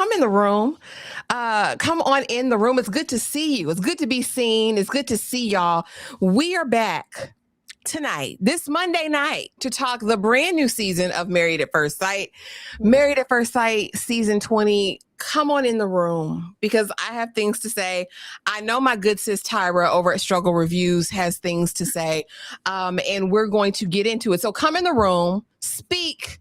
come in the room. Come on in the room. It's good to see you. It's good to be seen. It's good to see y'all. We are back tonight, this Monday night, to talk the brand new season of Married at First Sight. Married at First Sight, season 20. Come on in the room because I have things to say. I know my good sis Tyra over at Struggle Reviews has things to say, and we're going to get into it. So come in the room, speak,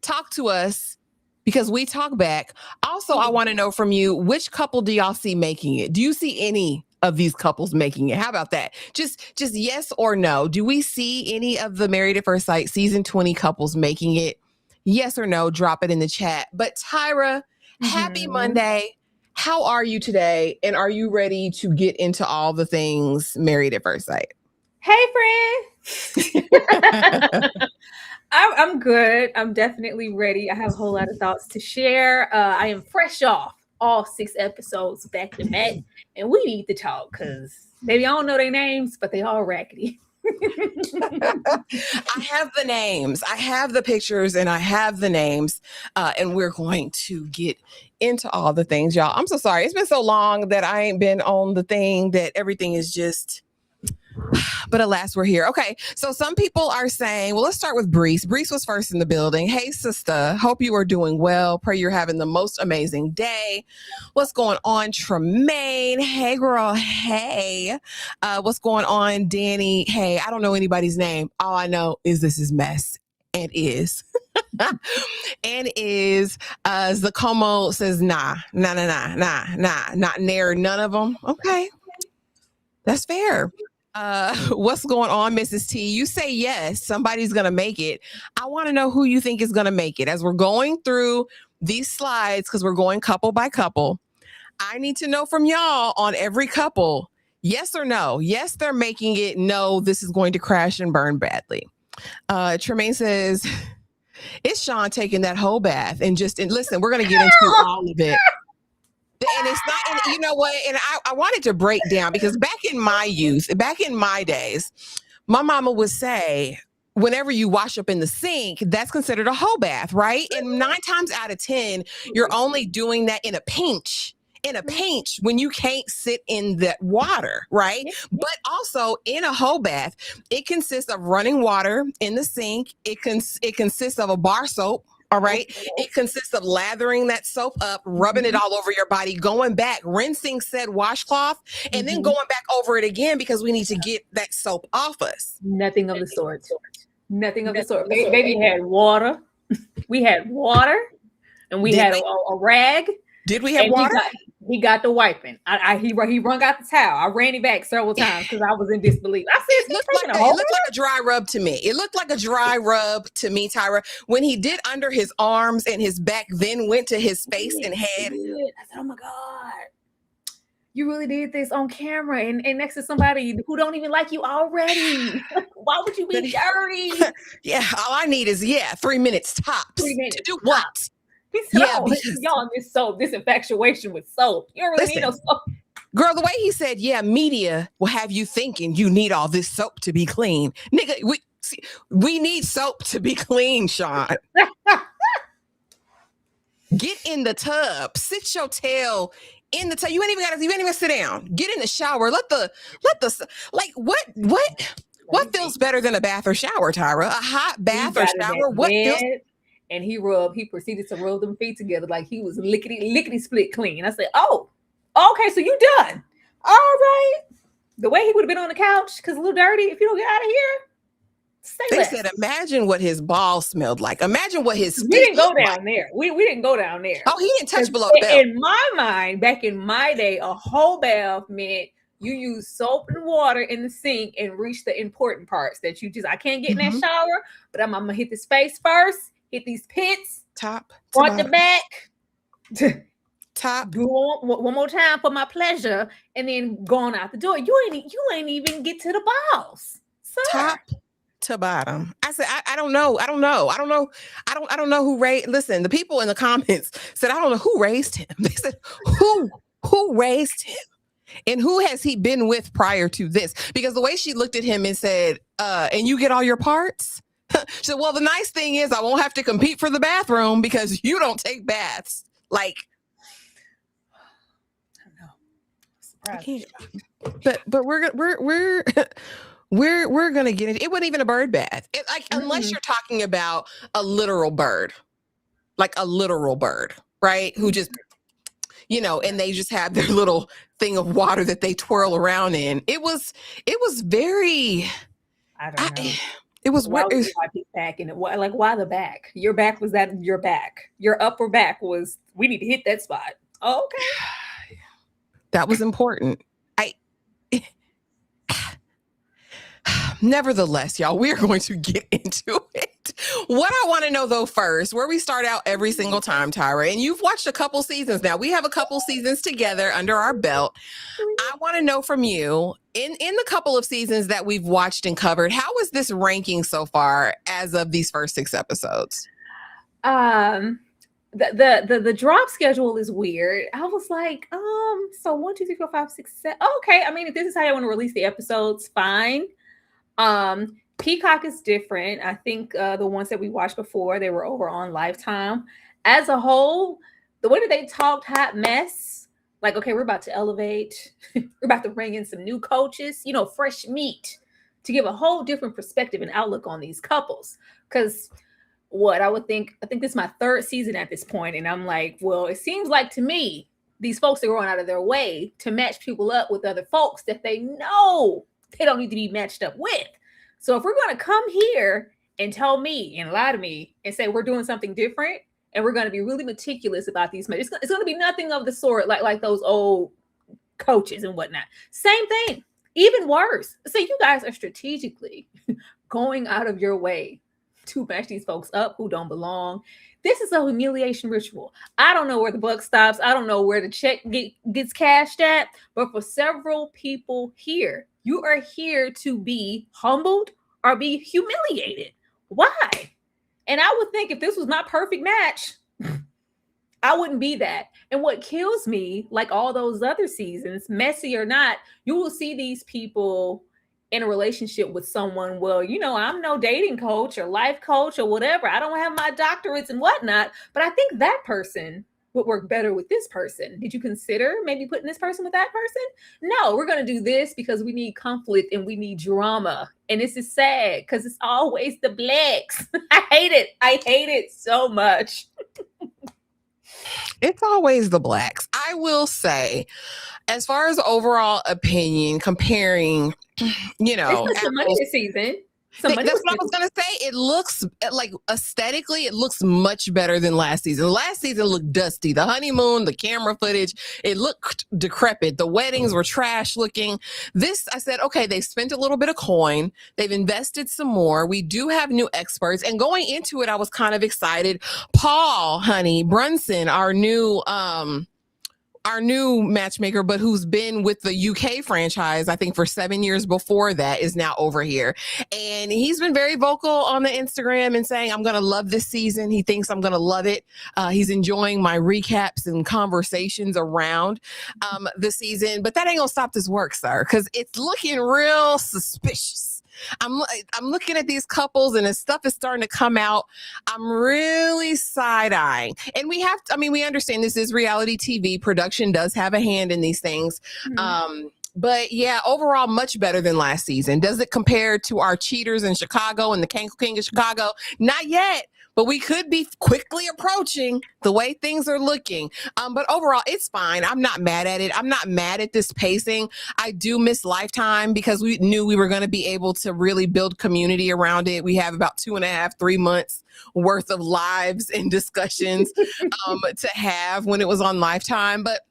talk to us, because we talk back. Also, I want to know from you, which couple do y'all see making it? Do you see any of these couples making it? How about that? Just yes or no. Do we see any of the Married at First Sight season 20 couples making it? Yes or no? Drop it in the chat. But Tyra, happy Monday. How are you today? And are you ready to get into all the things Married at First Sight? Hey, friend. I'm good. I'm definitely ready. I have a whole lot of thoughts to share. I am fresh off all 6 episodes back to back, and we need to talk because maybe I don't know their names, but they all raggedy. I have the names, I have the pictures, and I have the names, and we're going to get into all the things, y'all. I'm so sorry. It's been so long that I ain't been on the thing that everything is just... But alas, we're here. Okay, so some people are saying, well, let's start with Brees. Brees was first in the building. Hey, sister, hope you are doing well. Pray you're having the most amazing day. What's going on, Tremaine? Hey, girl. Hey. What's going on, Danny? Hey, I don't know anybody's name. All I know is this is mess. And is. And is. Zacomo says, nah, not near none of them. Okay, that's fair. What's going on, Mrs. T? You say yes, somebody's going to make it. I want to know who you think is going to make it. As we're going through these slides, because we're going couple by couple, I need to know from y'all on every couple, yes or no. Yes, they're making it. No, this is going to crash and burn badly. Tremaine says, it's Sean taking that whole bath and listen, we're going to get into all of it. And it's not, and you know what? And I wanted to break down because back in my youth, back in my days, my mama would say, whenever you wash up in the sink, that's considered a whole bath, right? And 9 times out of 10, you're only doing that in a pinch when you can't sit in that water, right? But also in a whole bath, it consists of running water in the sink. It consists of a bar soap. All right. It consists of lathering that soap up, rubbing it all over your body, going back, rinsing said washcloth, and then going back over it again because we need to get that soap off us. Nothing of the sort. Nothing of the sort. Baby had water. We had water, and we had a rag. Did we have water? He got the wiping. He wrung out the towel. I ran it back several times because I was in disbelief. I said, it looked like a dry rub to me. It looked like a dry rub to me, Tyra. When he did under his arms and his back, then went to his face and head. I said, oh my God, you really did this on camera and next to somebody who don't even like you already. Why would you be dirty? Yeah, all I need is 3 minutes tops. 3 minutes to do what? Y'all, this infatuation with soap. You don't really need no soap. Girl, the way he said, media will have you thinking you need all this soap to be clean. Nigga, we need soap to be clean, Sean. Get in the tub. Sit your tail in the tub. You ain't even sit down. Get in the shower. What feels better than a bath or shower, Tyra? A hot bath or shower? What feels... And he proceeded to rub them feet together like he was lickety split clean. I said, oh, okay, so you done. All right. The way he would have been on the couch, because a little dirty, if you don't get out of here, they said, imagine what his balls smelled like. Imagine what his We didn't go down there. We didn't go down there. Oh, he didn't touch below the belt. In my mind, back in my day, a whole bath meant you use soap and water in the sink and reach the important parts that I can't get in that shower, but I'm going to hit this face first. Hit these pits, top, front to back, top. Do one more time for my pleasure, and then going out the door. You ain't even get to the balls, sir. Top to bottom. I said, I don't know who raised. Listen, the people in the comments said, I don't know who raised him. They said, who raised him, and who has he been with prior to this? Because the way she looked at him and said, and you get all your parts. She said, well, the nice thing is I won't have to compete for the bathroom because you don't take baths like I can't. But we're we're gonna get it. It wasn't even a bird bath. Unless you're talking about a literal bird, like a literal bird, right? Who just, and they just have their little thing of water that they twirl around in. It was very. I don't know. It was why would you wipe his back in it? Why the back? Your back was that your back. Your upper back was. We need to hit that spot. Oh, okay. That was important. Nevertheless, y'all, we're going to get into it. What I want to know, though, first, where we start out every single time, Tyra, and you've watched a couple seasons now. We have a couple seasons together under our belt. I want to know from you, in the couple of seasons that we've watched and covered, how is this ranking so far as of these first 6 episodes? The drop schedule is weird. I was like, so 1, 2, 3, 4, 5, 6, 7. Okay, I mean, if this is how you want to release the episodes, fine. Peacock is different. I think the ones that we watched before, they were over on Lifetime. As a whole, the way that they talked hot mess, like, okay, we're about to elevate. We're about to bring in some new coaches, fresh meat to give a whole different perspective and outlook on these couples. Because I think this is my 3rd season at this point, and I'm like, well, it seems like to me, these folks are going out of their way to match people up with other folks that they know they don't need to be matched up with. So if we're going to come here and tell me and lie to me and say we're doing something different and we're going to be really meticulous about these, it's going to be nothing of the sort like those old coaches and whatnot. Same thing, even worse. So you guys are strategically going out of your way to match these folks up who don't belong. This is a humiliation ritual. I don't know where the buck stops. I don't know where the check gets cashed at, but for several people here, you are here to be humbled or be humiliated. Why? And I would think if this was my perfect match, I wouldn't be that. And what kills me, like all those other seasons, messy or not, you will see these people in a relationship with someone. Well, I'm no dating coach or life coach or whatever. I don't have my doctorates and whatnot, but I think that person would work better with this person. Did you consider maybe putting this person with that person? No, we're going to do this because we need conflict and we need drama. And this is sad because it's always the blacks. I hate it so much. It's always the blacks. I will say, as far as overall opinion, comparing, it's some money this season. That's what I was going to say. It looks like aesthetically, it looks much better than last season. Last season looked dusty. The honeymoon, the camera footage, it looked decrepit. The weddings were trash looking. This, I said, okay, they've spent a little bit of coin. They've invested some more. We do have new experts. And going into it, I was kind of excited. Paul, Brunson, our new matchmaker, but who's been with the UK franchise, I think for 7 years before that, is now over here. And he's been very vocal on the Instagram and saying, I'm going to love this season. He thinks I'm going to love it. He's enjoying my recaps and conversations around the season. But that ain't going to stop this work, sir, because it's looking real suspicious. I'm looking at these couples and as stuff is starting to come out, I'm really side-eyeing. And we understand this is reality TV. Production does have a hand in these things. Mm-hmm. But yeah, overall, much better than last season. Does it compare to our cheaters in Chicago and the Cankle King of Chicago? Not yet. But we could be quickly approaching the way things are looking. But overall, it's fine. I'm not mad at it. I'm not mad at this pacing. I do miss Lifetime because we knew we were going to be able to really build community around it. We have about 2.5, 3 months worth of lives and discussions to have when it was on Lifetime. But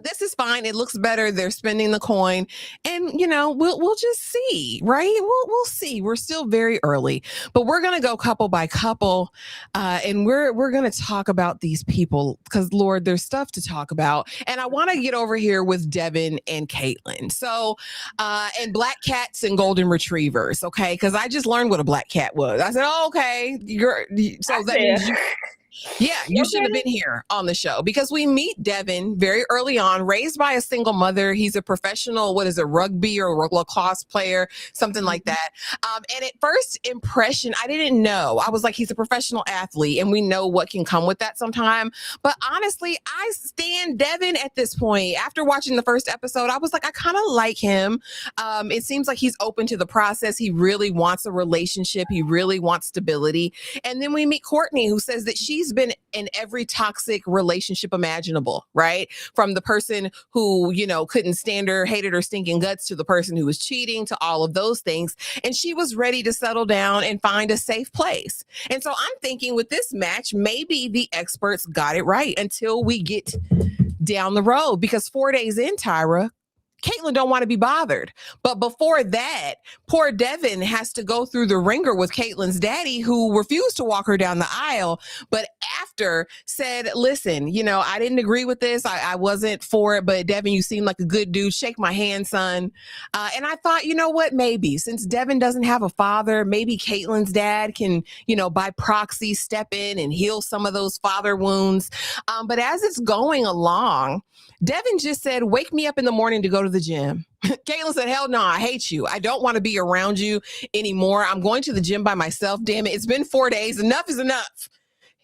this is fine. It looks better. They're spending the coin, and we'll just see, right? We'll see. We're still very early, but we're gonna go couple by couple, and we're gonna talk about these people because Lord, there's stuff to talk about, and I want to get over here with Devin and Caitlin. So, and black cats and golden retrievers, okay? Because I just learned what a black cat was. I said, oh, okay, Yeah, you should have been here on the show because we meet Devin very early on, raised by a single mother. He's a professional, what is it, rugby or lacrosse player, something like that. And at first impression, I didn't know. I was like, he's a professional athlete, and we know what can come with that sometime. But honestly, I stand Devin at this point. After watching the first episode, I was like, I kind of like him. It seems like he's open to the process. He really wants a relationship. He really wants stability. And then we meet Courtney, who says that she's been in every toxic relationship imaginable, right? From the person who, you know, couldn't stand her, hated her stinking guts, to the person who was cheating, to all of those things. And she was ready to settle down and find a safe place. And so I'm thinking with this match, maybe the experts got it right until we get down the road, because 4 days in, Tyra, Caitlyn don't want to be bothered. But before that, poor Devin has to go through the ringer with Caitlyn's daddy, who refused to walk her down the aisle, but after said, listen, you know, I didn't agree with this. I wasn't for it, but Devin, you seem like a good dude. Shake my hand, son. And I thought, you know what, maybe since Devin doesn't have a father, maybe Caitlyn's dad can, you know, by proxy step in and heal some of those father wounds. But as it's going along, Devin just said, wake me up in the morning to go to the gym. Caitlyn said, hell no, I hate you. I don't want to be around you anymore. I'm going to the gym by myself. Damn it. It's been 4 days. Enough is enough.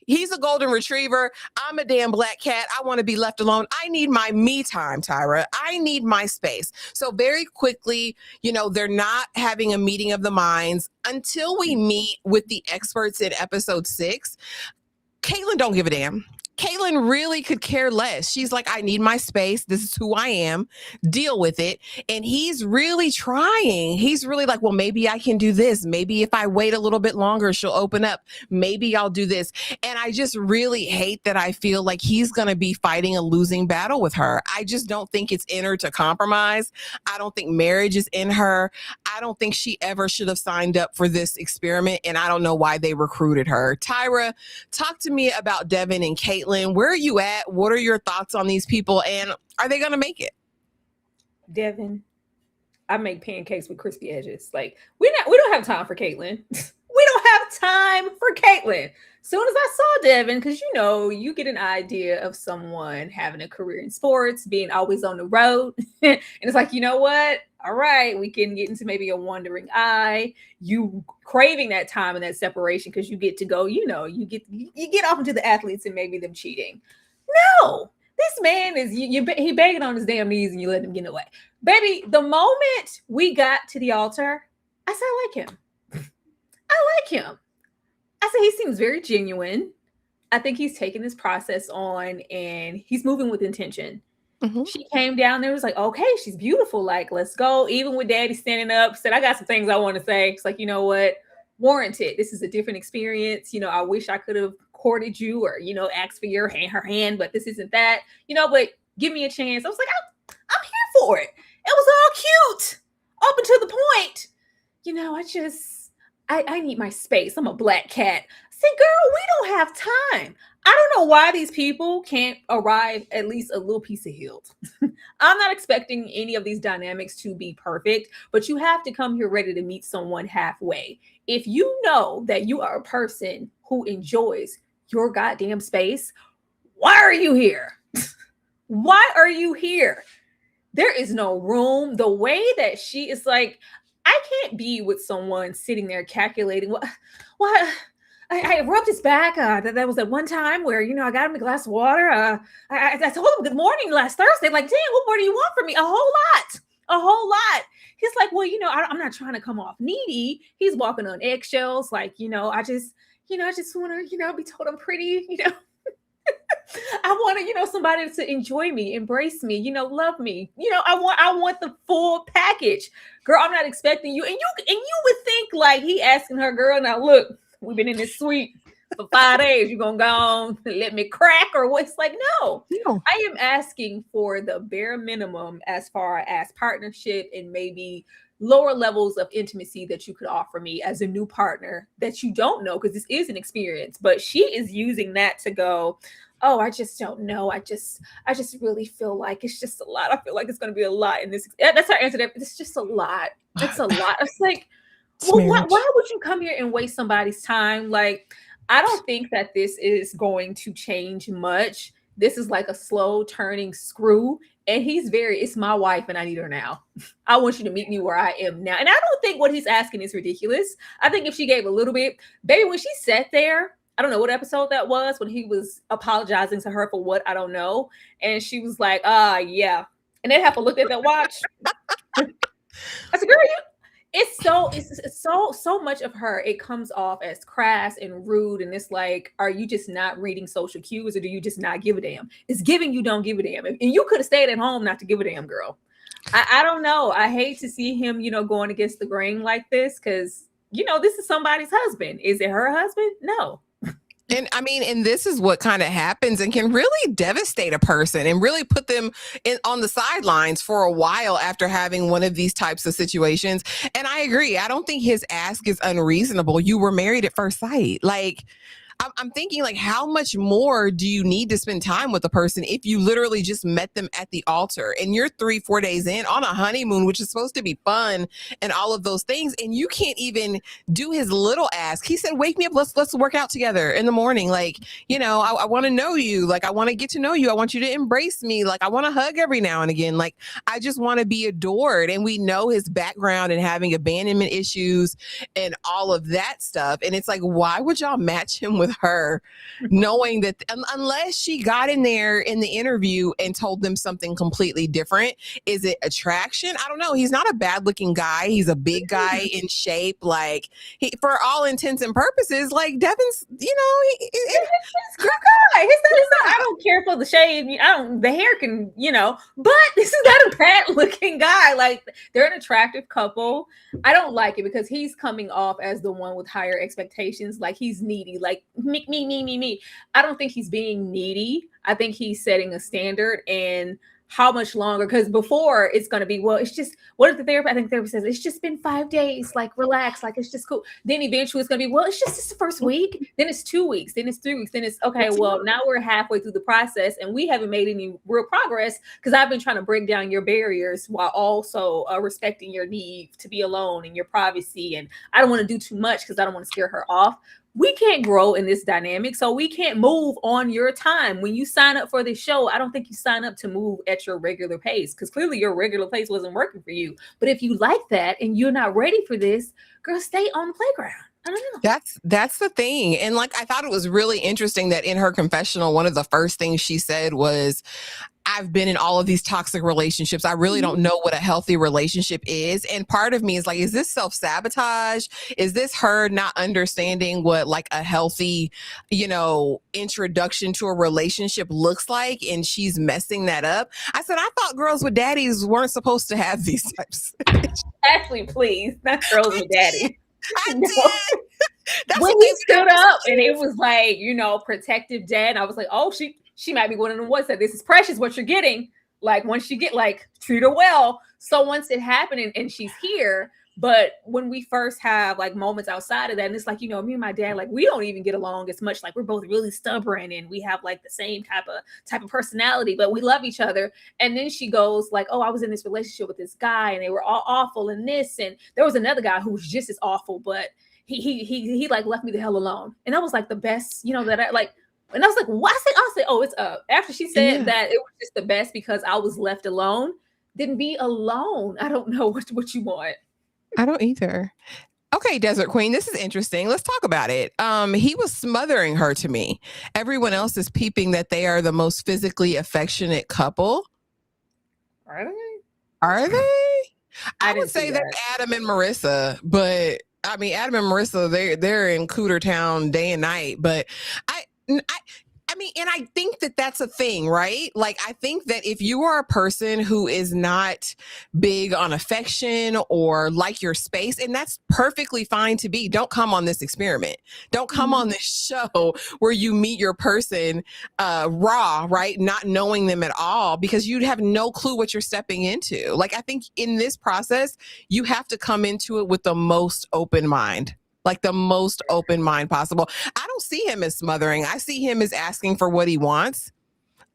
He's a golden retriever. I'm a damn black cat. I want to be left alone. I need my me time, Tyra. I need my space. So very quickly, you know, they're not having a meeting of the minds until we meet with the experts in episode 6. Caitlyn don't give a damn. Caitlyn really could care less. She's like, I need my space. This is who I am. Deal with it. And he's really trying. He's really like, well, maybe I can do this. Maybe if I wait a little bit longer, she'll open up. Maybe I'll do this. And I just really hate that I feel like he's going to be fighting a losing battle with her. I just don't think it's in her to compromise. I don't think marriage is in her. I don't think she ever should have signed up for this experiment. And I don't know why they recruited her. Tyra, talk to me about Devin and Caitlyn. Where are you at? What are your thoughts on these people? And are they going to make it? Devin, I make pancakes with crispy edges. Like, we don't have time for Caitlyn. We don't have time for Caitlyn. Soon as I saw Devin, because you know, you get an idea of someone having a career in sports, being always on the road. And it's like, you know what? All right, we can get into maybe a wandering eye. You craving that time and that separation because you get to go, you know, you get off into the athletes and maybe them cheating. No, this man is he begging on his damn knees and you let him get away. Baby, the moment we got to the altar, I said, I like him. I like him. I said, he seems very genuine. I think he's taking this process on and he's moving with intention. Mm-hmm. She came down there, was like, okay, she's beautiful. Like, let's go. Even with daddy standing up, said, I got some things I want to say. It's like, you know what? Warranted. This is a different experience. You know, I wish I could have courted you or, you know, asked for her hand, but this isn't that, you know, but give me a chance. I was like, I'm here for it. It was all cute up until the point, you know, I need my space. I'm a black cat. I said, girl, we don't have time. I don't know why these people can't arrive at least a little piece of healed. I'm not expecting any of these dynamics to be perfect, but you have to come here ready to meet someone halfway. If you know that you are a person who enjoys your goddamn space, why are you here? Why are you here? There is no room. The way that she is like, I can't be with someone sitting there calculating what I rubbed his back. That was at one time where, you know, I got him a glass of water. I told him good morning last Thursday. Like, damn, what more do you want from me? A whole lot. He's like, well, you know, I'm not trying to come off needy. He's walking on eggshells. Like, you know, I just want to, you know, be told I'm pretty, you know. I want to, you know, somebody to enjoy me, embrace me, you know, love me. You know, I want the full package. Girl, I'm not expecting you. And you would think like he asking her, girl, now look, we've been in this suite for 5 days. You gonna go on and let me crack or what's like, no. I am asking for the bare minimum as far as partnership and maybe lower levels of intimacy that you could offer me as a new partner that you don't know, because this is an experience, but she is using that to go, oh, I just don't know. I just really feel like it's just a lot. I feel like it's going to be a lot in this. That's our answer. It's just a lot. It's a lot. It's like, well, why would you come here and waste somebody's time? Like, I don't think that this is going to change much. This is like a slow turning screw. And it's my wife and I need her now. I want you to meet me where I am now. And I don't think what he's asking is ridiculous. I think if she gave a little bit, baby, when she sat there, I don't know what episode that was, when he was apologizing to her for what, I don't know. And she was like, yeah. And they have to look at that watch. I said, girl, it's so much of her. It comes off as crass and rude. And it's like, are you just not reading social cues, or do you just not give a damn? It's giving you don't give a damn. And you could have stayed at home not to give a damn, girl. I don't know. I hate to see him, going against the grain like this, because, this is somebody's husband. Is it her husband? No. And I mean, and this is what kind of happens and can really devastate a person and really put them on the sidelines for a while after having one of these types of situations. And I agree. I don't think his ask is unreasonable. You were married at first sight. Like, I'm thinking, like, how much more do you need to spend time with a person if you literally just met them at the altar and you're 3-4 days in on a honeymoon, which is supposed to be fun and all of those things, and you can't even do his little ask. He said, wake me up, let's work out together in the morning. Like, I want to know you. Like, I want to get to know you. I want you to embrace me. Like, I want to hug every now and again. Like, I just want to be adored. And we know his background and having abandonment issues and all of that stuff. And it's like, why would y'all match him with her, knowing that unless she got in there in the interview and told them something completely different? Is it attraction? I don't know. He's not a bad looking guy. He's a big guy in shape. Like, for all intents and purposes, like, Devin's, he's a good guy. I don't care for the shave. The hair can, but this is not a bad looking guy. Like, they're an attractive couple. I don't like it because he's coming off as the one with higher expectations. Like, he's needy. Like, me. I don't think he's being needy. I think he's setting a standard. And how much longer? Because before it's going to be, well, it's just, what if the therapist, I think the therapist says, it's just been 5 days, like, relax, like, it's just cool. Then eventually it's going to be, well, it's just the first week. Then it's 2 weeks. Then it's 3 weeks. Then it's, okay, well, now we're halfway through the process and we haven't made any real progress because I've been trying to break down your barriers while also respecting your need to be alone and your privacy. And I don't want to do too much because I don't want to scare her off. We can't grow in this dynamic, so we can't move on your time. When you sign up for this show, I don't think you sign up to move at your regular pace, because clearly your regular pace wasn't working for you. But if you like that and you're not ready for this, girl, stay on the playground. I don't know. That's the thing. And like, I thought it was really interesting that in her confessional, one of the first things she said was, I've been in all of these toxic relationships. I really don't know what a healthy relationship is. And part of me is like, is this self-sabotage? Is this her not understanding what like a healthy, introduction to a relationship looks like? And she's messing that up. I said, I thought girls with daddies weren't supposed to have these types. Ashley, please, not girls with daddies. I did. That's when he stood up and it was like, protective dad. I was like, oh, she might be one of the ones that this is precious what you're getting. Like, once you get, like, treat her well. So once it happened and she's here, but when we first have like moments outside of that, and it's like, me and my dad, like, we don't even get along as much. Like, we're both really stubborn and we have like the same type of personality, but we love each other. And then she goes like, oh, I was in this relationship with this guy and they were all awful and this, and there was another guy who was just as awful, but he like left me the hell alone. And that was like the best, that I like. And I was like, what? I said, oh, it's after she said that it was just the best because I was left alone. Then be alone. I don't know what you want. I don't either. Okay, Desert Queen, this is interesting. Let's talk about it. He was smothering her to me. Everyone else is peeping that they are the most physically affectionate couple. Are they? Are they? I would say they're Adam and Marissa, but I mean, Adam and Marissa, they're in Cooter Town day and night. But I mean, and I think that that's a thing, right? Like, I think that if you are a person who is not big on affection or like your space, and that's perfectly fine to be, don't come on this experiment. Don't come on this show where you meet your person raw, right? Not knowing them at all, because you'd have no clue what you're stepping into. Like, I think in this process, you have to come into it with the most open mind. Like the most open mind possible. I don't see him as smothering. I see him as asking for what he wants.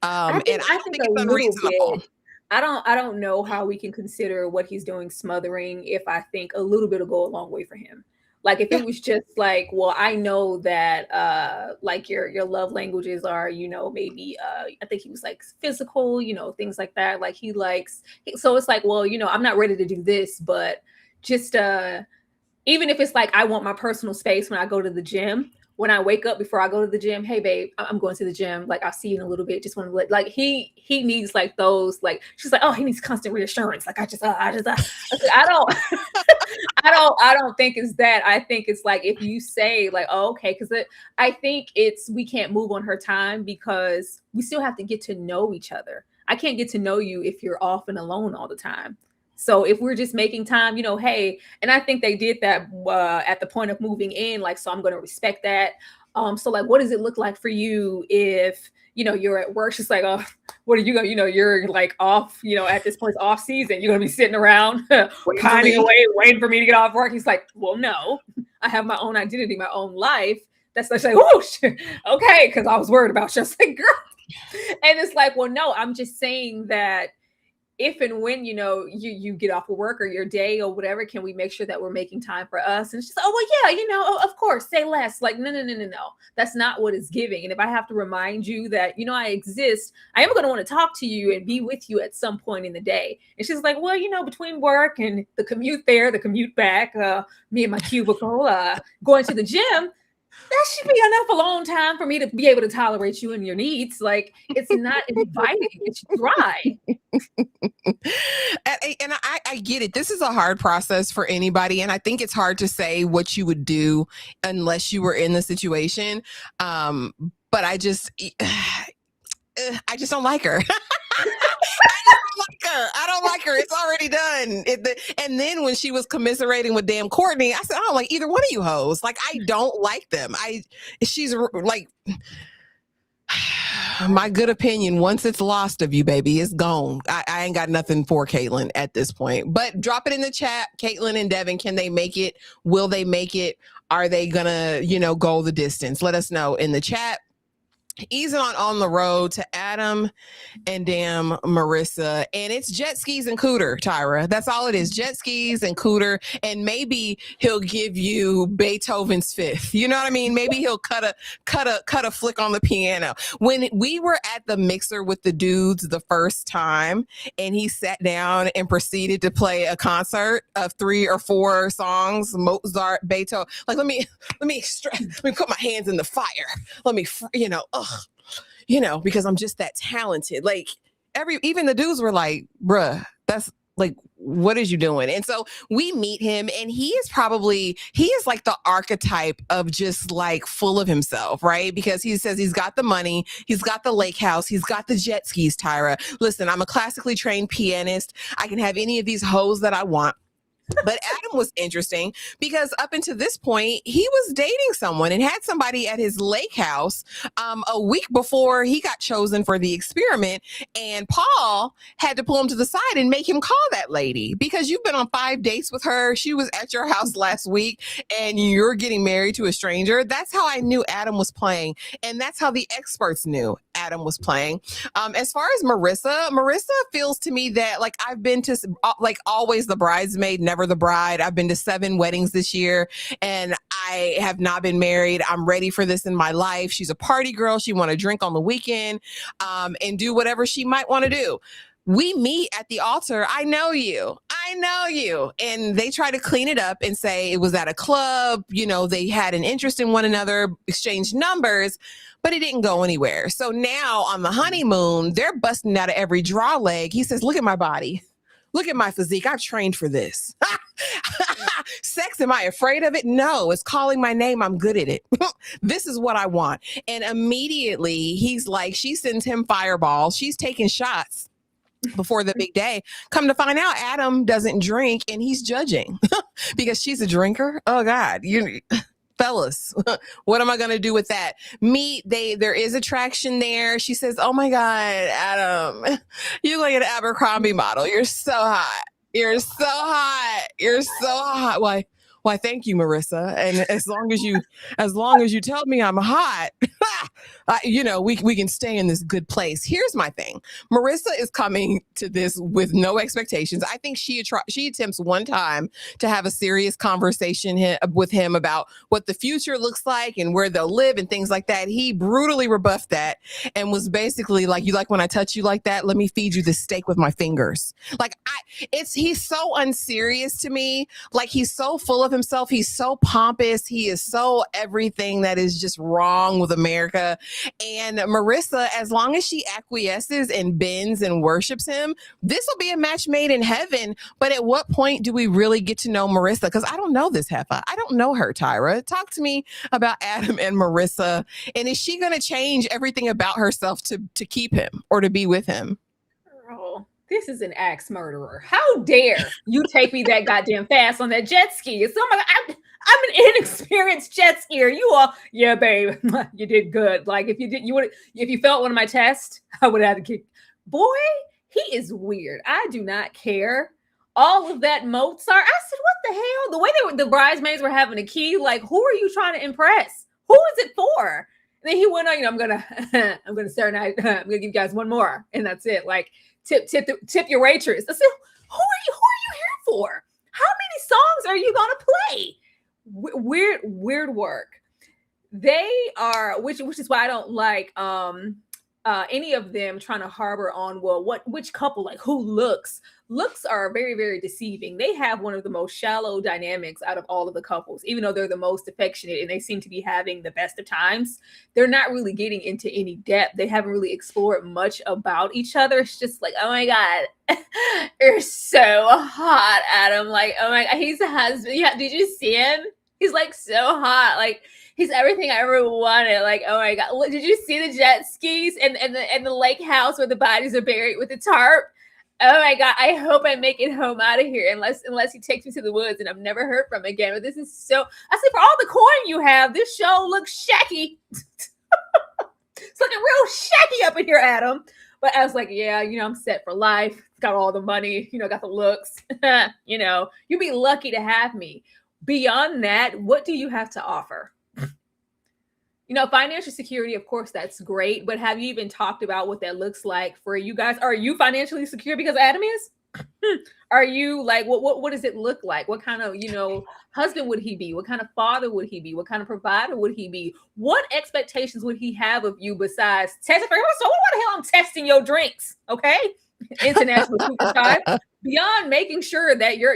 I don't think it's unreasonable. I don't know how we can consider what he's doing smothering if I think a little bit will go a long way for him. Like if it was just like, well, I know that like your love languages are, maybe I think he was like physical, things like that. Like he likes, so it's like, well, I'm not ready to do this, but just even if it's like I want my personal space when I go to the gym, when I wake up before I go to the gym, hey babe, I'm going to the gym. Like I'll see you in a little bit. Just want to like he needs like those, like she's like, oh, he needs constant reassurance. Like I don't I don't think it's that. I think it's like if you say like, oh, okay, because I think it's we can't move on her time because we still have to get to know each other. I can't get to know you if you're off and alone all the time. So if we're just making time, hey, and I think they did that at the point of moving in, like, so I'm going to respect that. So like, what does it look like for you if, you're at work? She's like, oh, what are you going to, you're like off, at this point, off season, you're going to be sitting around pining away, waiting for me to get off work. He's like, well, no, I have my own identity, my own life. That's like, whoosh, okay, because I was worried about you. I was like, girl. And it's like, well, no, I'm just saying that if and when, you get off of work or your day or whatever, can we make sure that we're making time for us? And she's like, oh, well, yeah, of course, say less. Like, no. That's not what it's giving. And if I have to remind you that, I exist, I am going to want to talk to you and be with you at some point in the day. And she's like, well, between work and the commute there, the commute back, me and my cubicle, going to the gym, that should be enough alone time for me to be able to tolerate you and your needs. Like, it's not inviting, it's dry. And I get it. This is a hard process for anybody. And I think it's hard to say what you would do unless you were in the situation. But I just don't like her. I don't like her. It's already done. And then when she was commiserating with damn Courtney, I said, I don't like either one of you hoes. Like, I don't like them. She's like, my good opinion, once it's lost of you, baby, it's gone. I ain't got nothing for Caitlin at this point. But drop it in the chat. Caitlin and Devin, can they make it? Will they make it? Are they gonna, go the distance? Let us know in the chat. Easing on the road to Adam and damn Marissa. And it's jet skis and cooter, Tyra. That's all it is. Jet skis and cooter. And maybe he'll give you Beethoven's Fifth. You know what I mean? Maybe he'll cut a flick on the piano. When we were at the mixer with the dudes the first time and he sat down and proceeded to play a concert of 3 or 4 songs, Mozart, Beethoven. Like, let me put my hands in the fire. Let me, because I'm just that talented. Like even the dudes were like, bruh, that's like, what is you doing? And so we meet him and he is like the archetype of just like full of himself, right? Because he says he's got the money, he's got the lake house, he's got the jet skis, Tyra. Listen, I'm a classically trained pianist. I can have any of these hoes that I want. But Adam was interesting because up until this point, he was dating someone and had somebody at his lake house a week before he got chosen for the experiment. And Paul had to pull him to the side and make him call that lady because you've been on 5 dates with her. She was at your house last week and you're getting married to a stranger. That's how I knew Adam was playing. And that's how the experts knew Adam was playing. As far as Marissa feels to me that like I've been to like always the bridesmaid, never the bride. I've been to 7 weddings this year and I have not been married. I'm ready for this in my life. She's a party girl. She want to drink on the weekend and do whatever she might want to do. We meet at the altar. I know you. And they try to clean it up and say it was at a club. They had an interest in one another, exchanged numbers, but it didn't go anywhere. So now on the honeymoon, they're busting out of every draw leg. He says, look at my body. Look at my physique. I've trained for this. Sex, am I afraid of it? No, it's calling my name. I'm good at it. This is what I want. And immediately he's like, she sends him fireballs. She's taking shots before the big day. Come to find out, Adam doesn't drink and he's judging because she's a drinker. Oh God, fellas, what am I going to do with that? There is attraction there. She says, oh my God, Adam, you like an Abercrombie model. You're so hot. You're so hot. You're so hot. Why, thank you, Marissa. And as long as you tell me I'm hot, we can stay in this good place. Here's my thing. Marissa is coming to this with no expectations. I think she attempts one time to have a serious conversation with him about what the future looks like and where they'll live and things like that. He brutally rebuffed that and was basically like, you like when I touch you like that? Let me feed you the steak with my fingers. Like, he's so unserious to me. Like, he's so full of himself. He's so pompous. He is so everything that is just wrong with America. And Marissa, as long as she acquiesces and bends and worships him, this will be a match made in heaven. But at what point do we really get to know Marissa? Because I don't know this heifer. I don't know her, Tyra. Talk to me about Adam and Marissa. And is she going to change everything about herself to keep him or to be with him? Girl, this is an axe murderer. How dare you take me that goddamn fast on that jet ski? So I'm an inexperienced jet skier. You are, yeah, babe, you did good. Like, if you felt one of my tests, I would have to kick. Boy, he is weird. I do not care. All of that Mozart. I said, what the hell? The way the bridesmaids were having a key, like, who are you trying to impress? Who is it for? And then he went on, I'm gonna serenade. I'm gonna give you guys one more, and that's it. Like, tip your waitress. I said, who are you here for? How many songs are you gonna play? Weird work. They are, which is why I don't like any of them trying to harbor on, well, which couple, like, who looks are very, very deceiving. They have one of the most shallow dynamics out of all of the couples, even though they're the most affectionate and they seem to be having the best of times. They're not really getting into any depth. They haven't really explored much about each other. It's just like, oh my God, you're so hot, Adam. Like, oh my God, he's a husband. Yeah, did you see him? He's like so hot. Like, he's everything I ever wanted. Like, oh my God. Did you see the jet skis and the lake house where the bodies are buried with the tarp? Oh my God. I hope I make it home out of here unless he takes me to the woods and I'm never heard from again. But this is so, I said, for all the coin you have, this show looks shaky. It's looking real shaky up in here, Adam. But I was like, yeah, I'm set for life. Got all the money, got the looks. You'd be lucky to have me. Beyond that, what do you have to offer? Financial security, of course, that's great. But have you even talked about what that looks like for you guys? Are you financially secure because Adam is? Are you like, what does it look like? What kind of, husband would he be? What kind of father would he be? What kind of provider would he be? What expectations would he have of you besides testing? So what the hell I'm testing your drinks? Okay. International superstar. Beyond making sure that your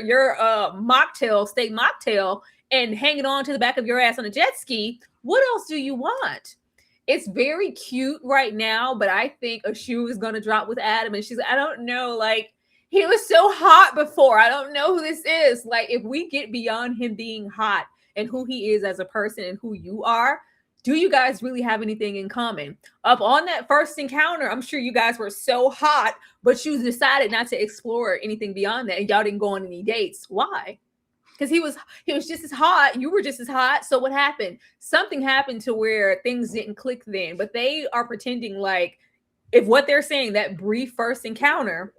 steak mocktail and hanging on to the back of your ass on a jet ski, what else do you want? It's very cute right now, but I think a shoe is going to drop with Adam. And she's like, I don't know, like, he was so hot before. I don't know who this is. Like, if we get beyond him being hot and who he is as a person and who you are, do you guys really have anything in common? Up on that first encounter, I'm sure you guys were so hot, but you decided not to explore anything beyond that. And y'all didn't go on any dates. Why? Because he was just as hot. You were just as hot. So what happened? Something happened to where things didn't click then. But they are pretending like if what they're saying, that brief first encounter,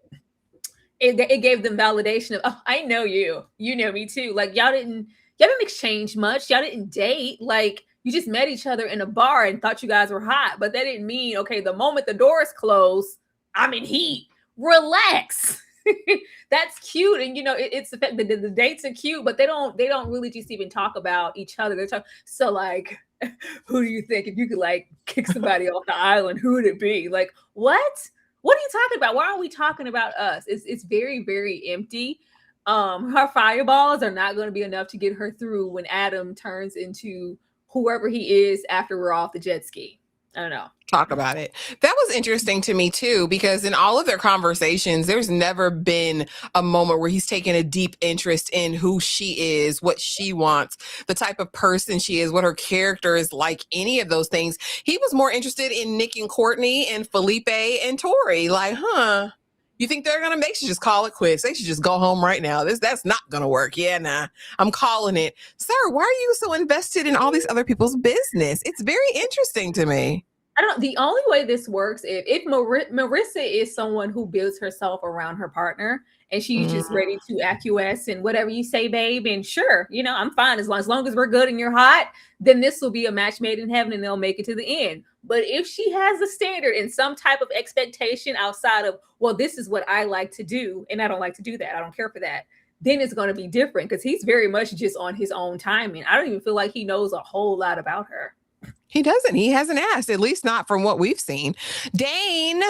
it gave them validation of, oh, I know you. You know me too. Like y'all didn't exchange much. Y'all didn't date. Like you just met each other in a bar and thought you guys were hot. But that didn't mean, okay, the moment the doors close, I'm in heat. Relax. That's cute. And it's the fact that the dates are cute, but they don't really just even talk about each other. They're talking, so like, who do you think if you could like kick somebody off the island, who would it be? Like, what are you talking about? Why aren't we talking about us? It's very, very empty. Her fireballs are not going to be enough to get her through when Adam turns into whoever he is after we're off the jet ski. I don't know. Talk about it. That was interesting to me too, because in all of their conversations, there's never been a moment where he's taken a deep interest in who she is, what she wants, the type of person she is, what her character is like, any of those things. He was more interested in Nick and Courtney and Felipe and Tori. Like, you think they're going to make you just call it quits? They should just go home right now. That's not going to work. Yeah, nah, I'm calling it. Sir, why are you so invested in all these other people's business? It's very interesting to me. I don't know. The only way this works if Marissa is someone who builds herself around her partner and she's just ready to acquiesce and whatever you say, babe, and sure, I'm fine as long as we're good and you're hot, then this will be a match made in heaven and they'll make it to the end. But if she has a standard and some type of expectation outside of, well, this is what I like to do, and I don't like to do that, I don't care for that, then it's going to be different because he's very much just on his own timing. I don't even feel like he knows a whole lot about her. He doesn't. He hasn't asked, at least not from what we've seen. Dane,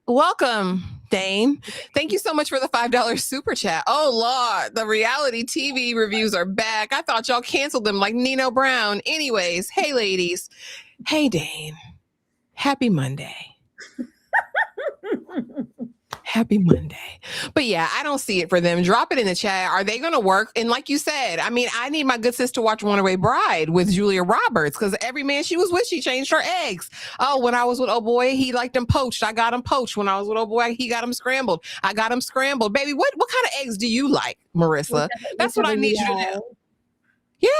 welcome, Dane. Thank you so much for the $5 super chat. Oh, Lord, the reality TV reviews are back. I thought y'all canceled them like Nino Brown. Anyways, hey, ladies. Hey, Dane. Happy Monday. Happy Monday. But yeah, I don't see it for them. Drop it in the chat. Are they going to work? And like you said, I mean, I need my good sis to watch Runaway Bride with Julia Roberts because every man she was with, she changed her eggs. Oh, when I was with old boy, he liked them poached. I got them poached. When I was with old boy, he got them scrambled. I got them scrambled. Baby, what kind of eggs do you like, Marissa? That's what I need you to do.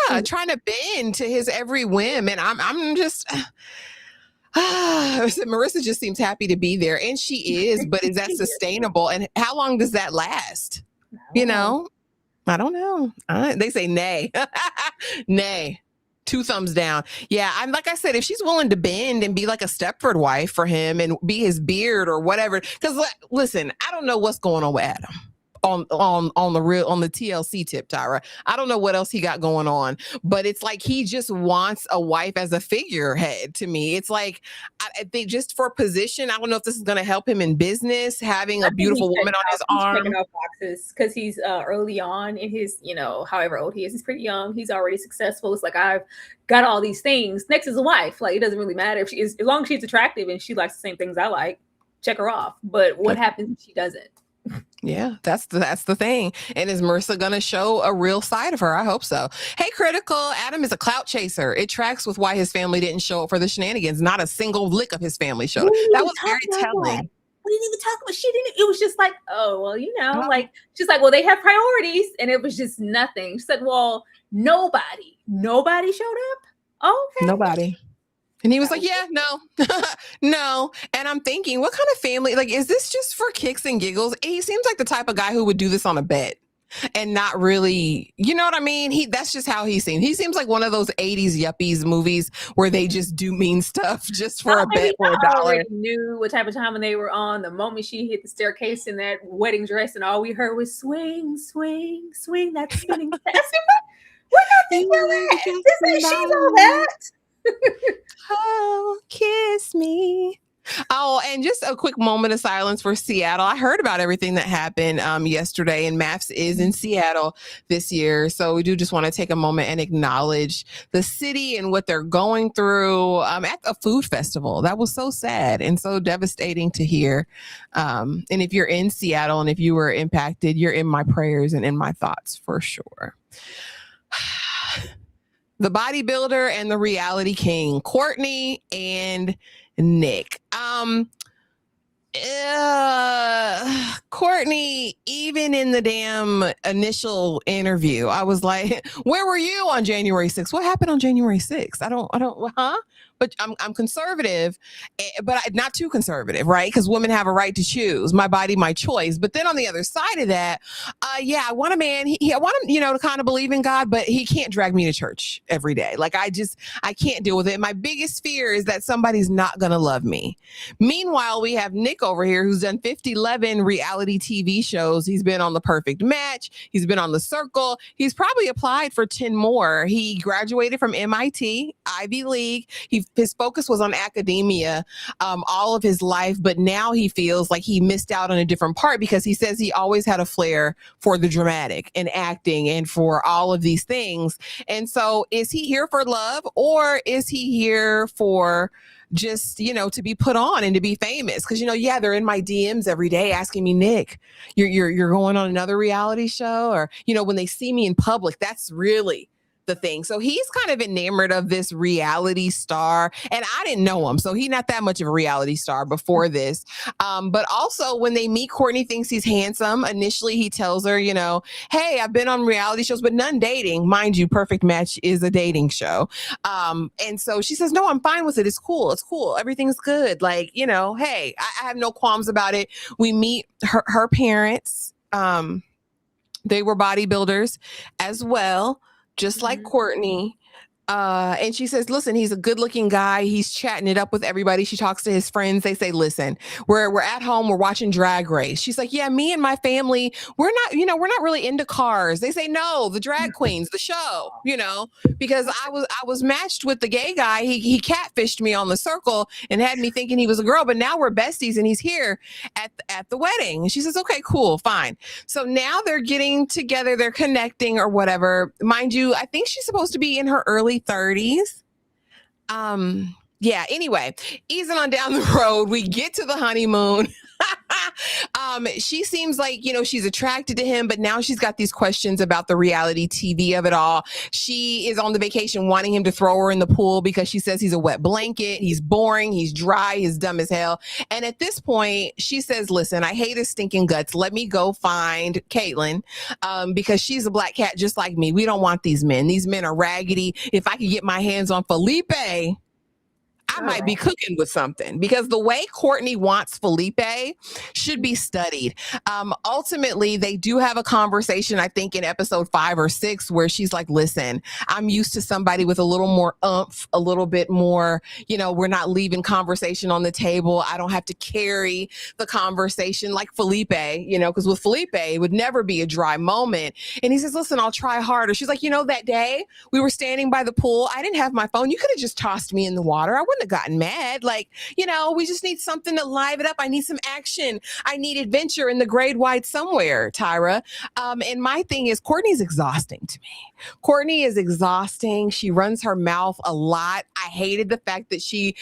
Yeah, trying to bend to his every whim. And I'm just... Marissa just seems happy to be there, and she is, but is that sustainable? And how long does that last? You know, I don't know. They say nay. Nay. 2 thumbs down. Yeah, I'm like I said, if she's willing to bend and be like a Stepford wife for him and be his beard or whatever, because listen, I don't know what's going on with Adam. On the TLC tip, Tyra. I don't know what else he got going on, but it's like he just wants a wife as a figurehead to me. It's like, I think just for position, I don't know if this is going to help him in business, having a beautiful woman on his arm. He's checking off boxes because he's early on in his, however old he is, he's pretty young. He's already successful. It's like, I've got all these things. Next is a wife. Like, it doesn't really matter if she is, as long as she's attractive and she likes the same things I like, check her off. But what happens if she doesn't? Yeah, that's the thing. And is Marissa going to show a real side of her? I hope so. Hey, Critical, Adam is a clout chaser. It tracks with why his family didn't show up for the shenanigans. Not a single lick of his family showed up. That was very telling. We didn't even talk about, she didn't, it was just like, oh, well, like, she's like, well, they have priorities. And it was just nothing. She said, well, nobody showed up. Okay. Nobody. And he was like, yeah, no, no. And I'm thinking, what kind of family, like, is this just for kicks and giggles? He seems like the type of guy who would do this on a bet and not really, you know what I mean? That's just how he seems. He seems like one of those 80s yuppies movies where they just do mean stuff just for a bet for $1. I already knew what type of time when they were on. The moment she hit the staircase in that wedding dress and all we heard was swing, swing, swing, that spinning. We're not together. She's all that. Oh, kiss me. Oh, and just a quick moment of silence for Seattle. I heard about everything that happened yesterday, and MAFS is in Seattle this year. So we do just want to take a moment and acknowledge the city and what they're going through at a food festival. That was so sad and so devastating to hear. And if you're in Seattle and if you were impacted, you're in my prayers and in my thoughts for sure. The bodybuilder and the reality king, Courtney and Nick. Courtney, even in the damn initial interview, I was like, where were you on January 6th? What happened on January 6th? I don't, but I'm conservative, but not too conservative, right? Because women have a right to choose. My body, my choice. But then on the other side of that, I want a man. I want him, to kind of believe in God, but he can't drag me to church every day. Like I can't deal with it. My biggest fear is that somebody's not going to love me. Meanwhile, we have Nick over here who's done 11 reality TV shows. He's been on The Perfect Match. He's been on The Circle. He's probably applied for 10 more. He graduated from MIT, Ivy League. His focus was on academia all of his life, but now he feels like he missed out on a different part because he says he always had a flair for the dramatic and acting and for all of these things. And so is he here for love or is he here for just, to be put on and to be famous? Because, they're in my DMs every day asking me, Nick, you're going on another reality show? Or, when they see me in public, that's really the thing. So he's kind of enamored of this reality star, and I didn't know him, so he's not that much of a reality star before this. But also when they meet, Courtney thinks he's handsome. Initially, he tells her, hey, I've been on reality shows, but none dating. Mind you, Perfect Match is a dating show. And so she says, no, I'm fine with it. It's cool. It's cool. Everything's good. Like, hey, I have no qualms about it. We meet her parents. They were bodybuilders as well. Just like Courtney. And she says, listen, he's a good looking guy. He's chatting it up with everybody. She talks to his friends. They say, listen, we're at home. We're watching Drag Race. She's like, yeah, me and my family, we're not really into cars. They say, no, the drag queens, the show, because I was matched with the gay guy. He catfished me on the circle and had me thinking he was a girl, but now we're besties and he's here at the wedding. And she says, okay, cool, fine. So now they're getting together. They're connecting or whatever. Mind you, I think she's supposed to be in her early 30s. Yeah, anyway, easing on down the road, we get to the honeymoon. She seems like, she's attracted to him, but now she's got these questions about the reality TV of it all. She is on the vacation wanting him to throw her in the pool because she says he's a wet blanket. He's boring. He's dry. He's dumb as hell. And at this point, she says, listen, I hate his stinking guts. Let me go find Caitlin because she's a black cat just like me. We don't want these men. These men are raggedy. If I could get my hands on Felipe, I might be cooking with something, because the way Courtney wants Felipe should be studied. Ultimately, they do have a conversation, I think, in episode 5 or 6, where she's like, listen, I'm used to somebody with a little more oomph, a little bit more, we're not leaving conversation on the table. I don't have to carry the conversation like Felipe, because with Felipe, it would never be a dry moment. And he says, listen, I'll try harder. She's like, that day we were standing by the pool, I didn't have my phone. You could have just tossed me in the water. I wouldn't have gotten mad. Like, we just need something to live it up. I need some action. I need adventure in the grade wide somewhere, Tyra. And my thing is, Courtney's exhausting to me. Courtney is exhausting. She runs her mouth a lot. I hated the fact that she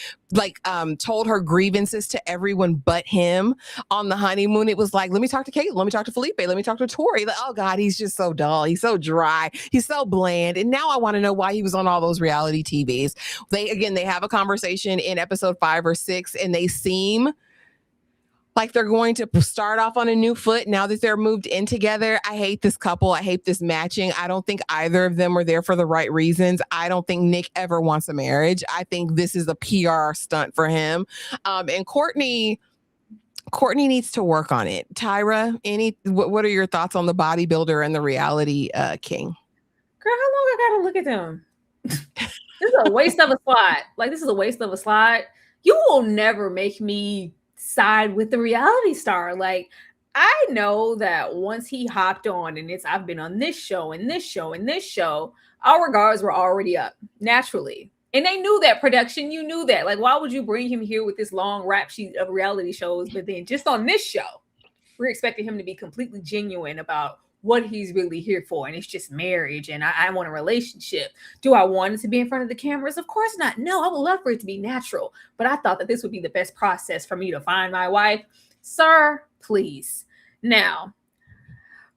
told her grievances to everyone but him on the honeymoon. It was like, let me talk to Kate. Let me talk to Felipe. Let me talk to Tori. Like, oh God, he's just so dull. He's so dry. He's so bland. And now I want to know why he was on all those reality TVs. They have a conversation in episode 5 or 6, and they seem like they're going to start off on a new foot now that they're moved in together. I hate this couple. I hate this matching. I don't think either of them are there for the right reasons. I don't think Nick ever wants a marriage. I think this is a PR stunt for him. And Courtney needs to work on it. Tyra, what are your thoughts on the bodybuilder and the reality king? Girl, how long I gotta look at them? This is a waste of a slide. This is a waste of a slide. You will never make me side with the reality star. I know that once he hopped on and I've been on this show and this show and this show, our regards were already up naturally. And they knew that. Production, you knew that. Why would you bring him here with this long rap sheet of reality shows, but then just on this show, we're expecting him to be completely genuine about what he's really here for, and it's just marriage, and I want a relationship. Do I want it to be in front of the cameras? Of course not. No, I would love for it to be natural, but I thought that this would be the best process for me to find my wife. Sir, please. Now,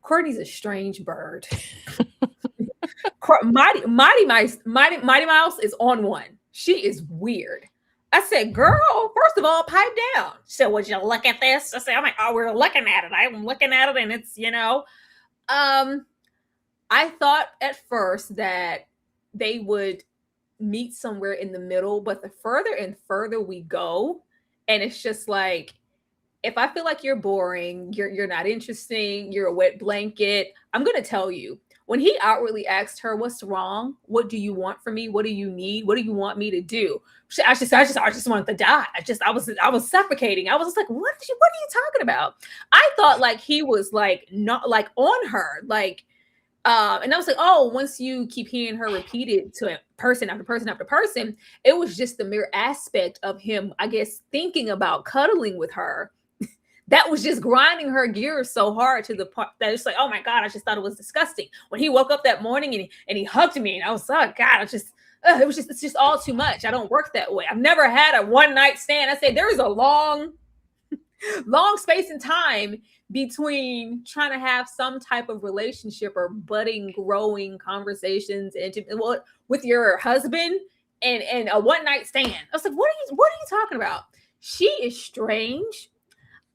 Courtney's a strange bird. Mighty Mouse is on one. She is weird. I said, girl, first of all, pipe down. She said, would you look at this? I said, I'm like, oh, we're looking at it. I'm looking at it, and it's, I thought at first that they would meet somewhere in the middle, but the further and further we go, and it's just like, if I feel like you're boring, you're not interesting, you're a wet blanket, I'm going to tell you. When he outwardly asked her, what's wrong? What do you want from me? What do you need? What do you want me to do? I just wanted to die. I was suffocating. I was just like, what are you talking about? I thought he was not on her. And I was like, oh, once you keep hearing her repeated to person after person after person, it was just the mere aspect of him, I guess, thinking about cuddling with her. That was just grinding her gears so hard to the point that it's like, oh my God, I just thought it was disgusting. When he woke up that morning and he hugged me, and I was like, oh God, it's just all too much. I don't work that way. I've never had a one night stand. I say there is a long space in time between trying to have some type of relationship or budding, growing conversations with your husband and a one night stand. I was like, what are you talking about? She is strange.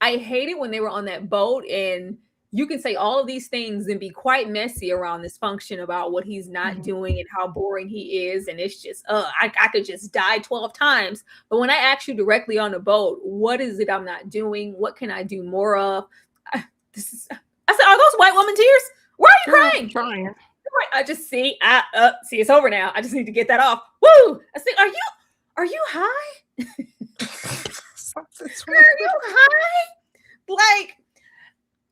I hate it when they were on that boat, and you can say all of these things and be quite messy around this function about what he's not doing and how boring he is. And it's just, I could just die 12 times. But when I ask you directly on the boat, what is it I'm not doing? What can I do more of? I said, are those white woman tears? Why are you crying? Trying. I just see, see, it's over now. I just need to get that off. Woo! I say, are you high? Are you high? Like,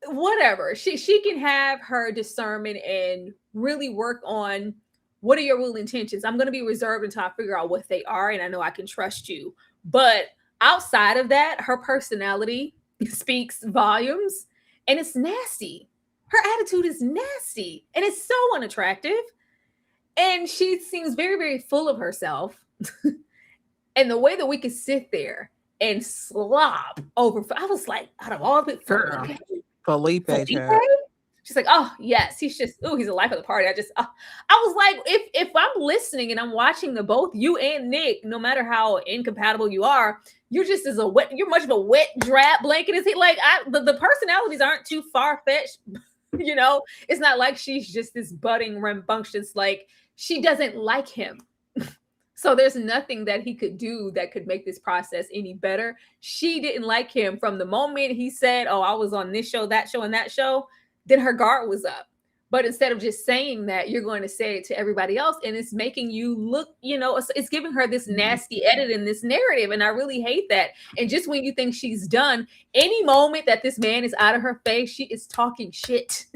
whatever. She can have her discernment and really work on what are your real intentions. I'm going to be reserved until I figure out what they are, and I know I can trust you. But outside of that, her personality speaks volumes, and it's nasty. Her attitude is nasty, and it's so unattractive. And she seems very, very full of herself. And the way that we could sit there and slop over, I was like, out of all of it, Felipe. She's like, oh yes, he's just, oh, he's the life of the party. I was like, if I'm listening and I'm watching the both you and Nick, no matter how incompatible you are, you're just you're much of a wet drab blanket as he. Like, the personalities aren't too far fetched. You know, it's not like she's just this budding rambunctious. Like, she doesn't like him. So there's nothing that he could do that could make this process any better. She didn't like him from the moment he said, oh, I was on this show, that show, and that show. Then her guard was up. But instead of just saying that, you're going to say it to everybody else. And it's making you look, you know, it's giving her this nasty edit in this narrative. And I really hate that. And just when you think she's done, any moment that this man is out of her face, she is talking shit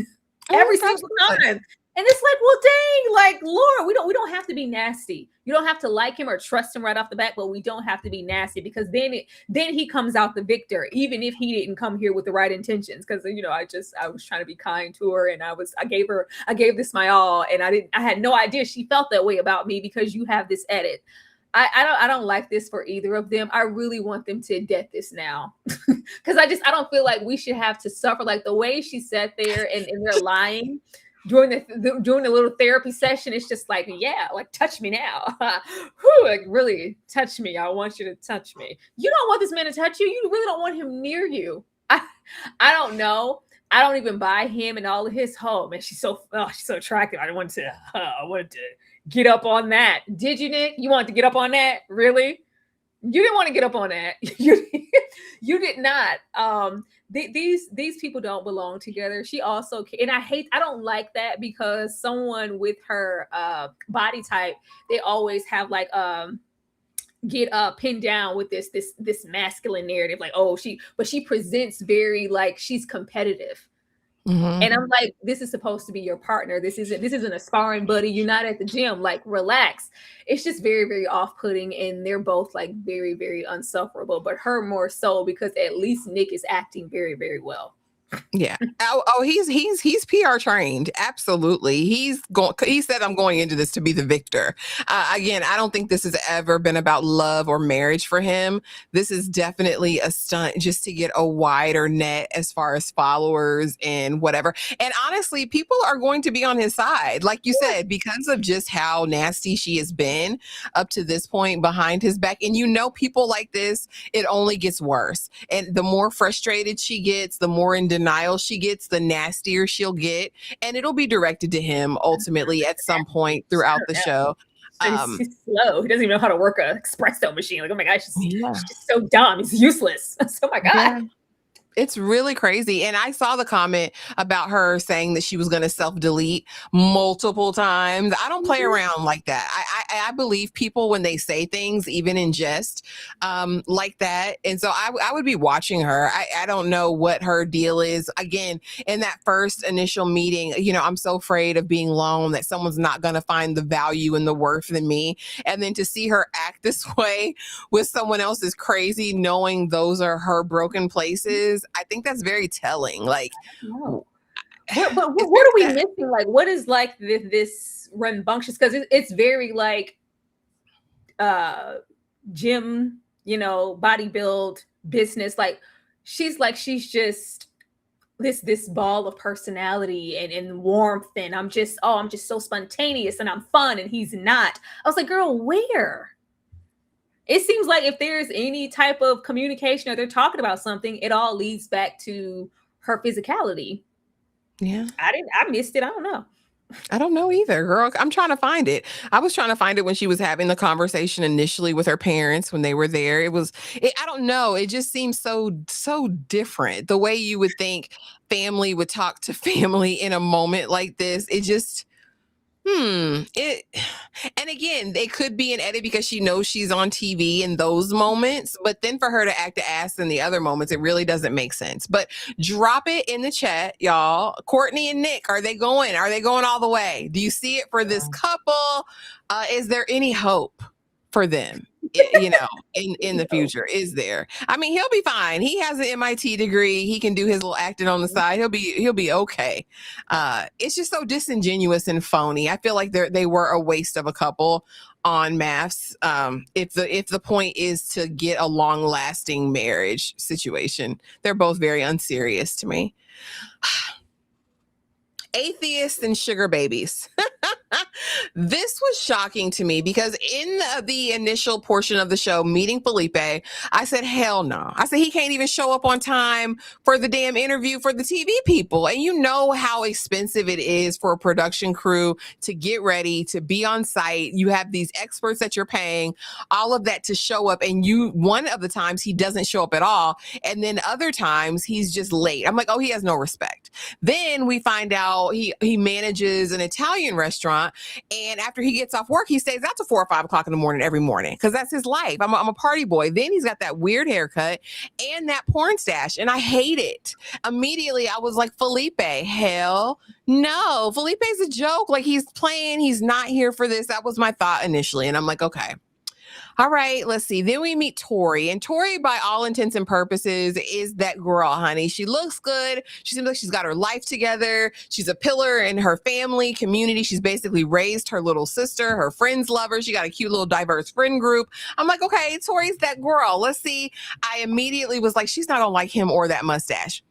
every single time. And it's like, well, dang, like, Lord, we don't have to be nasty. You don't have to like him or trust him right off the bat, but we don't have to be nasty, because then he comes out the victor, even if he didn't come here with the right intentions. Because, you know, I was trying to be kind to her, and I gave this my all, and I had no idea she felt that way about me because you have this edit. I don't like this for either of them. I really want them to death this now, because I don't feel like we should have to suffer. Like, the way she sat there and they're lying during the little therapy session, it's just like, yeah, like, touch me now. Whew, like, really touch me. I want you to touch me. You don't want this man to touch you. You really don't want him near you. I don't know. I don't even buy him and all of his home. And she's so attractive. I wanted to get up on that. Did you, Nick? You wanted to get up on that? Really? You didn't want to get up on that. You did not. These people don't belong together. She also, and I don't like that, because someone with her body type, they always have like get pinned down with this masculine narrative, like, oh, she presents very like she's competitive. Mm-hmm. And I'm like, this is supposed to be your partner. This isn't a sparring buddy. You're not at the gym. Like, relax. It's just very, very off-putting, and they're both like very, very unsufferable. But her more so, because at least Nick is acting very, very well. Yeah. He's PR trained. Absolutely. He said, I'm going into this to be the victor. Again, I don't think this has ever been about love or marriage for him. This is definitely a stunt just to get a wider net as far as followers and whatever. And honestly, people are going to be on his side, like you said, because of just how nasty she has been up to this point behind his back. And you know, people like this, it only gets worse. And the more frustrated she gets, the more in denial she gets, the nastier she'll get, and it'll be directed to him ultimately at some point throughout the show. He's slow. He doesn't even know how to work an espresso machine. Like, oh my gosh, she's just so dumb. He's useless. Oh my God. Yeah. It's really crazy. And I saw the comment about her saying that she was going to self-delete multiple times. I don't play around like that. I believe people when they say things, even in jest, like that. And so I would be watching her. I don't know what her deal is. Again, in that first initial meeting, you know, I'm so afraid of being alone that someone's not going to find the value and the worth in me. And then to see her act this way with someone else is crazy, knowing those are her broken places. I think that's very telling. Like, what are we missing? Like, what is like this rambunctious? Because it's very like gym, you know, bodybuild business. Like, she's just this ball of personality and warmth, and I'm just so spontaneous and I'm fun, and he's not. I was like, girl, where? It seems like if there's any type of communication or they're talking about something, it all leads back to her physicality. Yeah. I missed it. I don't know. I don't know either, girl. I'm trying to find it. I was trying to find it when she was having the conversation initially with her parents when they were there. I don't know. It just seems so different. The way you would think family would talk to family in a moment like this. And again, they could be an edit because she knows she's on TV in those moments, but then for her to act the ass in the other moments, it really doesn't make sense. But drop it in the chat, y'all. Courtney and Nick, are they going? Are they going all the way? Do you see it for this couple? Is there any hope for them? In the future, is there? I mean, he'll be fine. He has an MIT degree. He can do his little acting on the side. He'll be okay. It's just so disingenuous and phony. I feel like they were a waste of a couple on MAFS. If the point is to get a long lasting marriage situation, they're both very unserious to me. Atheists and sugar babies. This was shocking to me because in the initial portion of the show, meeting Felipe, I said, hell no. I said, he can't even show up on time for the damn interview for the TV people. And you know how expensive it is for a production crew to get ready, to be on site. You have these experts that you're paying, all of that to show up. And one of the times he doesn't show up at all. And then other times he's just late. I'm like, oh, he has no respect. Then we find out he manages an Italian restaurant, and after he gets off work, he stays out to 4 or 5 o'clock in the morning every morning because that's his life. I'm a party boy. Then he's got that weird haircut and that porn stash, and I hate it. Immediately, I was like, Felipe, hell no. Felipe's a joke. Like, he's playing. He's not here for this. That was my thought initially, and I'm like, okay. All right, let's see. Then we meet Tori. And Tori, by all intents and purposes, is that girl, honey. She looks good. She seems like she's got her life together. She's a pillar in her family, community. She's basically raised her little sister. Her friends love her. She got a cute little diverse friend group. I'm like, okay, Tori's that girl. Let's see. I immediately was like, she's not going to like him or that mustache.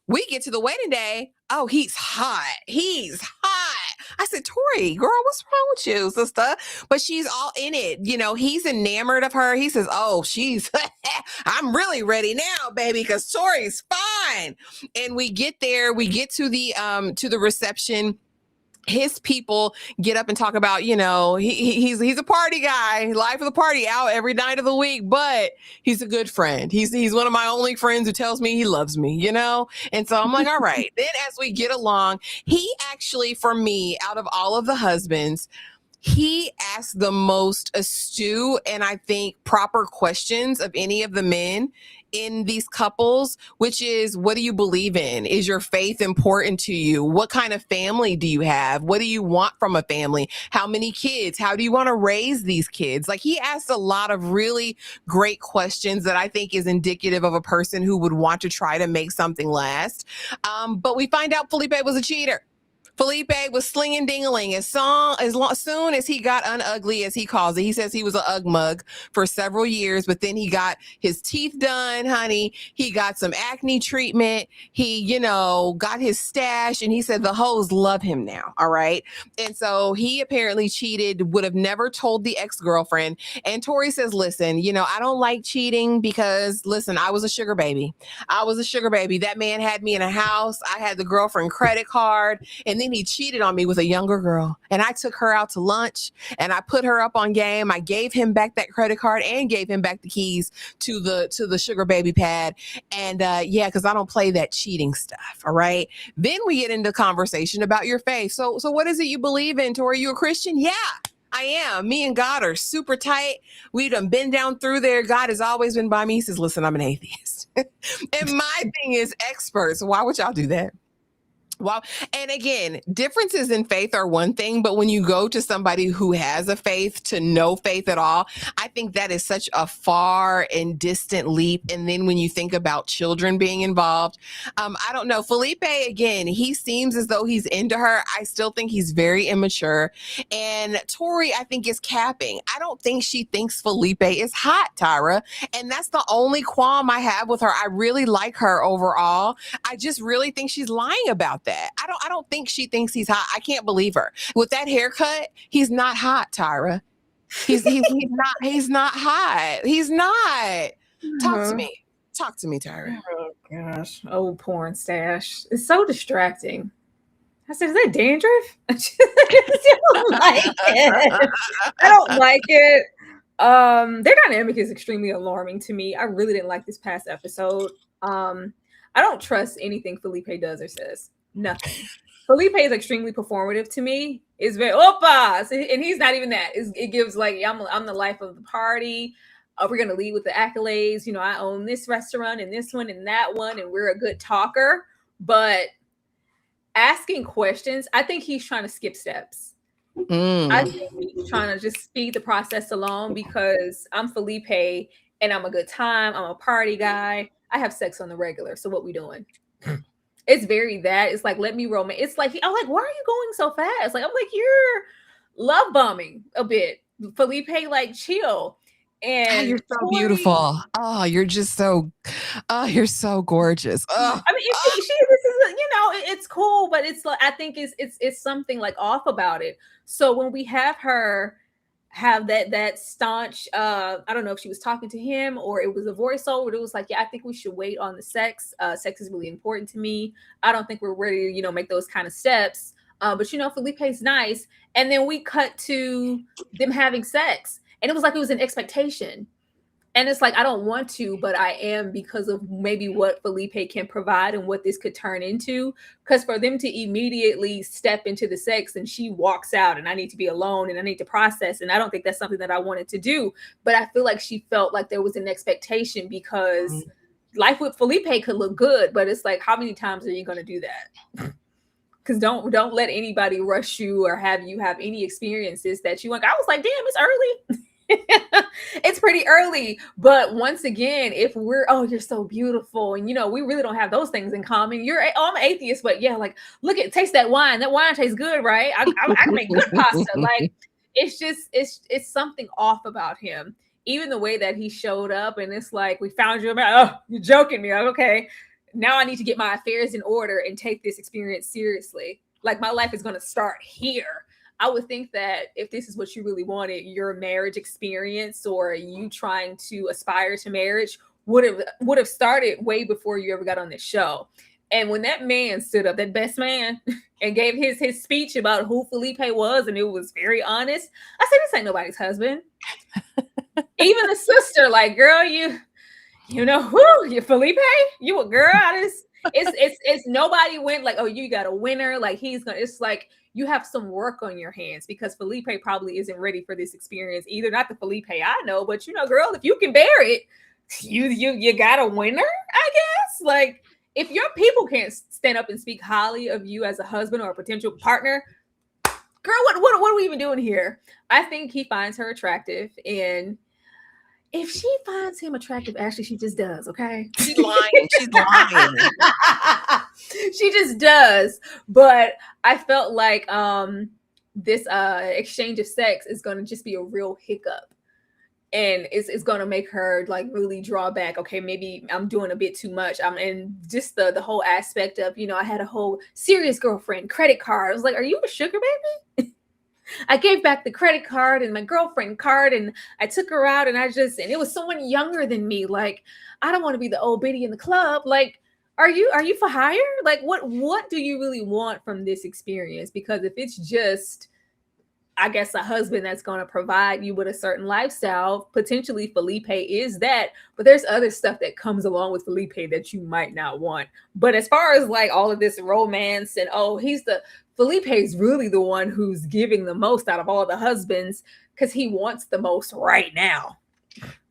We get to the wedding day. Oh, he's hot. He's hot. I said, Tori, girl, what's wrong with you, sister? But she's all in it. He's enamored of her. He says, oh, I'm really ready now, baby, because Tori's fine. And we get there. We get to the reception. His people get up and talk about, he's a party guy, life of the party, out every night of the week, but he's a good friend. He's one of my only friends who tells me he loves me, And so I'm like, all right. Then as we get along, he actually, for me, out of all of the husbands, he asked the most astute and I think proper questions of any of the men in these couples, which is, what do you believe in? Is your faith important to you? What kind of family do you have? What do you want from a family? How many kids? How do you want to raise these kids? Like, he asked a lot of really great questions that I think is indicative of a person who would want to try to make something last. But we find out Felipe was a cheater. Felipe was slinging ding-a-ling as soon as he got unugly, as he calls it. He says he was an ug mug for several years, but then he got his teeth done, honey. He got some acne treatment. He, got his stash, and he said the hoes love him now, all right? And so he apparently cheated, would have never told the ex-girlfriend. And Tori says, listen, I don't like cheating because, listen, I was a sugar baby. That man had me in a house. I had the girlfriend credit card, and then he cheated on me with a younger girl, and I took her out to lunch and I put her up on game. I gave him back that credit card and gave him back the keys to the sugar baby pad. And because I don't play that cheating stuff. All right. Then we get into conversation about your faith. So what is it you believe in, Tori? You a Christian? Yeah. I am. Me and God are super tight. We done been down through there. God has always been by me. He says, listen, I'm an atheist. And my thing is experts. Why would y'all do that? Well, and again, differences in faith are one thing, but when you go to somebody who has a faith to no faith at all, I think that is such a far and distant leap. And then when you think about children being involved, I don't know. Felipe, again, he seems as though he's into her. I still think he's very immature. And Tori, I think, is capping. I don't think she thinks Felipe is hot, Tyra. And that's the only qualm I have with her. I really like her overall. I just really think she's lying about that. I don't think she thinks he's hot. I can't believe her. With that haircut, he's not hot, Tyra. He's not hot. He's not. Talk to me. Talk to me, Tyra. Oh gosh. Old porn stash. It's so distracting. I said, is that dandruff? I don't like it. I don't like it. Their dynamic is extremely alarming to me. I really didn't like this past episode. I don't trust anything Felipe does or says. Nothing. Felipe is extremely performative to me. It's very opa, and he's not even that. It gives like I'm the life of the party. We're gonna lead with the accolades. I own this restaurant and this one and that one, and we're a good talker. But asking questions, I think he's trying to skip steps. I think he's trying to just speed the process along because I'm Felipe and I'm a good time. I'm a party guy. I have sex on the regular. So what we doing? It's very that. It's like, let me romance. It's like, I'm like, why are you going so fast? Like, I'm like, you're love bombing a bit. Felipe, like, chill. And you're so Tori, beautiful. Oh, you're just so, you're so gorgeous. Oh. I mean, this is, it's cool, but it's like, I think it's something like off about it. So when we have her have that staunch, I don't know if she was talking to him or it was a voiceover, but it was like, yeah, I think we should wait on the sex. Sex is really important to me. I don't think we're ready to, make those kind of steps. But Felipe's nice. And then we cut to them having sex. And it was like it was an expectation. And it's like, I don't want to, but I am because of maybe what Felipe can provide and what this could turn into. Because for them to immediately step into the sex and she walks out and I need to be alone and I need to process. And I don't think that's something that I wanted to do. But I feel like she felt like there was an expectation because life with Felipe could look good. But it's like, how many times are you going to do that? Because don't let anybody rush you or have you have any experiences that you want. I was like, damn, it's early. It's pretty early, but once again, if we're you're so beautiful, and we really don't have those things in common. I'm an atheist, but yeah, like taste that wine. That wine tastes good, right? I can make good pasta. Like it's just it's something off about him. Even the way that he showed up, and it's like we found you about. Oh, you're joking me. Like, okay, now I need to get my affairs in order and take this experience seriously. Like my life is going to start here. I would think that if this is what you really wanted, your marriage experience or you trying to aspire to marriage would have started way before you ever got on this show. And when that man stood up, that best man, and gave his speech about who Felipe was, and it was very honest, I said, this ain't nobody's husband. Even the sister, like, girl, you Felipe, you a girl. It's nobody went like, oh, you got a winner. Like it's like, you have some work on your hands because Felipe probably isn't ready for this experience either. Not the Felipe I know, but girl, if you can bear it, you got a winner, I guess. Like if your people can't stand up and speak highly of you as a husband or a potential partner, girl, what are we even doing here? I think he finds her attractive, and if she finds him attractive, actually, she just does, okay? She's lying. She's lying. She just does. But I felt like this exchange of sex is going to just be a real hiccup. And it's going to make her like really draw back. Okay, maybe I'm doing a bit too much. And just the whole aspect of, I had a whole serious girlfriend credit card. I was like, are you a sugar baby? I gave back the credit card and my girlfriend card, and I took her out, and it was someone younger than me. Like, I don't want to be the old biddy in the club. Like, are you for hire? Like, what do you really want from this experience? Because if it's just, I guess, a husband that's going to provide you with a certain lifestyle, potentially Felipe is that, but there's other stuff that comes along with Felipe that you might not want. But as far as like all of this romance and, Felipe is really the one who's giving the most out of all the husbands because he wants the most right now.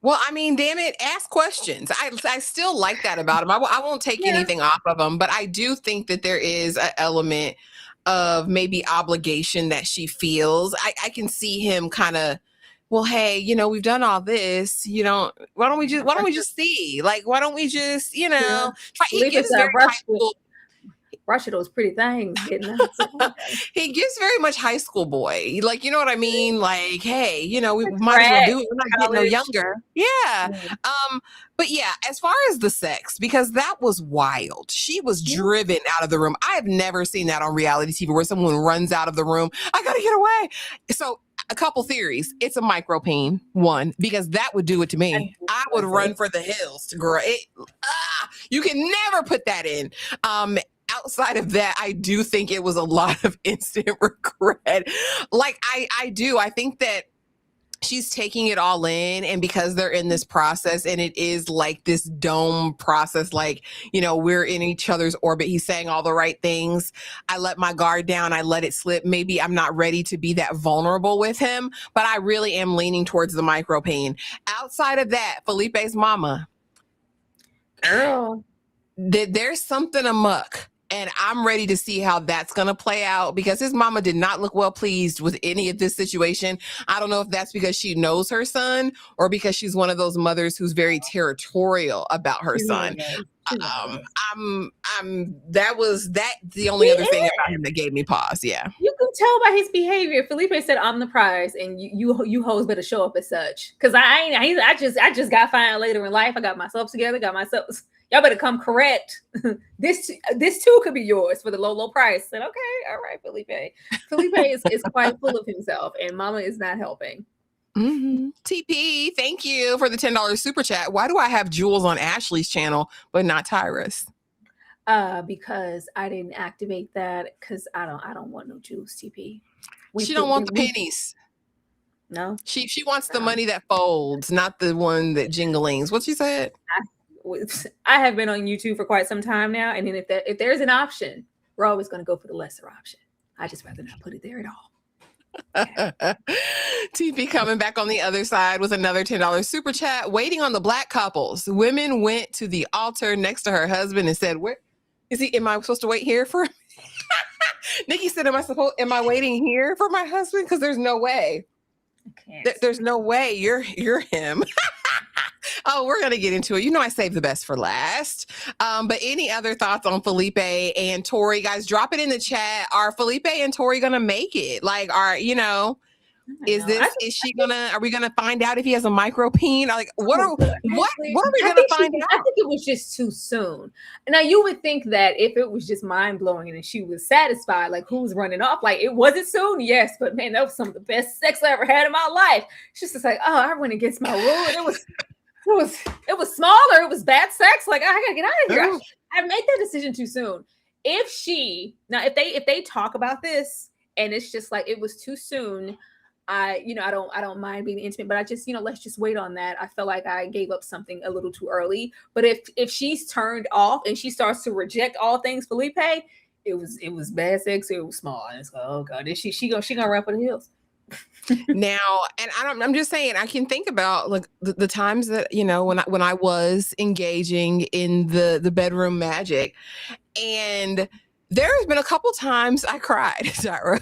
Well, I mean, damn it, ask questions. I still like that about him. I won't take anything off of him, but I do think that there is an element of maybe obligation that she feels. I can see him kind of, well, hey, we've done all this, why don't we just see? Like, why don't we just, try? He gives very high school. Rush those pretty things. He gives very much high school boy. Like, you know what I mean? Like, hey, we might as well do it. We're not getting no younger. Yeah. But yeah, as far as the sex, because that was wild. She was driven out of the room. I have never seen that on reality TV where someone runs out of the room. I gotta get away. So a couple theories. It's a micropene, one, because that would do it to me. I would run for the hills to grow it. You can never put that in. Outside of that, I do think it was a lot of instant regret. Like I do. I think that she's taking it all in, and because they're in this process and it is like this dome process, like, you know, we're in each other's orbit, he's saying all the right things, I let my guard down, I let it slip. Maybe I'm not ready to be that vulnerable with him, but I really am leaning towards the micro pain. Outside of that, Felipe's mama, girl, there's something amuck. And I'm ready to see how that's going to play out, because his mama did not look well pleased with any of this situation. I don't know if that's because she knows her son or because she's one of those mothers who's very territorial about her son. The only other thing about him that gave me pause. Yeah. You can tell by his behavior. Felipe said, "I'm the prize, and you hoes better show up as such." Because I just got fine later in life. I got myself together. Y'all better come correct. This too could be yours for the low price. And okay, all right, Felipe. Felipe is quite full of himself, and Mama is not helping. Mm-hmm. TP, thank you for the $10 super chat. Why do I have Jules on Ashley's channel but not Tyra's? Because I didn't activate that, because I don't want no Jules, TP. She don't want the pennies. No. She wants the money that folds, not the one that jinglings. What she said? I have been on YouTube for quite some time now, and then if there's an option, we're always going to go for the lesser option. I just rather not put it there at all. TP coming back on the other side with another $10 super chat. Waiting on the black couples. Women went to the altar next to her husband and said, "Where is he? Am I supposed to wait here for him?" Nikki said, am I waiting here for my husband? Because there's no way. There's no way you're him. Oh, we're going to get into it. You know, I saved the best for last. But any other thoughts on Felipe and Tori? Guys, drop it in the chat. Are Felipe and Tori going to are we going to find out if he has a micropene? Like, what are we going to find out? I think it was just too soon. Now, you would think that if it was just mind blowing and she was satisfied, like, who's running off? Like, it wasn't soon, yes, but man, that was some of the best sex I ever had in my life. She's just like, oh, I went against my rule. And it was smaller. It was bad sex. Like, I gotta get out of here. I made that decision too soon. If they talk about this and it's just like it was too soon, I don't mind being intimate, but I just, let's just wait on that. I feel like I gave up something a little too early. But if she's turned off and she starts to reject all things Felipe, it was bad sex. It was small. And it's like, oh God, is she gonna run for the hills? Now, and I'm just saying, I can think about like the times that, when I was engaging in the bedroom magic, and there's been a couple times I cried, Tyra.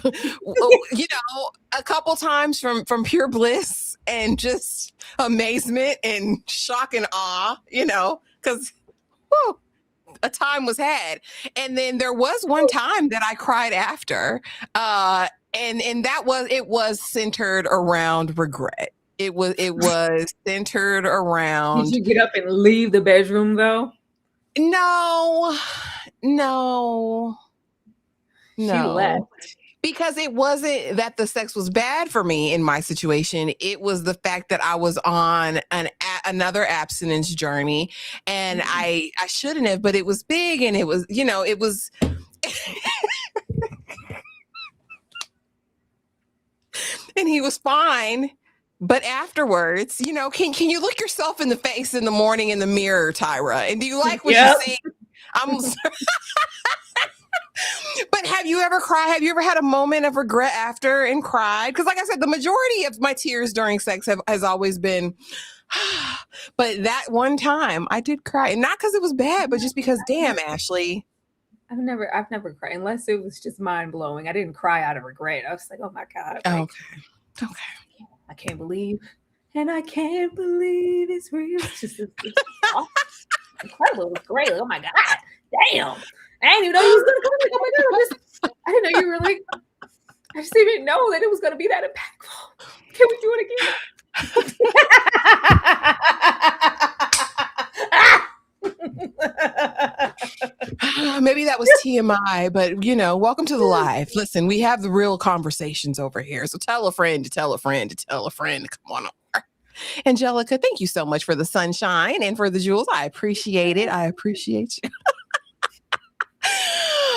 A couple times from pure bliss and just amazement and shock and awe, because a time was had. And then there was one time that I cried after, and that was centered around regret. It was centered around. Did you get up and leave the bedroom though? No. She left. Because it wasn't that the sex was bad for me in my situation. It was the fact that I was on another abstinence journey, and I shouldn't have, but it was big, and it was, it was. And he was fine. But afterwards, can you look yourself in the face in the morning in the mirror, Tyra? And do you like what you see? But have you ever cried? Have you ever had a moment of regret after and cried? Because like I said, the majority of my tears during sex has always been, but that one time I did cry. And not because it was bad, but just because, damn, Ashley. I've never cried unless it was just mind blowing. I didn't cry out of regret. I was like, oh my God. Like, okay. I can't believe it's real. It's just awesome. Incredible. It was great. Like, oh my God. Damn. I didn't even know you was gonna come. Like, oh my God. I didn't know you were like, I just didn't know that it was gonna be that impactful. Can we do it again? Maybe that was TMI, but welcome to the live. Listen, we have the real conversations over here. So tell a friend to tell a friend to tell a friend to come on over. Angelica, thank you so much for the sunshine and for the jewels. I appreciate it. I appreciate you.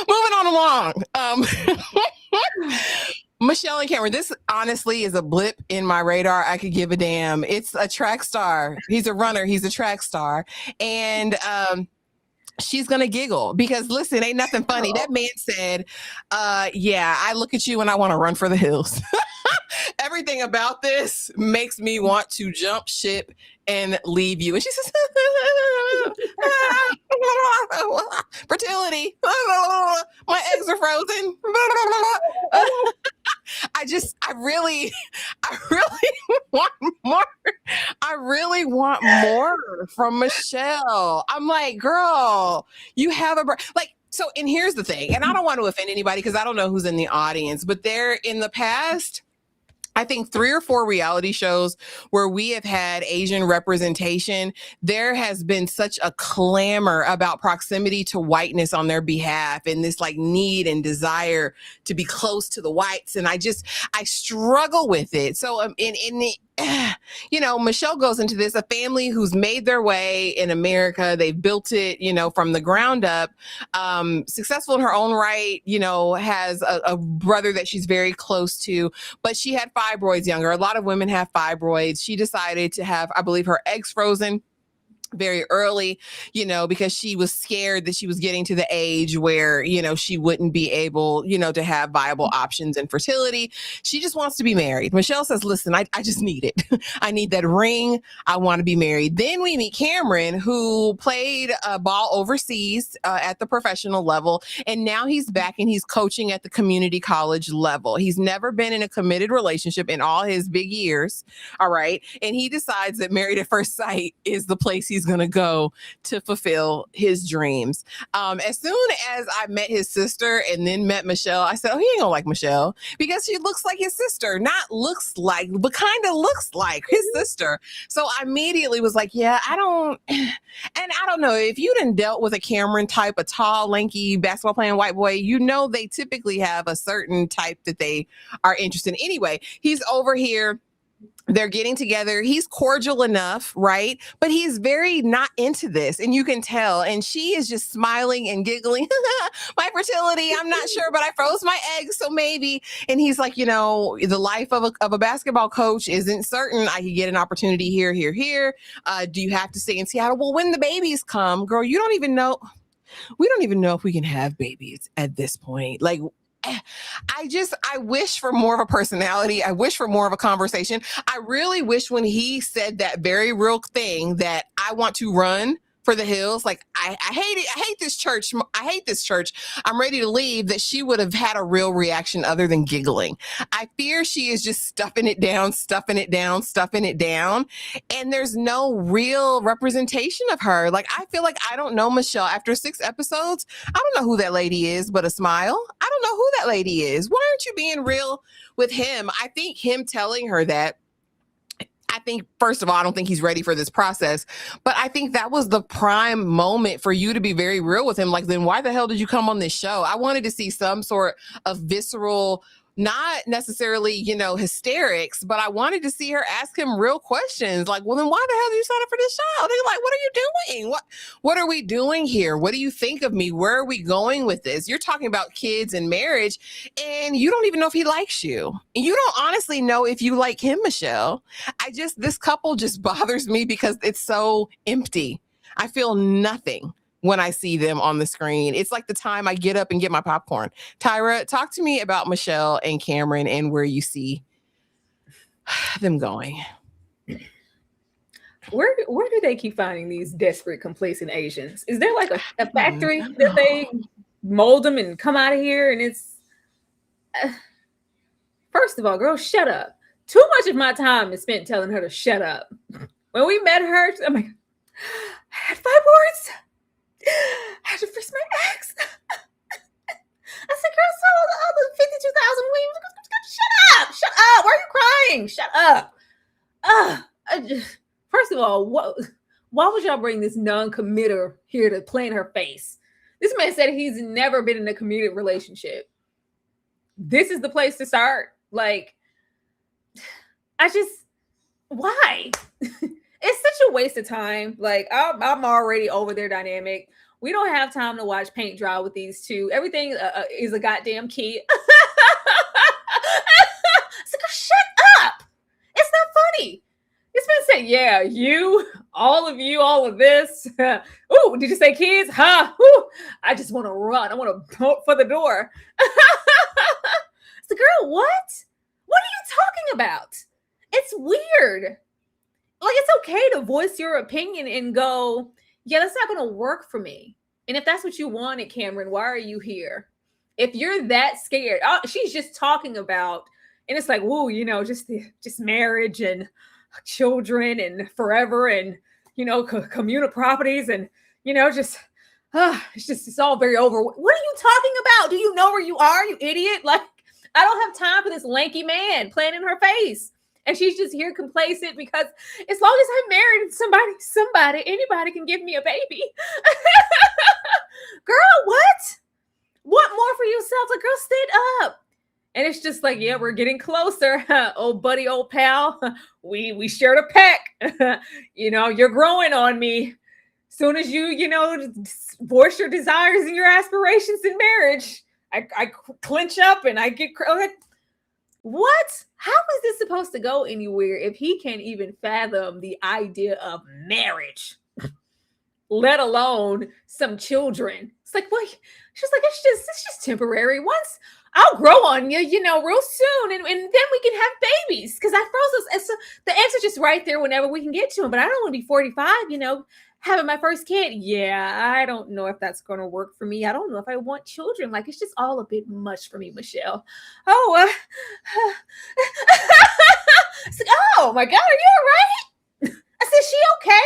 Moving on along. Michelle and Cameron, this honestly is a blip in my radar. I could give a damn. It's a track star. He's a runner. He's a track star. And she's going to giggle because, listen, ain't nothing funny. That man said, yeah, I look at you and I want to run for the hills. Everything about this makes me want to jump ship and leave you. And she says, fertility. My eggs are frozen. I really want more. I really want more from Michelle. I'm like, girl, you have so, and here's the thing, and I don't want to offend anybody because I don't know who's in the audience, but there in the past, I think 3 or 4 reality shows where we have had Asian representation, there has been such a clamor about proximity to whiteness on their behalf and this like need and desire to be close to the whites. And I struggle with it. So Michelle goes into this, a family who's made their way in America. They've built it, from the ground up, successful in her own right, has a brother that she's very close to, but she had fibroids younger. A lot of women have fibroids. She decided to have, I believe, her eggs frozen very early, because she was scared that she was getting to the age where, she wouldn't be able, to have viable options in fertility. She just wants to be married. Michelle says, listen, I just need it. I need that ring. I want to be married. Then we meet Cameron, who played ball overseas at the professional level. And now he's back and he's coaching at the community college level. He's never been in a committed relationship in all his big years. All right. And he decides that Married at First Sight is the place he's going to go to fulfill his dreams. As soon as I met his sister and then met Michelle, I said, oh, he ain't gonna like Michelle because she looks like his sister, not looks like, but kind of looks like his sister. So I immediately was like, yeah, I don't know if you done dealt with a Cameron type, a tall, lanky basketball playing white boy, they typically have a certain type that they are interested in. Anyway, he's over here. They're getting together. He's cordial enough, right? But he's very not into this. And you can tell. And she is just smiling and giggling. My fertility, I'm not sure, but I froze my eggs. So maybe. And he's like, the life of a basketball coach isn't certain. I could get an opportunity here. Do you have to stay in Seattle? Well, when the babies come, girl, you don't even know. We don't even know if we can have babies at this point. Like, I wish for more of a personality. I wish for more of a conversation. I really wish when he said that very real thing that I want to run for the hills. Like, I hate it. I hate this church. I'm ready to leave, that she would have had a real reaction other than giggling. I fear she is just stuffing it down. And there's no real representation of her. Like, I feel like I don't know Michelle. After 6 episodes, I don't know who that lady is, but a smile. I don't know who that lady is. Why aren't you being real with him? I think him telling her that, first of all, I don't think he's ready for this process, but I think that was the prime moment for you to be very real with him. Like, then why the hell did you come on this show? I wanted to see some sort of visceral, not necessarily, hysterics, but I wanted to see her ask him real questions. Like, well, then why the hell did you sign up for this show? They're like, what are you doing? What are we doing here? What do you think of me? Where are we going with this? You're talking about kids and marriage, and you don't even know if he likes you. And you don't honestly know if you like him, Michelle. This couple just bothers me because it's so empty. I feel nothing when I see them on the screen. It's like the time I get up and get my popcorn. Tyra, talk to me about Michelle and Cameron and where you see them going. Where do they keep finding these desperate, complacent Asians? Is there like a factory that they mold them and come out of here? And it's first of all, girl, shut up. Too much of my time is spent telling her to shut up. When we met her, I'm like, I had fibroids. I had to freeze my eggs. I said, girl, so all the 52,000 weeks. Shut up. Why are you crying? Shut up. First of all, why would y'all bring this non-committer here to play in her face? This man said he's never been in a committed relationship. This is the place to start. Like, why? It's such a waste of time. Like, I'm already over their dynamic. We don't have time to watch paint dry with these two. Everything is a goddamn key. Yeah, you, all of you, all of this. Ooh, did you say kids? Huh? Ooh, I just want to run. I want to bolt for the door. It's the girl, what? What are you talking about? It's weird. Like, it's okay to voice your opinion and go, yeah, that's not going to work for me. And if that's what you wanted, Cameron, why are you here? If you're that scared, she's just talking about, and it's like, whoa, just marriage and children and forever and, communal properties and, it's all very over. What are you talking about? Do you know where you are, you idiot? Like, I don't have time for this lanky man playing in her face. And she's just here complacent because as long as I'm married and somebody, anybody can give me a baby. Girl, what? What more for yourself? Like, girl, stand up. And it's just like, yeah, we're getting closer. Old buddy, old pal. We shared a peck. You're growing on me. Soon as you, voice your desires and your aspirations in marriage, I clench up and I get like, what? How is this supposed to go anywhere if he can't even fathom the idea of marriage, let alone some children? It's like, well, she's like, it's just temporary. Once I'll grow on you, real soon, and then we can have babies. Because I froze those. So the eggs are just right there whenever we can get to them. But I don't want to be 45, having my first kid. Yeah, I don't know if that's going to work for me. I don't know if I want children. Like, it's just all a bit much for me, Michelle. Oh, it's like, oh my God, are you all right? I said, she okay?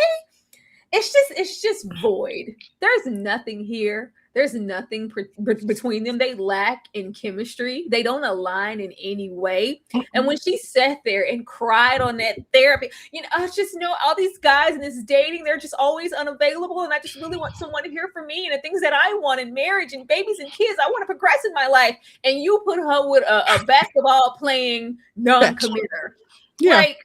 It's just void. There's nothing here. There's nothing between them. They lack in chemistry. They don't align in any way. And when she sat there and cried on that therapy, I just know all these guys and this dating, they're just always unavailable. And I just really want someone to hear from me and the things that I want in marriage and babies and kids. I want to progress in my life. And you put her with a basketball playing non-committer. Yeah. Like,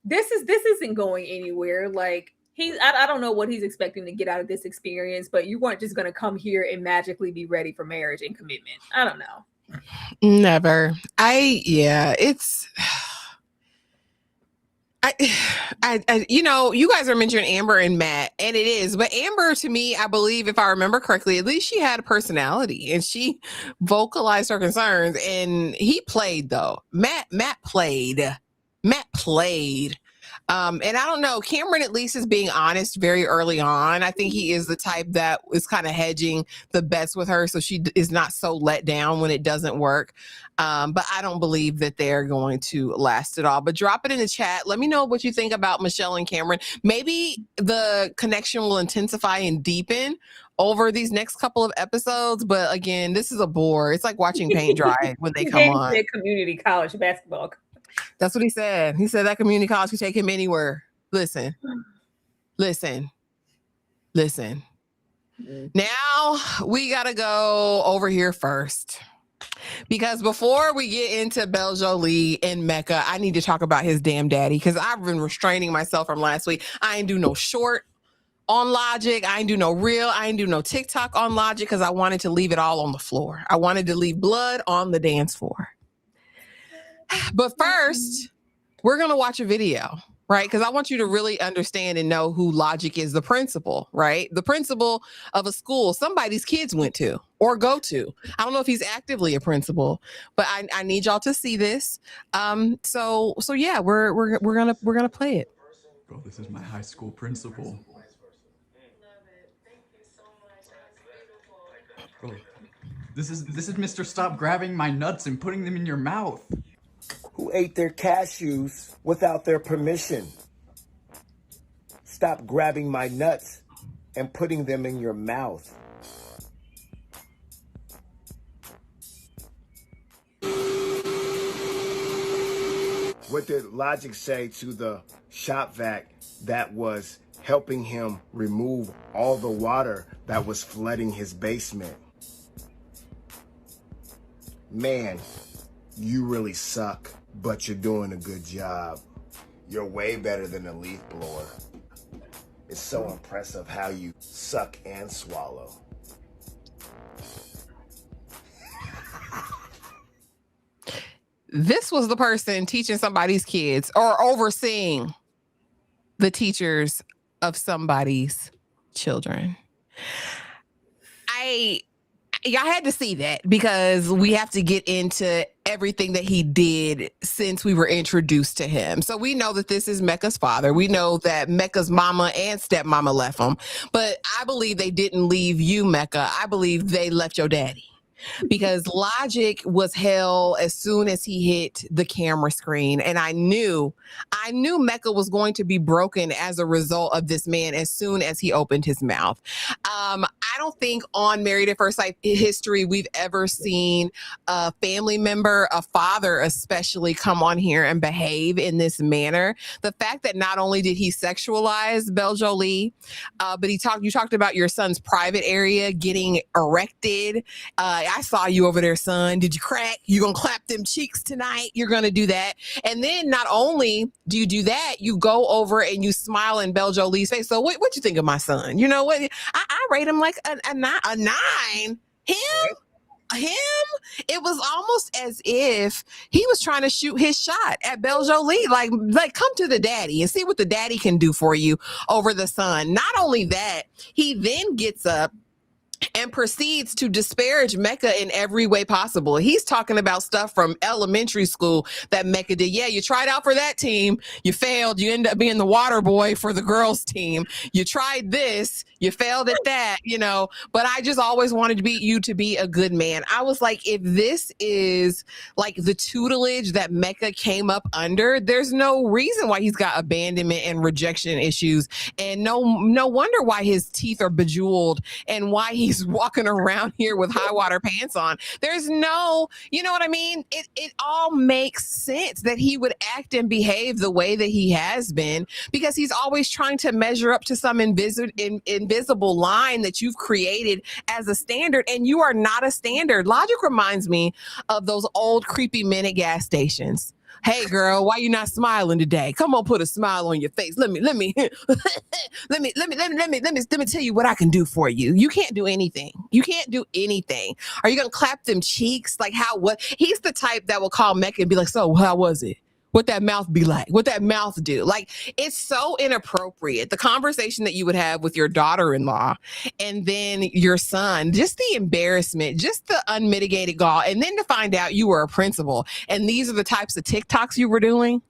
this isn't going anywhere. Like, I don't know what he's expecting to get out of this experience, but you weren't just going to come here and magically be ready for marriage and commitment. I don't know. Never. You guys are mentioning Amber and Matt, and it is, but Amber, to me, I believe, if I remember correctly, at least she had a personality and she vocalized her concerns, and he played though. Matt played. And I don't know, Cameron at least is being honest very early on. I think he is the type that is kind of hedging the bets with her so she is not so let down when it doesn't work. But I don't believe that they're going to last at all. But drop it in the chat. Let me know what you think about Michelle and Cameron. Maybe the connection will intensify and deepen over these next couple of episodes. But again, this is a bore. It's like watching paint dry when they come on. Community college basketball. That's what he said. He said that community college could take him anywhere. Listen. Now we got to go over here first. Because before we get into BelleJolie and Mecca, I need to talk about his damn daddy, because I've been restraining myself from last week. I ain't do no short on Logic. I ain't do no reel. I ain't do no TikTok on Logic because I wanted to leave it all on the floor. I wanted to leave blood on the dance floor. But first, we're going to watch a video, right? Because I want you to really understand and know who Logic is, the principal, right? The principal of a school somebody's kids went to or go to. I don't know if he's actively a principal, but I need y'all to see this. So yeah, we're gonna play it. Bro, this is my high school principal. Bro, this is Mr. Stop grabbing my nuts and putting them in your mouth. Who ate their cashews without their permission. Stop grabbing my nuts and putting them in your mouth. What did Logic say to the shop vac that was helping him remove all the water that was flooding his basement? Man, you really suck, but you're doing a good job. You're way better than a leaf blower. It's so impressive how you suck and swallow. This was the person teaching somebody's kids or overseeing the teachers of somebody's children. I had to see that because we have to get into everything that he did since we were introduced to him. So we know that this is Mecca's father. We know that Mecca's mama and stepmama left him. But I believe they didn't leave you, Mecca. I believe they left your daddy. Because Logic was hell as soon as he hit the camera screen. And I knew Mecca was going to be broken as a result of this man as soon as he opened his mouth. I don't think on Married at First Sight history we've ever seen a family member, a father especially, come on here and behave in this manner. The fact that not only did he sexualize BelleJolie, but you talked about your son's private area getting erected. I saw you over there, son. Did you crack? You gonna clap them cheeks tonight? You're gonna do that. And then not only do you do that, you go over and you smile in BelleJolie's face. So what you think of my son? You know what? I rate him like a 9. Him? It was almost as if he was trying to shoot his shot at BelleJolie. Like come to the daddy and see what the daddy can do for you over the son. Not only that, he then gets up and proceeds to disparage Mecca in every way possible. He's talking about stuff from elementary school that Mecca did. Yeah, you tried out for that team. You failed. You ended up being the water boy for the girls team. You tried this. You failed at that, but I just always wanted you to be a good man. I was like, if this is like the tutelage that Mecca came up under, there's no reason why he's got abandonment and rejection issues. And no wonder why his teeth are bejeweled and why he's walking around here with high water pants on. There's no, you know what I mean? It all makes sense that he would act and behave the way that he has been because he's always trying to measure up to some invisible line that you've created as a standard, and you are not a standard. Logic reminds me of those old creepy men at gas stations. Hey girl, why you not smiling today? Come on, put a smile on your face. Let me tell you what I can do for you. You can't do anything. You can't do anything. Are you gonna clap them cheeks? Like what? He's the type that will call Mecca and be like, so how was it? What that mouth be like? What that mouth do? Like, it's so inappropriate. The conversation that you would have with your daughter-in-law and then your son, just the embarrassment, just the unmitigated gall. And then to find out you were a principal and these are the types of TikToks you were doing.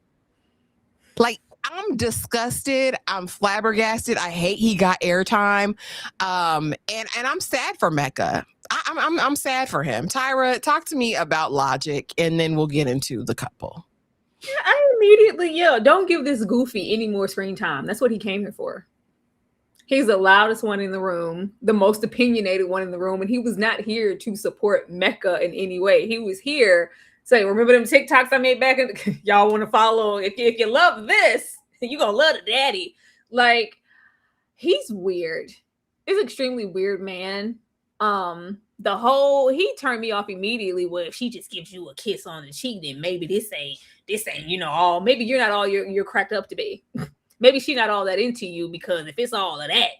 Like, I'm disgusted. I'm flabbergasted. I hate he got airtime. And I'm sad for Mecca. I'm sad for him. Tyra, talk to me about Logic and then we'll get into the couple. I immediately yelled, don't give this goofy any more screen time. That's what he came here for. He's the loudest one in the room, the most opinionated one in the room, and he was not here to support Mecca in any way. He was here saying, remember them TikToks I made back in y'all want to follow? If you love this, you're going to love the daddy. Like, he's weird. He's an extremely weird man. He turned me off immediately. Well, if she just gives you a kiss on the cheek, then maybe this ain't, all, maybe you're not all you're cracked up to be. Maybe she's not all that into you, because if it's all of that,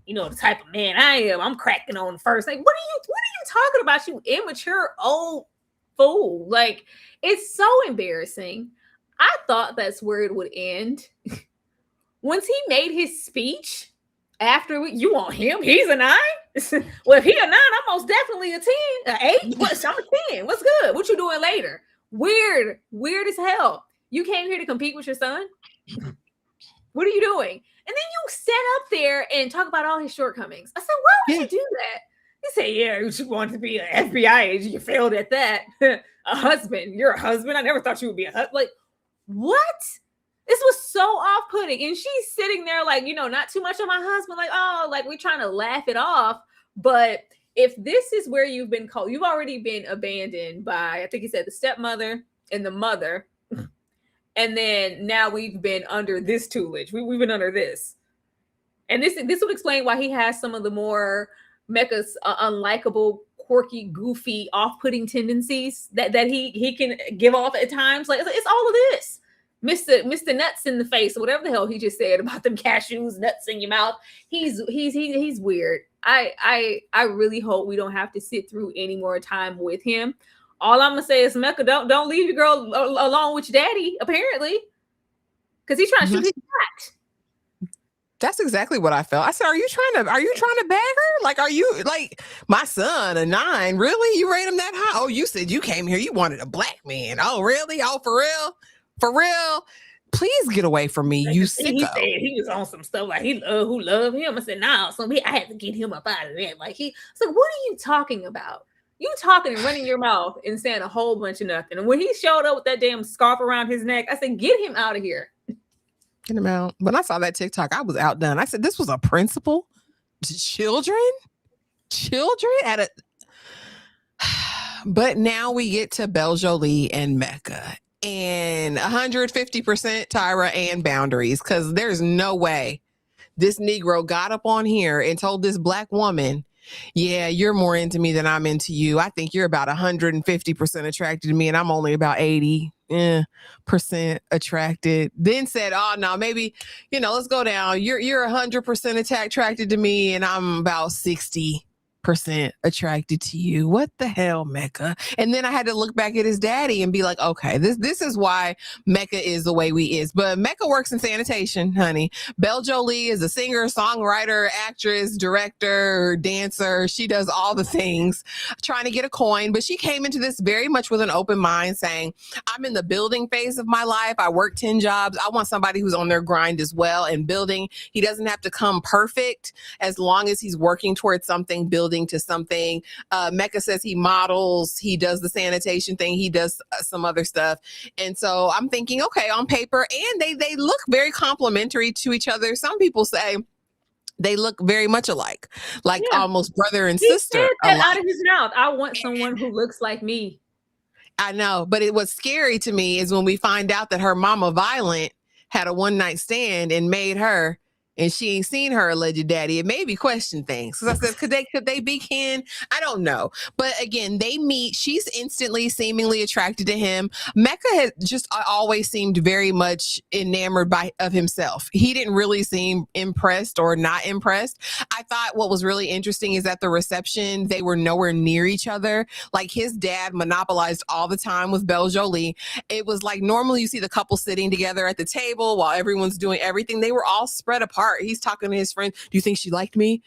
the type of man I am, I'm cracking on first. Like, what are you talking about, you immature old fool? Like, it's so embarrassing. I thought that's where it would end. Once he made his speech, after you want him, he's a 9. Well, if he a 9, I'm most definitely a 10, an 8. I'm a 10. What's good? What you doing later? Weird as hell. You came here to compete with your son? What are you doing? And then you sit up there and talk about all his shortcomings. I said, why would you do that? You say, yeah, you wanted to be an FBI agent. You failed at that. A husband. You're a husband. I never thought you would be a husband. Like, what? This was so off-putting. And she's sitting there like, not too much on my husband. Like, oh, like we're trying to laugh it off. But if this is where you've been called, you've already been abandoned by, I think he said, the stepmother and the mother. And then now we've been under this tutelage. We've been under this. And this would explain why he has some of the more Mecca's unlikable, quirky, goofy, off-putting tendencies that he can give off at times. Like, it's all of this. Mr. Nuts in the face, or whatever the hell he just said about them cashews, nuts in your mouth. He's weird. I really hope we don't have to sit through any more time with him. All I'm gonna say is, Mecca, don't leave your girl alone with your daddy, apparently, because he's trying to shoot his shot. That's exactly what I felt. I said, are you trying to bag her? Like, are you like my son, a 9? Really? You rate him that high? Oh, you said you came here, you wanted a black man. Oh, really? Oh, for real? For real? Please get away from me, you sicko. He said he was on some stuff like who loved him. I said, nah, so I had to get him up out of there. Like so what are you talking about? You talking and running your mouth and saying a whole bunch of nothing. And when he showed up with that damn scarf around his neck, I said, get him out of here. Get him out. When I saw that TikTok, I was outdone. I said, this was a principal? Children at a... But now we get to BelleJolie and Mecca. And 150% Tyra and boundaries, because there's no way this Negro got up on here and told this black woman, yeah, you're more into me than I'm into you. I think you're about 150% attracted to me, and I'm only about 80% attracted. Then said, oh, no, maybe, let's go down. You're 100% attracted to me, and I'm about 60% attracted to you. What the hell, Mecca? And then I had to look back at his daddy and be like, okay, this is why Mecca is the way we is. But Mecca works in sanitation, honey. BelleJolie is a singer, songwriter, actress, director, dancer. She does all the things, trying to get a coin. But she came into this very much with an open mind, saying, I'm in the building phase of my life. I work 10 jobs. I want somebody who's on their grind as well and building. He doesn't have to come perfect as long as he's working towards something, building to something. Mecca says he models, he does the sanitation thing, he does some other stuff. And so I'm thinking, okay, on paper, and they look very complementary to each other. Some people say they look very much alike, like almost brother and sister. He said that out of his mouth. I want someone who looks like me. I know, but what's scary to me is when we find out that her mama Violent had a one-night stand and made her, and she ain't seen her alleged daddy. It made me question things. Because I said, could they be kin? I don't know. But again, they meet. She's instantly seemingly attracted to him. Mecca has just always seemed very much enamored of himself. He didn't really seem impressed or not impressed. I thought what was really interesting is at the reception, they were nowhere near each other. Like his dad monopolized all the time with BelleJolie. It was like normally you see the couple sitting together at the table while everyone's doing everything. They were all spread apart. He's talking to his friend. Do you think she liked me?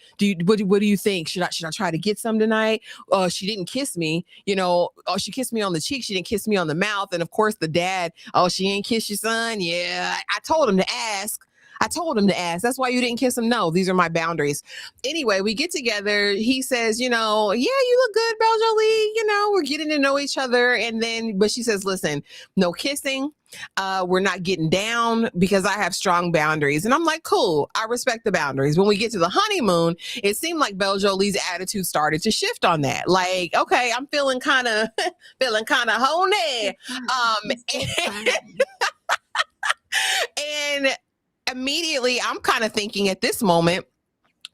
What do you think? Should I try to get some tonight? She didn't kiss me. She kissed me on the cheek. She didn't kiss me on the mouth. And of course the dad, she ain't kissed your son. Yeah, I told him to ask. That's why you didn't kiss him. No, these are my boundaries. Anyway, we get together. He says, yeah, you look good, BelleJolie. We're getting to know each other. But she says, listen, no kissing. We're not getting down because I have strong boundaries. And I'm like, cool, I respect the boundaries. When we get to the honeymoon, it seemed like BelleJolie's attitude started to shift on that. Like, okay, I'm feeling kind of honey. And immediately I'm kind of thinking at this moment,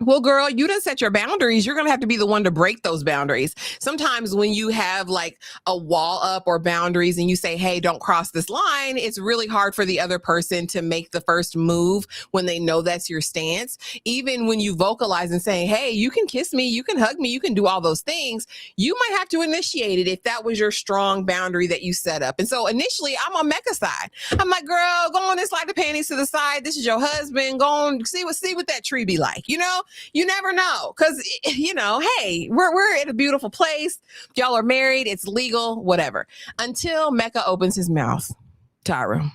well, girl, you done set your boundaries. You're going to have to be the one to break those boundaries. Sometimes when you have like a wall up or boundaries and you say, hey, don't cross this line, it's really hard for the other person to make the first move when they know that's your stance. Even when you vocalize and say, hey, you can kiss me, you can hug me, you can do all those things, you might have to initiate it if that was your strong boundary that you set up. And so initially I'm on Mecca's side. I'm like, girl, go on and slide the panties to the side. This is your husband. Go on, see what that tree be like, You never know, because, hey, we're in a beautiful place. Y'all are married. It's legal, whatever. Until Mecca opens his mouth, Tyra,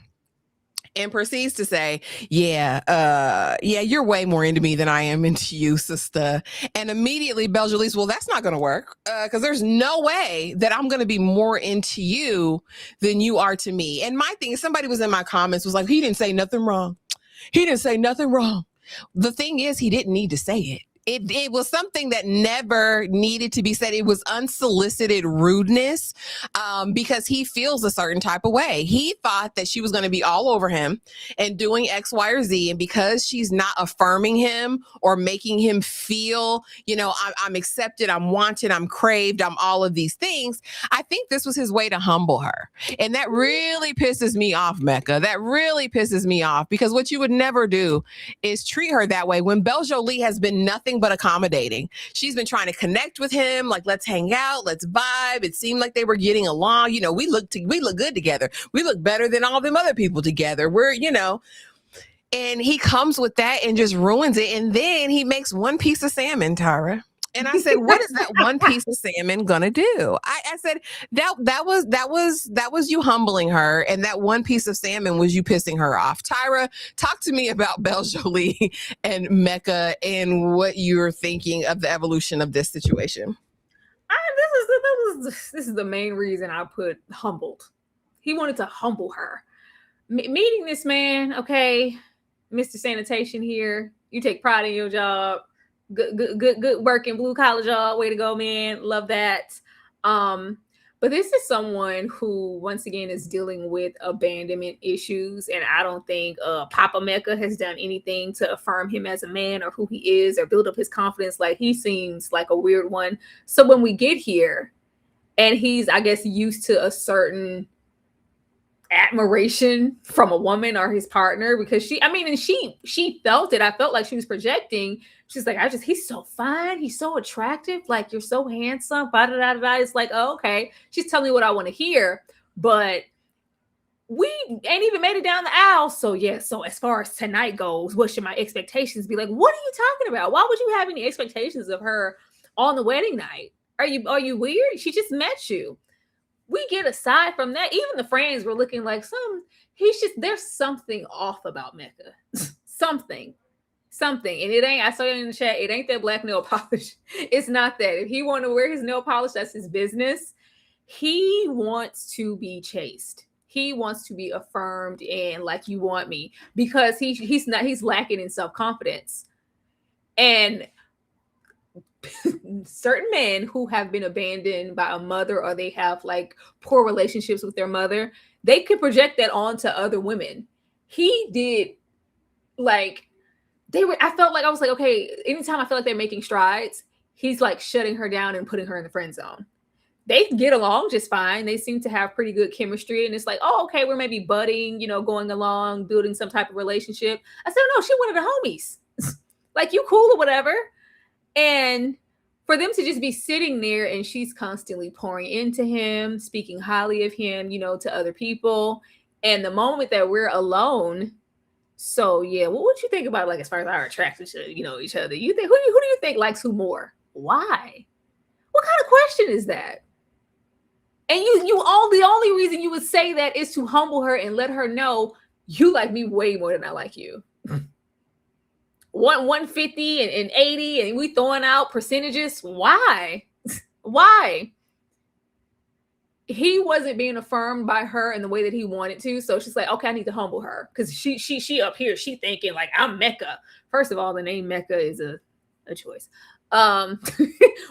and proceeds to say, yeah, you're way more into me than I am into you, sister. And immediately BelleJolie's, well, that's not going to work because there's no way that I'm going to be more into you than you are to me. And my thing is, somebody was in my comments was like, he didn't say nothing wrong. The thing is, he didn't need to say it. It was something that never needed to be said. It was unsolicited rudeness because he feels a certain type of way. He thought that she was going to be all over him and doing X, Y, or Z. And because she's not affirming him or making him feel, I'm accepted, I'm wanted, I'm craved, I'm all of these things, I think this was his way to humble her. And that really pisses me off, Mecca. That really pisses me off because what you would never do is treat her that way when BelleJolie has been nothing but accommodating. She's been trying to connect with him, like, let's hang out, let's vibe. It seemed like they were getting along. We look good together. We look better than all them other people together. And he comes with that and just ruins it. And then he makes one piece of salmon, Tara. And I said, what is that one piece of salmon gonna do? I said that was you humbling her, and that one piece of salmon was you pissing her off. Tyra, talk to me about BelleJolie and Mecca and what you're thinking of the evolution of this situation. This is the main reason I put humbled. He wanted to humble her. Meeting this man, okay, Mr. Sanitation here. You take pride in your job. Good working blue collar job. Way to go, man. Love that. But this is someone who, once again, is dealing with abandonment issues. And I don't think Papa Mecca has done anything to affirm him as a man or who he is or build up his confidence. Like, he seems like a weird one. So when we get here and he's, I guess, used to a certain admiration from a woman or his partner, because she felt it. I felt like she was projecting. She's like, he's so fine, he's so attractive, like, you're so handsome, blah, blah, blah, blah. It's like, oh, okay, she's telling me what I want to hear, but we ain't even made it down the aisle. So yeah, so as far as tonight goes, what should my expectations be? Like, what are you talking about? Why would you have any expectations of her on the wedding night? Are you weird? She just met you. We get aside from that, even the friends were looking like there's something off about Mecca. something. And it ain't, I saw it in the chat, it ain't that black nail polish. It's not that. If he want to wear his nail polish, that's his business. He wants to be chased. He wants to be affirmed and like, you want me, because he's lacking in self-confidence. And certain men who have been abandoned by a mother, or they have like poor relationships with their mother, they could project that onto other women. He did. Like, I felt like, I was like, okay, anytime I feel like they're making strides, he's like shutting her down and putting her in the friend zone. They get along just fine. They seem to have pretty good chemistry. And it's like, oh, okay, we're maybe budding, going along, building some type of relationship. I said, no, she one of the homies. Like, you cool or whatever. And for them to just be sitting there and she's constantly pouring into him, speaking highly of him, to other people. And the moment that we're alone. So yeah, what would you think about, like, as far as our attraction to, each other? You think, who do you think likes who more? Why? What kind of question is that? And the only reason you would say that is to humble her and let her know you like me way more than I like you. 150 and 80, and we throwing out percentages. Why? He wasn't being affirmed by her in the way that he wanted to. So she's like, okay, I need to humble her. Because she up here, she thinking like, I'm Mecca. First of all, the name Mecca is a choice.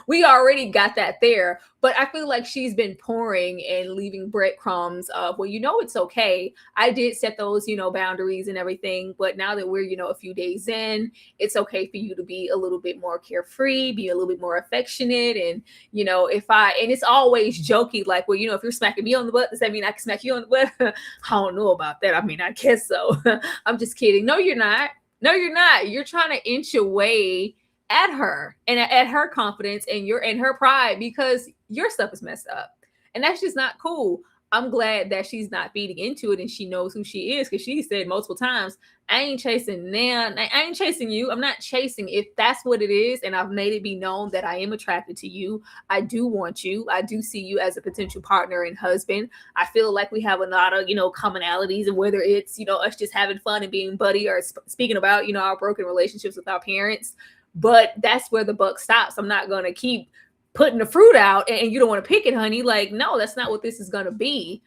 We already got that there, but I feel like she's been pouring and leaving breadcrumbs of, well, it's okay. I did set those, boundaries and everything, but now that we're, a few days in, it's okay for you to be a little bit more carefree, be a little bit more affectionate. And, and it's always jokey, like, well, if you're smacking me on the butt, does that mean I can smack you on the butt? I don't know about that. I mean, I guess so. I'm just kidding. No, you're not. You're trying to inch away at her and at her confidence and her pride, because your stuff is messed up, and that's just not cool. I'm glad that she's not feeding into it and she knows who she is, because she said multiple times, I ain't chasing you. I'm not chasing. If that's what it is, and I've made it be known that I am attracted to you, I do want you, I do see you as a potential partner and husband. I feel like we have a lot of commonalities, and whether it's us just having fun and being buddy, or speaking about our broken relationships with our parents. But that's where the buck stops. I'm not going to keep putting the fruit out and you don't want to pick it, honey. Like, no, that's not what this is going to be.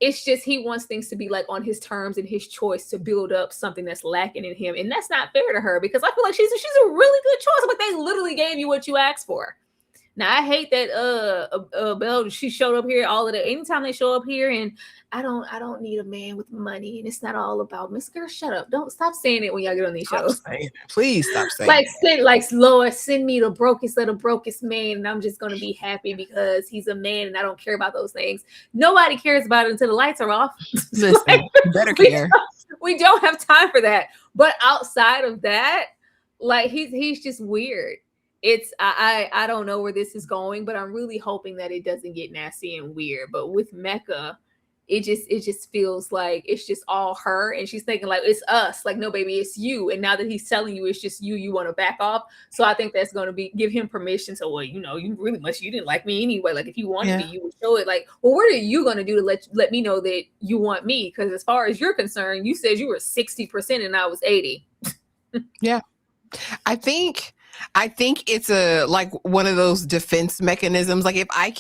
It's just he wants things to be like on his terms and his choice to build up something that's lacking in him. And that's not fair to her, because I feel like she's a really good choice. But they literally gave you what you asked for. Now, I hate that Belle, she showed up here all of the anytime they show up here, and I don't need a man with money, and it's not all about Miss Girl. Shut up. Don't stop saying it when y'all get on these shows. Please stop saying like Lord, send me the brokest of the brokest man, and I'm just gonna be happy because he's a man and I don't care about those things. Nobody cares about it until the lights are off. Listen, you better care. We don't have time for that. But outside of that, like he's just weird. I don't know where this is going, but I'm really hoping that it doesn't get nasty and weird. But with Mecca, it just feels like it's just all her, and she's thinking like it's us, like no baby, it's you. And now that he's telling you it's just you want to back off. So I think that's going to give him permission to, well, you didn't like me anyway, like if you wanted me, you would show it. Like, well, what are you going to do to let me know that you want me? Because as far as you're concerned, you said you were 60% and I was 80. Yeah. I think it's like one of those defense mechanisms. Like if I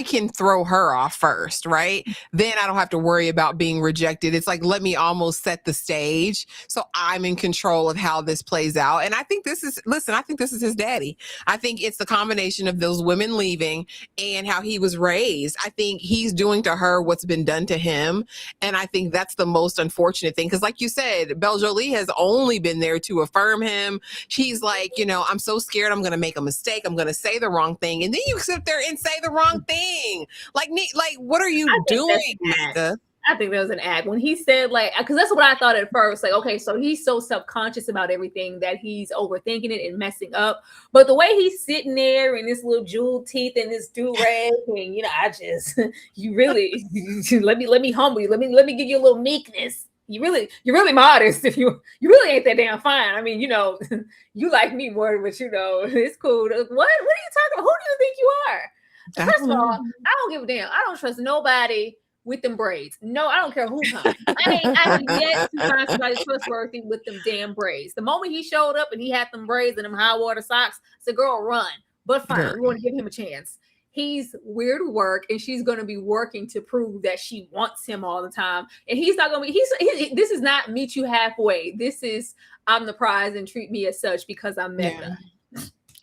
can throw her off first, right? Then I don't have to worry about being rejected. It's like, let me almost set the stage so I'm in control of how this plays out. And I think this is his daddy. I think it's the combination of those women leaving and how he was raised. I think he's doing to her what's been done to him. And I think that's the most unfortunate thing. Because like you said, BelleJolie has only been there to affirm him. She's like, I'm so scared I'm going to make a mistake. I'm going to say the wrong thing. And then you sit there and say the wrong thing. Like what are you doing, Mecca? I think there was an act when he said, like, because that's what I thought at first. Like, okay, so he's so self-conscious about everything that he's overthinking it and messing up. But the way he's sitting there in his little jeweled teeth and this do-rag, and you really let me humble you. Let me give you a little meekness. You're really modest if you really ain't that damn fine. I mean, you like me more, but it's cool. What are you talking about? Who do you think you are? First of all, I don't give a damn. I don't trust nobody with them braids. No, I don't care who comes. I have yet to find somebody trustworthy with them damn braids. The moment he showed up and he had them braids and them high water socks, I said, girl, run. But fine, we want to give him a chance. He's weird work, and she's going to be working to prove that she wants him all the time. And he's not going to be, this is not meet you halfway. This is, I'm the prize and treat me as such because I'm Mecca.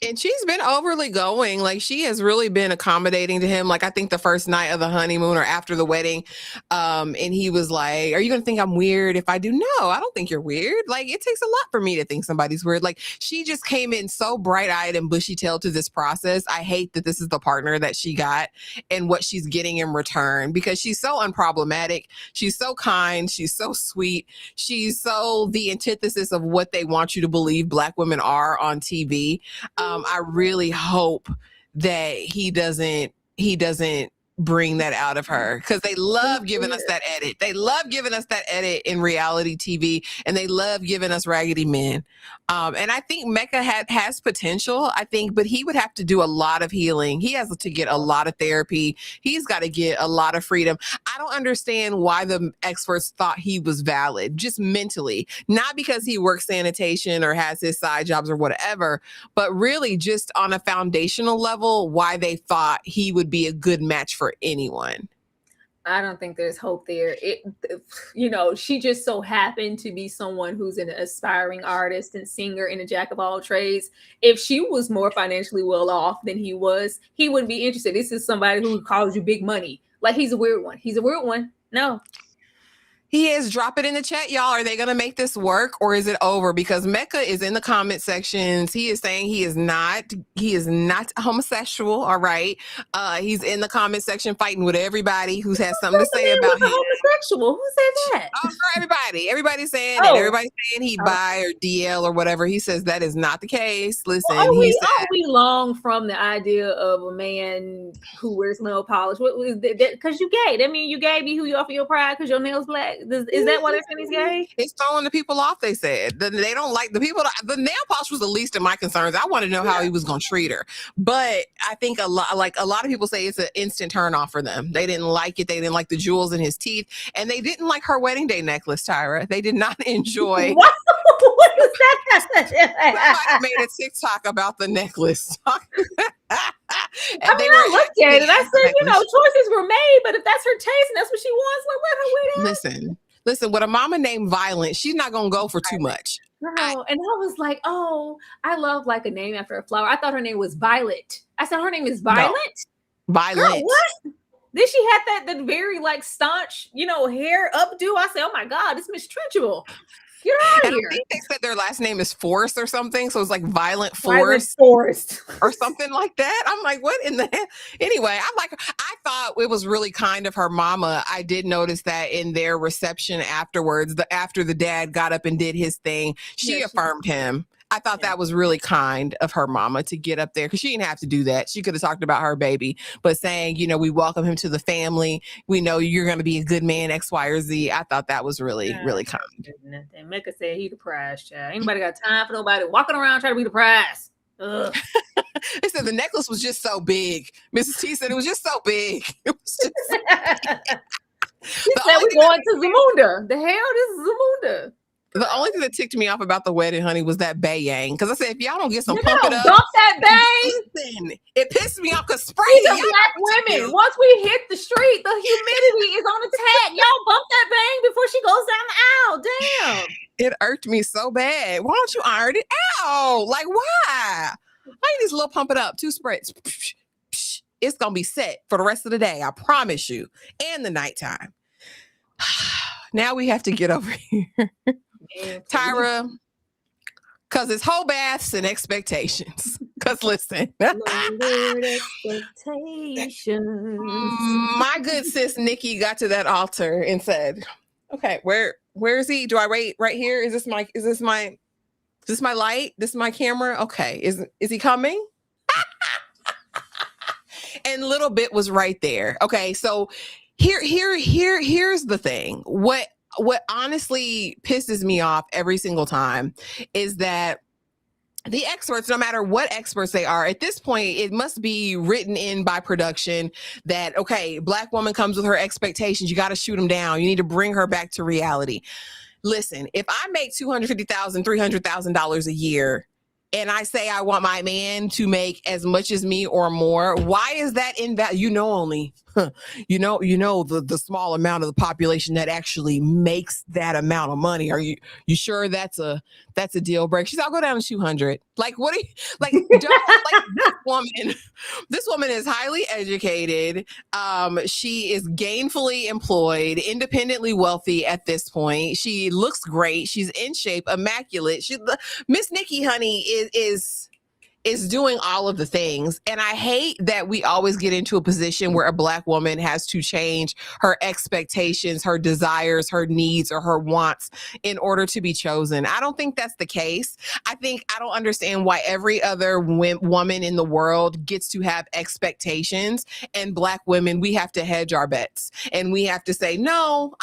And she's been overly going. Like, she has really been accommodating to him. Like, I think the first night of the honeymoon or after the wedding, and he was like, are you going to think I'm weird if I do? No, I don't think you're weird. Like, it takes a lot for me to think somebody's weird. Like, she just came in so bright-eyed and bushy-tailed to this process. I hate that this is the partner that she got and what she's getting in return, because she's so unproblematic. She's so kind. She's so sweet. She's so the antithesis of what they want you to believe Black women are on TV. I really hope that he doesn't bring that out of her, because they love giving us that edit. They love giving us that edit in reality TV, and they love giving us raggedy men. And I think Mecca has potential, I think, but he would have to do a lot of healing. He has to get a lot of therapy. He's got to get a lot of freedom. I don't understand why the experts thought he was valid, just mentally, not because he works sanitation or has his side jobs or whatever, but really just on a foundational level, why they thought he would be a good match for anyone. I don't think there's hope there. She just so happened to be someone who's an aspiring artist and singer and a jack of all trades. If she was more financially well off than he was, he wouldn't be interested. This is somebody who calls you big money. Like, he's a weird one. He's a weird one. No. He is. Drop it in the chat, y'all. Are they going to make this work, or is it over? Because Mecca is in the comment sections. He is saying he is not homosexual. All right. He's in the comment section fighting with everybody who has something to say about him. Homosexual? Who said that? Oh, for everybody. Everybody's saying it. Everybody's saying he bi or DL or whatever. He says that is not the case. Listen, we long from the idea of a man who wears nail polish. What was that? Because you gay. That mean you gay? Be who you are for your pride because your nails black. Is that why they're saying he's gay? It's throwing the people off, they said. They don't like the people. The nail polish was the least of my concerns. I want to know how he was going to treat her. But I think a lot of people say it's an instant turn off for them. They didn't like it. They didn't like the jewels in his teeth. And they didn't like her wedding day necklace, Tyra. They did not enjoy. What is that? Somebody made a TikTok about the necklace. I looked at it. I said, choices were made, but if that's her taste and that's what she wants, let her wear that. Listen, with a mama named Violent, she's not going to go for too much. And I was like, oh, I love like a name after a flower. I thought her name was Violet. I said, her name is Violet? No. Violet. Girl, what? Then she had that very like staunch, hair updo. I said, oh my God, it's Miss Trenchable. Get out of here. I think they said their last name is Forrest or something. So it's like Violent Forrest or something like that. I'm like, what in the hell? Anyway, I thought it was really kind of her mama. I did notice that in their reception afterwards, after the dad got up and did his thing, she affirmed him. I thought that was really kind of her mama to get up there because she didn't have to do that. She could have talked about her baby, but saying, you know, we welcome him to the family. We know you're going to be a good man, X, Y, or Z. I thought that was really, really kind. And Mecca said he depressed, child. Anybody got time for nobody walking around trying to be depressed? Ugh. They said the necklace was just so big. Mrs. T said it was just so big. It was just... She said we're going to Zamunda. The hell, this is Zamunda. The only thing that ticked me off about the wedding, honey, was that bayang. Because I said, if y'all don't get some You pump it up, dump that bang. listen, it pissed me off because spray. These are black women. Once we hit the street, the humidity is on attack. Y'all bump that bang before she goes down the aisle. Damn. It irked me so bad. Why don't you iron it out? Like, why? I need to little pump it up. 2 sprays. It's going to be set for the rest of the day. I promise you. And the nighttime. Now we have to get over here. Tyra, because it's whole baths and expectations. Because listen, my good sis Nikki got to that altar and said, "Okay, where is he? Do I wait right here? Is this my light? This is my camera? Okay, is he coming?" And Little Bit was right there. Okay, so here's the thing. What honestly pisses me off every single time is that the experts, no matter what experts they are, at this point, it must be written in by production that, okay, Black woman comes with her expectations. You got to shoot them down. You need to bring her back to reality. Listen, if I make $250,000, $300,000 a year, and I say I want my man to make as much as me or more, why is that in value? You know the small amount of the population that actually makes that amount of money. Are you sure that's a deal breaker? She said, I'll go down to 200. Like, what are you like? This woman is highly educated. She is gainfully employed, independently wealthy at this point. She looks great. She's in shape, immaculate. Miss Nikki, honey, is doing all of the things. And I hate that we always get into a position where a Black woman has to change her expectations, her desires, her needs, or her wants in order to be chosen. I don't think that's the case. I don't understand why every other woman in the world gets to have expectations, and Black women, we have to hedge our bets. And we have to say, no,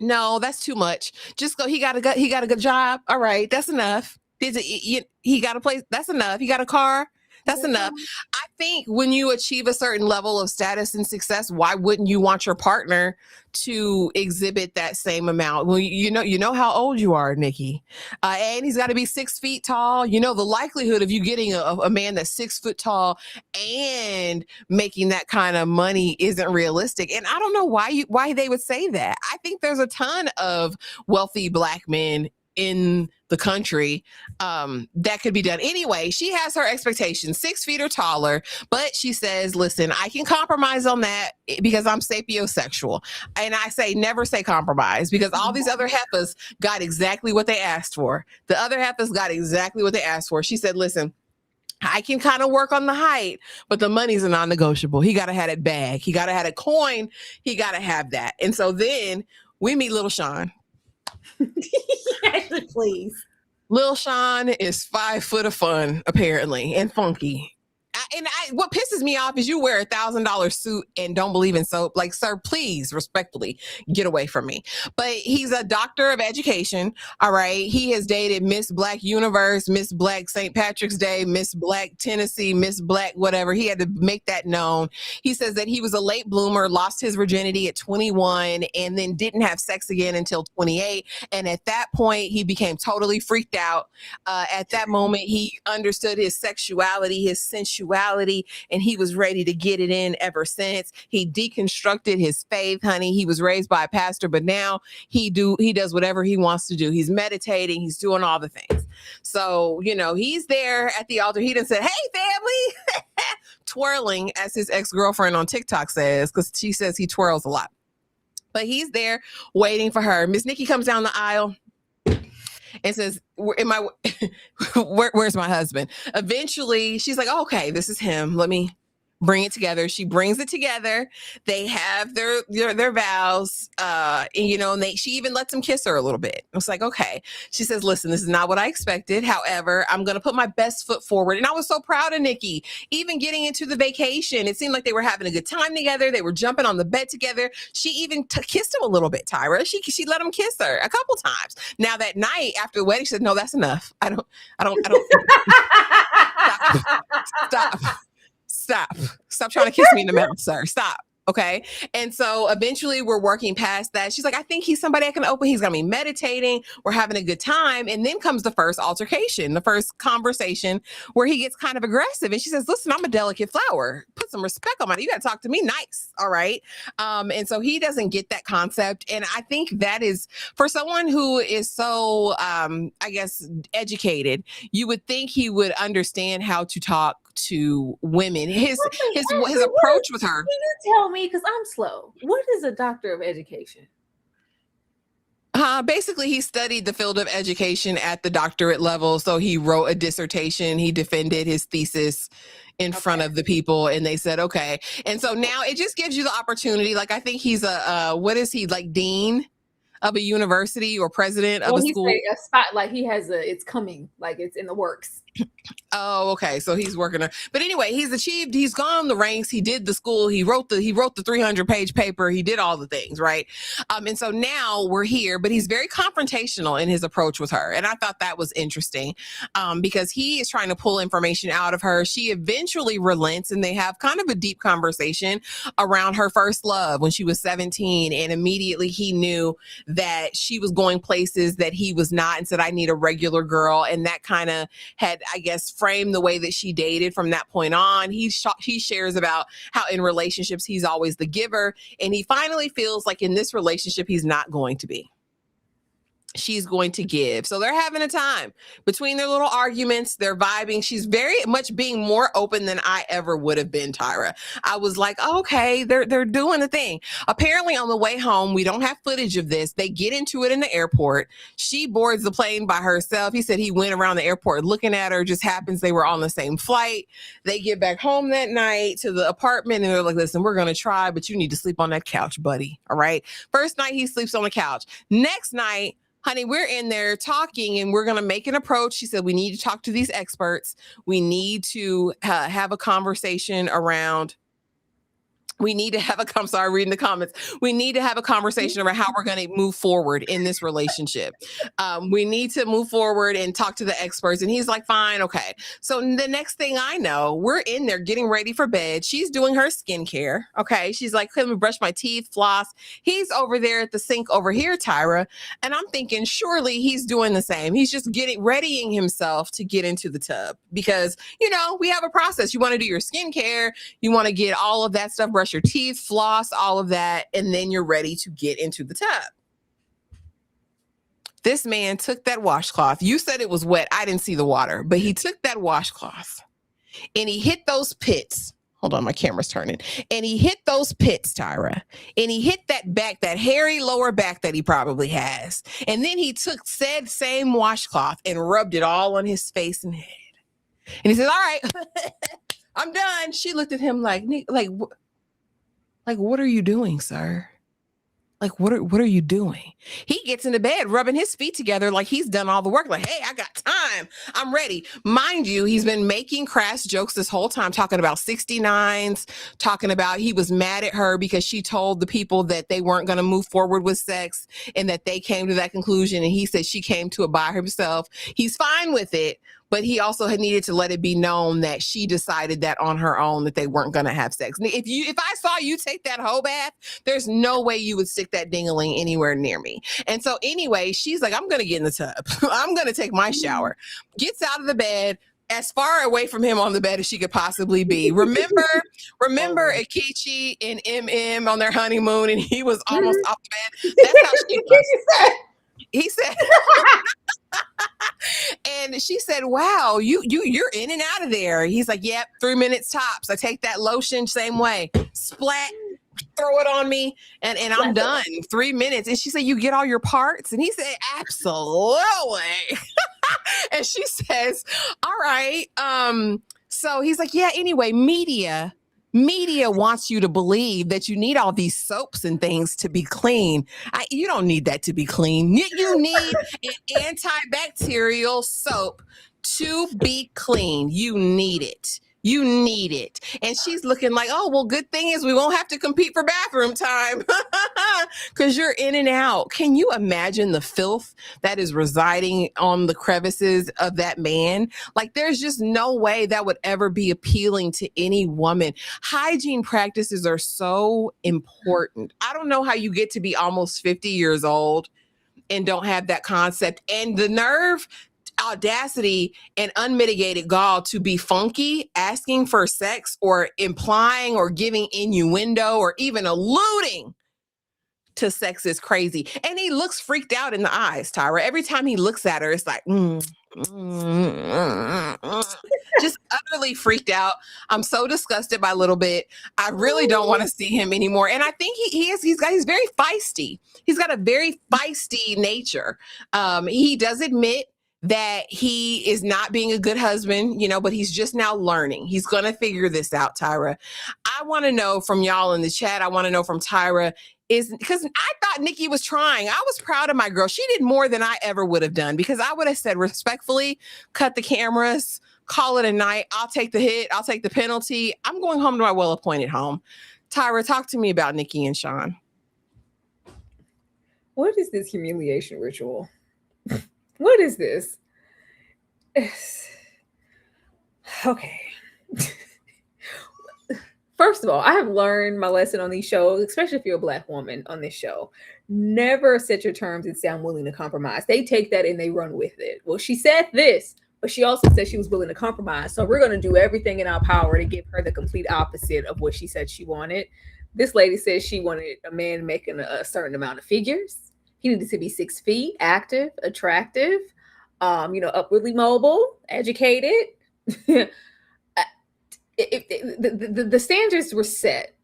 that's too much. Just go. He got a good job. All right. That's enough. He got a place. That's enough. He got a car. That's enough. I think when you achieve a certain level of status and success, why wouldn't you want your partner to exhibit that same amount? Well, you know how old you are, Nikki, and he's got to be 6 feet tall. You know, the likelihood of you getting a man that's 6 foot tall and making that kind of money isn't realistic. And I don't know why they would say that. I think there's a ton of wealthy Black men in the country that could be done. Anyway, she has her expectations, 6 feet or taller, but she says, listen, I can compromise on that because I'm sapiosexual. And I say, never say compromise, because all these other heifers got exactly what they asked for. The other heifers got exactly what they asked for. She said, listen, I can kind of work on the height, but the money's a non-negotiable. He got to have that bag. He got to have a coin. He got to have that. And so then we meet Little Sean. Actually, please. Lil Sean is 5 foot of fun, apparently, and funky. What pisses me off is you wear $1,000 suit and don't believe in soap. Like, sir, please, respectfully, get away from me. But he's a doctor of education. All right. He has dated Miss Black Universe, Miss Black St. Patrick's Day, Miss Black Tennessee, Miss Black, whatever. He had to make that known. He says that he was a late bloomer, lost his virginity at 21, and then didn't have sex again until 28. And at that point, he became totally freaked out. At that moment, he understood his sexuality, his sensuality, and he was ready to get it in ever since. He deconstructed his faith, honey. He was raised by a pastor, but now he does whatever he wants to do. He's meditating. He's doing all the things. So, he's there at the altar. He done said, hey, family, twirling, as his ex-girlfriend on TikTok says, because she says he twirls a lot. But he's there waiting for her. Miss Nikki comes down the aisle and says, where's my husband? Eventually, she's like, oh, okay, this is him. Let me bring it together. She brings it together. They have their vows, and she even lets him kiss her a little bit. I was like, okay. She says, listen, this is not what I expected. However, I'm going to put my best foot forward. And I was so proud of Nikki, even getting into the vacation. It seemed like they were having a good time together. They were jumping on the bed together. She even kissed him a little bit, Tyra. She let him kiss her a couple times. Now that night after the wedding, she said, no, that's enough. I don't. Stop trying to kiss me in the mouth, sir. Stop. Okay. And so eventually we're working past that. She's like, I think he's somebody I can open. He's going to be meditating. We're having a good time. And then comes the first altercation, the first conversation where he gets kind of aggressive. And she says, listen, I'm a delicate flower. Put some respect on my, you got to talk to me nice. All right. And so he doesn't get that concept. And I think that is for someone who is so, I guess, educated, you would think he would understand how to talk to women. His approach with her. Can you tell me, because I'm slow, what is a doctor of education? Basically, he studied the field of education at the doctorate level. So he wrote a dissertation. He defended his thesis in front of the people, and they said, okay. And so now it just gives you the opportunity. Like, I think he's what is he, like dean of a university or president of a school? A spot, like he has it's coming, like it's in the works. Oh, okay. So he's working on, but anyway, he's gone the ranks. He did the school. He wrote the 300-page paper. He did all the things, right? And so now we're here, but he's very confrontational in his approach with her. And I thought that was interesting, because he is trying to pull information out of her. She eventually relents, and they have kind of a deep conversation around her first love when she was 17. And immediately he knew that she was going places that he was not, and said, I need a regular girl. And that kind of had, I guess, framed the way that she dated from that point on. He shares about how in relationships, he's always the giver. And he finally feels like in this relationship, he's not going to be. She's going to give. So they're having a time between their little arguments. They're vibing. She's very much being more open than I ever would have been, Tyra. I was like, okay, they're doing the thing. Apparently on the way home, we don't have footage of this. They get into it in the airport. She boards the plane by herself. He said he went around the airport looking at her. Just happens they were on the same flight. They get back home that night to the apartment, and they're like, listen, we're going to try, but you need to sleep on that couch, buddy. All right. First night he sleeps on the couch. Next night, honey, we're in there talking, and we're going to make an approach. She said, we need to talk to these experts. We need to have a conversation around. We need to have I'm sorry, reading the comments. We need to have a conversation around how we're going to move forward in this relationship. We need to move forward and talk to the experts. And he's like, fine. Okay. So the next thing I know, we're in there getting ready for bed. She's doing her skincare. Okay. She's like, let me brush my teeth, floss. He's over there at the sink over here, Tyra. And I'm thinking, surely he's doing the same. He's just readying himself to get into the tub because, we have a process. You want to do your skincare. You want to get all of that stuff, brush your teeth, floss, all of that, and then you're ready to get into the tub. This man took that washcloth. You said it was wet. I didn't see the water, but he took that washcloth and he hit those pits. Hold on, my camera's turning. And he hit those pits, Tyra. And he hit that back, that hairy lower back that he probably has. And then he took said same washcloth and rubbed it all on his face and head. And he said, all right, I'm done. She looked at him like, what are you doing, sir? Like, what are you doing? He gets into bed, rubbing his feet together like he's done all the work. Like, hey, I got time. I'm ready. Mind you, he's been making crass jokes this whole time, talking about 69s, talking about he was mad at her because she told the people that they weren't going to move forward with sex and that they came to that conclusion. And he said she came to it by herself. He's fine with it. But he also had needed to let it be known that she decided that on her own that they weren't going to have sex. If I saw you take that whole bath, there's no way you would stick that ding-a-ling anywhere near me. And so anyway, she's like, I'm going to get in the tub. I'm going to take my shower. Gets out of the bed, as far away from him on the bed as she could possibly be. Remember Akichi and MM on their honeymoon, and he was almost off the bed. That's how she was. He said, and she said, wow, you're in and out of there. He's like, yep, 3 minutes tops. I take that lotion same way. Splat, throw it on me, and I'm done. 3 minutes. And she said, you get all your parts? And he said, absolutely. And she says, all right. So he's like, yeah, anyway, media Media wants you to believe that you need all these soaps and things to be clean. You don't need that to be clean. You need an antibacterial soap to be clean. You need it. You need it. And she's looking like, oh, well, good thing is we won't have to compete for bathroom time because you're in and out. Can you imagine the filth that is residing on the crevices of that man? Like, there's just no way that would ever be appealing to any woman. Hygiene practices are so important. I don't know how you get to be almost 50 years old and don't have that concept and the nerve, audacity, and unmitigated gall to be funky, asking for sex or implying or giving innuendo or even alluding to sex is crazy. And he looks freaked out in the eyes, Tyra. Every time he looks at her, it's like, just utterly freaked out. I'm so disgusted by Little Bit. I really don't want to see him anymore. And I think he's very feisty. He's got a very feisty nature. He does admit that he is not being a good husband, but he's just now learning. He's going to figure this out, Tyra. I want to know from y'all in the chat. I want to know from Tyra because I thought Nikki was trying. I was proud of my girl. She did more than I ever would have done because I would have said respectfully, cut the cameras, call it a night. I'll take the hit. I'll take the penalty. I'm going home to my well-appointed home. Tyra, talk to me about Nikki and Sean. What is this humiliation ritual? What is this? Okay. First of all, I have learned my lesson on these shows, especially if you're a Black woman on this show. Never set your terms and say, I'm willing to compromise. They take that and they run with it. Well, she said this, but she also said she was willing to compromise. So we're going to do everything in our power to give her the complete opposite of what she said she wanted. This lady says she wanted a man making a certain amount of figures. He needed to be 6 feet, active, attractive, upwardly mobile, educated. The standards were set.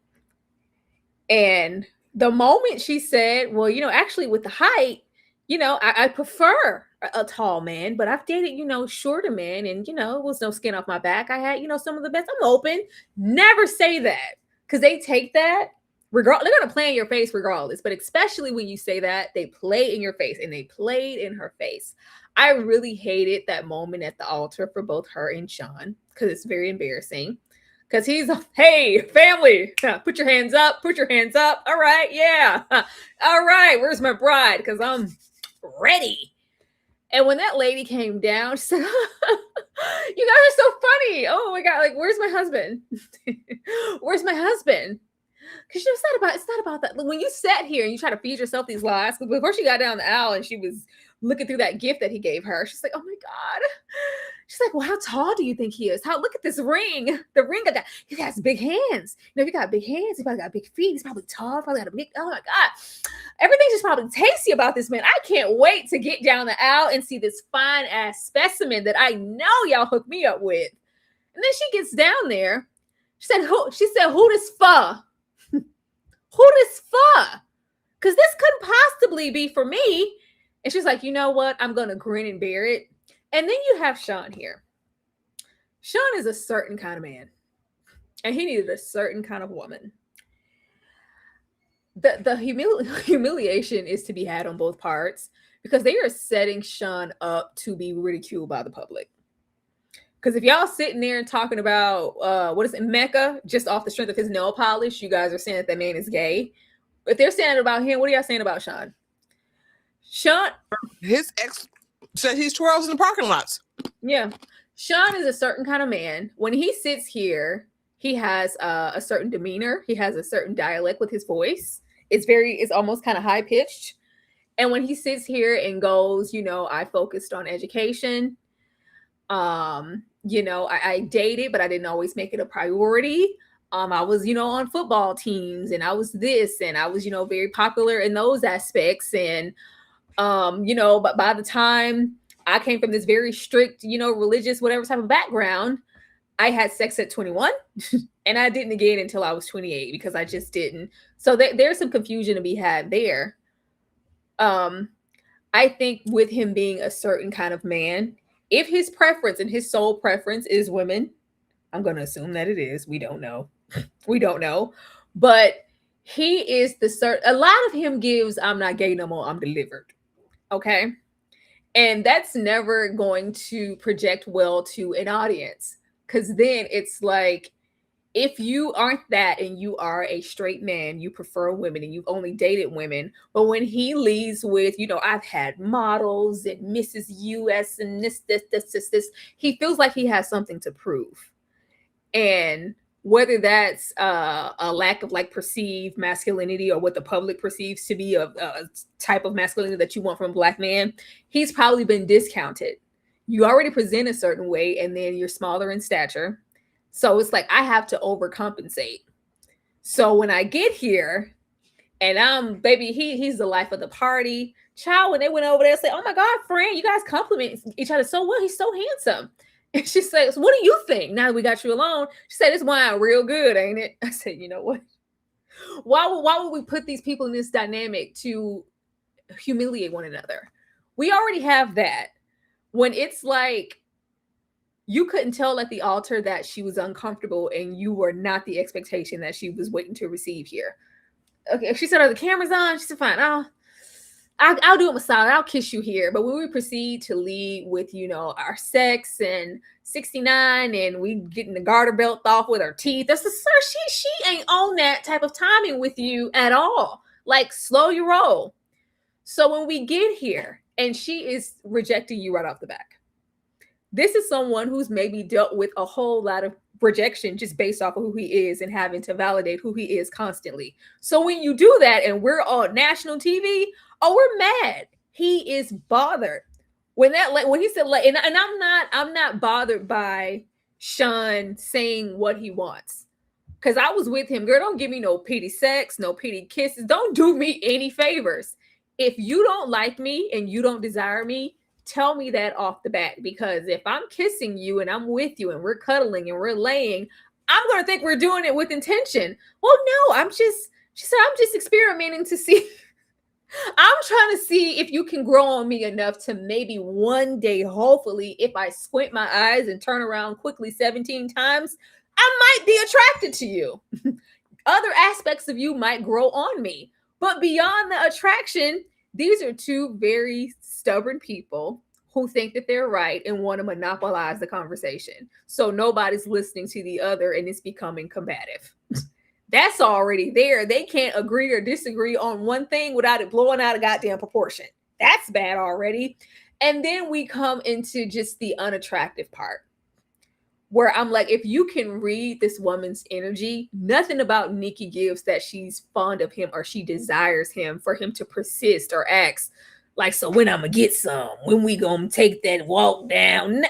And the moment she said, well, actually with the height, I prefer a tall man, but I've dated, shorter men and, it was no skin off my back. I had, some of the best. I'm open. Never say that because they take that. They're going to play in your face regardless, but especially when you say that, they play in your face, and they played in her face. I really hated that moment at the altar for both her and Sean because it's very embarrassing. Because he's, hey, family, put your hands up, put your hands up. All right, yeah. All right, where's my bride? Because I'm ready. And when that lady came down, she said, you guys are so funny. Oh my God, like, where's my husband? Where's my husband? Because it's not about that. When you sat here and you try to feed yourself these lies, because before she got down the aisle and she was looking through that gift that he gave her, she's like, oh my God. She's like, well, how tall do you think he is? Look at this ring. The ring I got. He has big hands. If he got big hands, he probably got big feet. He's probably tall. Probably got a big, oh my God. Everything's just probably tasty about this man. I can't wait to get down the aisle and see this fine ass specimen that I know y'all hooked me up with. And then she gets down there. She said, who this for? Who this for? Because this couldn't possibly be for me. And she's like, you know what? I'm going to grin and bear it. And then you have Sean here. Sean is a certain kind of man. And he needed a certain kind of woman. The humiliation is to be had on both parts because they are setting Sean up to be ridiculed by the public. Because if y'all sitting there and talking about, Mecca, just off the strength of his nail polish, you guys are saying that man is gay. If they're saying it about him, what are y'all saying about Sean? Sean, his ex said he's twirls in the parking lots. Yeah. Sean is a certain kind of man. When he sits here, he has a certain demeanor. He has a certain dialect with his voice. It's almost kind of high pitched. And when he sits here and goes, I focused on education. I dated, but I didn't always make it a priority. I was, on football teams and I was this and I was, very popular in those aspects. And, but by the time I came from this very strict, religious, whatever type of background, I had sex at 21 and I didn't again until I was 28 because I just didn't. So there's some confusion to be had there. I think with him being a certain kind of man, if his preference and his sole preference is women, I'm going to assume that it is. We don't know. We don't know. But he is a lot of him gives, I'm not gay no more, I'm delivered. Okay. And that's never going to project well to an audience. Because then it's like, if you aren't that and you are a straight man, you prefer women and you've only dated women. But when he leads with, I've had models and Mrs. US and this, he feels like he has something to prove. And whether that's a lack of like perceived masculinity or what the public perceives to be a type of masculinity that you want from a Black man, he's probably been discounted. You already present a certain way and then you're smaller in stature. So it's like, I have to overcompensate. So when I get here and he's the life of the party. Child, when they went over there, say, oh my God, friend, you guys compliment each other so well. He's so handsome. And she says, what do you think now that we got you alone? She said, it's wine real good, ain't it? I said, you know what? Why would we put these people in this dynamic to humiliate one another? We already have that. When it's like, you couldn't tell at the altar that she was uncomfortable and you were not the expectation that she was waiting to receive here. Okay, if she said, are the cameras on? She said, fine, I'll do a massage. I'll kiss you here. But when we proceed to lead with, our sex and 69 and we getting the garter belt off with our teeth, that's sir, she ain't on that type of timing with you at all. Like, slow your roll. So when we get here and she is rejecting you right off the back, this is someone who's maybe dealt with a whole lot of rejection just based off of who he is and having to validate who he is constantly. So when you do that and we're on national TV, we're mad. He is bothered. When he said, and I'm not bothered by Sean saying what he wants. Because I was with him. Girl, don't give me no pity sex, no pity kisses. Don't do me any favors. If you don't like me and you don't desire me, tell me that off the bat, because if I'm kissing you and I'm with you and we're cuddling and we're laying, I'm going to think we're doing it with intention. Well, no, she said, I'm just experimenting to see. I'm trying to see if you can grow on me enough to maybe one day, hopefully, if I squint my eyes and turn around quickly 17 times, I might be attracted to you. Other aspects of you might grow on me. But beyond the attraction, these are two very stubborn people who think that they're right and want to monopolize the conversation. So nobody's listening to the other and it's becoming combative. That's already there. They can't agree or disagree on one thing without it blowing out of goddamn proportion. That's bad already. And then we come into just the unattractive part, where I'm like, if you can read this woman's energy, nothing about Nikki gives that she's fond of him or she desires him for him to persist or ask like, so when I'm gonna get some, when we gonna take that walk down?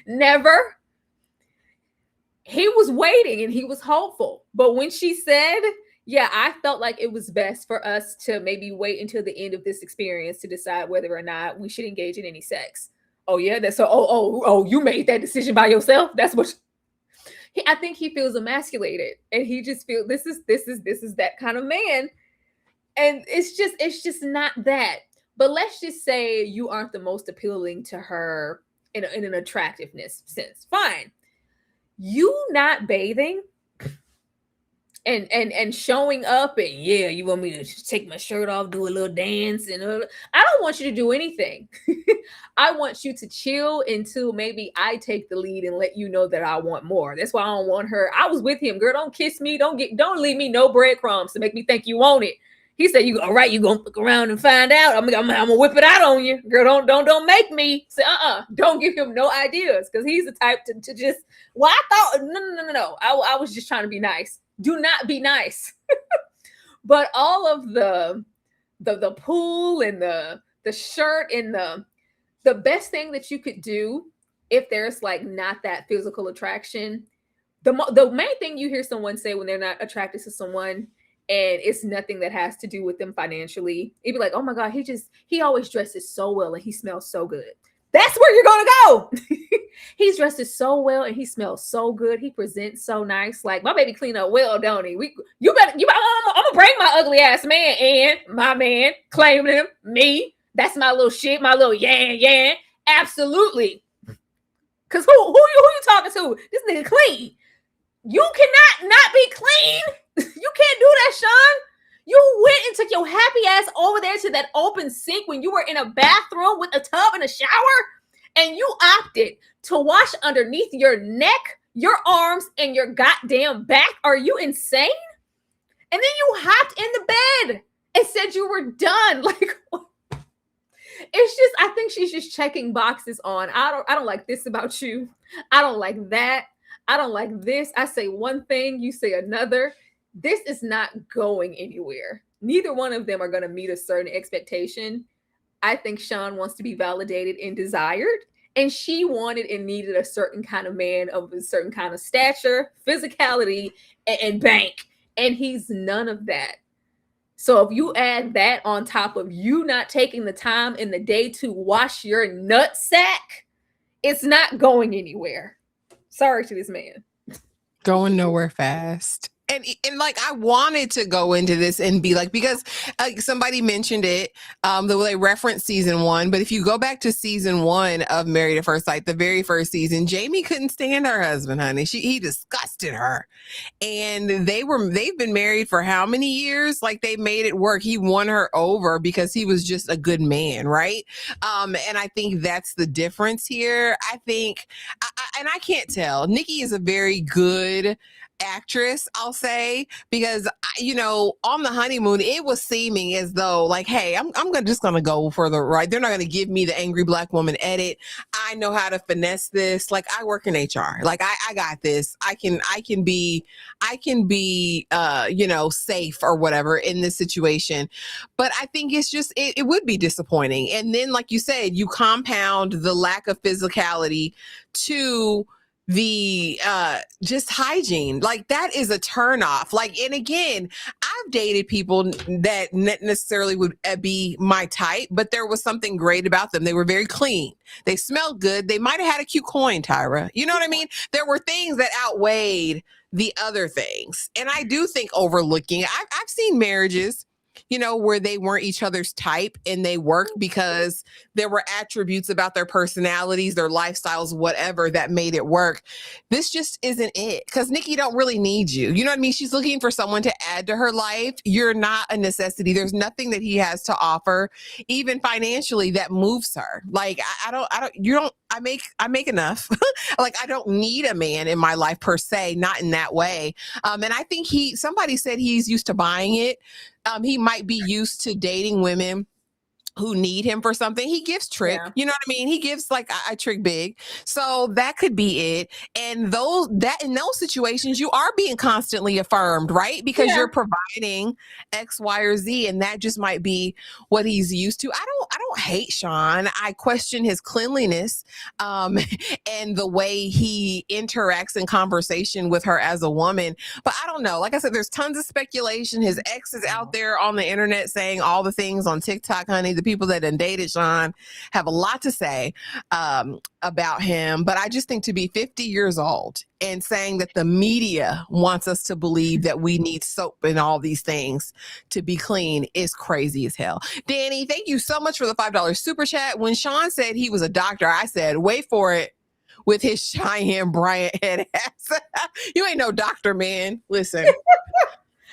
Never. He was waiting and he was hopeful. But when she said, yeah, I felt like it was best for us to maybe wait until the end of this experience to decide whether or not we should engage in any sex. Oh yeah, that's so. Oh, you made that decision by yourself. That's what. I think he feels emasculated, and he just feels this is that kind of man, and it's just not that. But let's just say you aren't the most appealing to her in an attractiveness sense. Fine, you not bathing and showing up and yeah, you want me to take my shirt off, do a little dance, and I don't want you to do anything. I want you to chill until maybe I take the lead and let you know that I want more. That's why I don't want her. I was with him, girl. Don't kiss me. Don't leave me no breadcrumbs to make me think you want it. He said, "You all right? You gonna look around and find out? I'm gonna whip it out on you, girl. Don't make me say Don't give him no ideas, because he's the type to just. Well, I thought no. I was just trying to be nice. Do not be nice. But all of the pool and the shirt and the best thing that you could do if there's like not that physical attraction, the main thing you hear someone say when they're not attracted to someone and it's nothing that has to do with them financially, it'd be like, oh my God, he always dresses so well and he smells so good. That's where you're gonna go. He's dressed so well and he smells so good. He presents so nice. Like, my baby clean up well, don't he? I'm gonna bring my ugly ass man in. My man, claiming him, me. That's my little shit, my little yan. Absolutely. Cause who you talking to? This nigga clean. You cannot not be clean. You can't do that, Sean. You went and took your happy ass over there to that open sink when you were in a bathroom with a tub and a shower, and you opted to wash underneath your neck, your arms, and your goddamn back. Are you insane? And then you hopped in the bed and said you were done. Like, it's just, I think she's just checking boxes on. I don't like this about you. I don't like that. I don't like this. I say one thing, you say another. This is not going anywhere. Neither one of them are going to meet a certain expectation. I think Sean wants to be validated and desired, and she wanted and needed a certain kind of man of a certain kind of stature, physicality, and bank. And he's none of that. So if you add that on top of you not taking the time in the day to wash your nutsack, it's not going anywhere. Sorry to this man. Going nowhere fast. And like, I wanted to go into this and be like, because somebody mentioned it, the way they referenced season 1, but if you go back to season 1 of Married at First Sight, the very first season, Jamie couldn't stand her husband, honey. He disgusted her. And they've been married for how many years? Like, they made it work. He won her over because he was just a good man, right? And I think that's the difference here. I think, and I can't tell, Nikki is a very good actress, I'll say, because on the honeymoon it was seeming as though like, hey, I'm just gonna go for the right. They're not gonna give me the angry black woman edit. I know how to finesse this. Like, I work in HR. Like, I got this. I can be safe or whatever in this situation. But I think it's just it would be disappointing. And then, like you said, you compound the lack of physicality to the just hygiene. Like, that is a turn off. Like, and again, I've dated people that not necessarily would be my type, but there was something great about them. They were very clean. They smelled good. They might have had a cute coin, Tyra. You know what I mean? There were things that outweighed the other things. And I do think overlooking, I've seen marriages, where they weren't each other's type and they worked because there were attributes about their personalities, their lifestyles, whatever, that made it work. This just isn't it, because Nikki don't really need you. You know what I mean? She's looking for someone to add to her life. You're not a necessity. There's nothing that he has to offer, even financially, that moves her. Like, I make enough. Like, I don't need a man in my life per se, not in that way. And I think somebody said he's used to buying it. He might be used to dating women who need him for something. He gives trick. Yeah. You know what I mean? He gives, like, I trick big. So that could be it. And in those situations, you are being constantly affirmed, right? Because you're providing X, Y, or Z, and that just might be what he's used to. I don't hate Sean. I question his cleanliness, and the way he interacts in conversation with her as a woman. But I don't know. Like I said, there's tons of speculation. His ex is out there on the internet saying all the things on TikTok, honey. The people that done dated Sean have a lot to say about him. But I just think to be 50 years old and saying that the media wants us to believe that we need soap and all these things to be clean is crazy as hell. Danny, thank you so much for the $5 super chat. When Sean said he was a doctor, I said, wait for it, with his Cheyenne Bryant head ass. You ain't no doctor, man. Listen.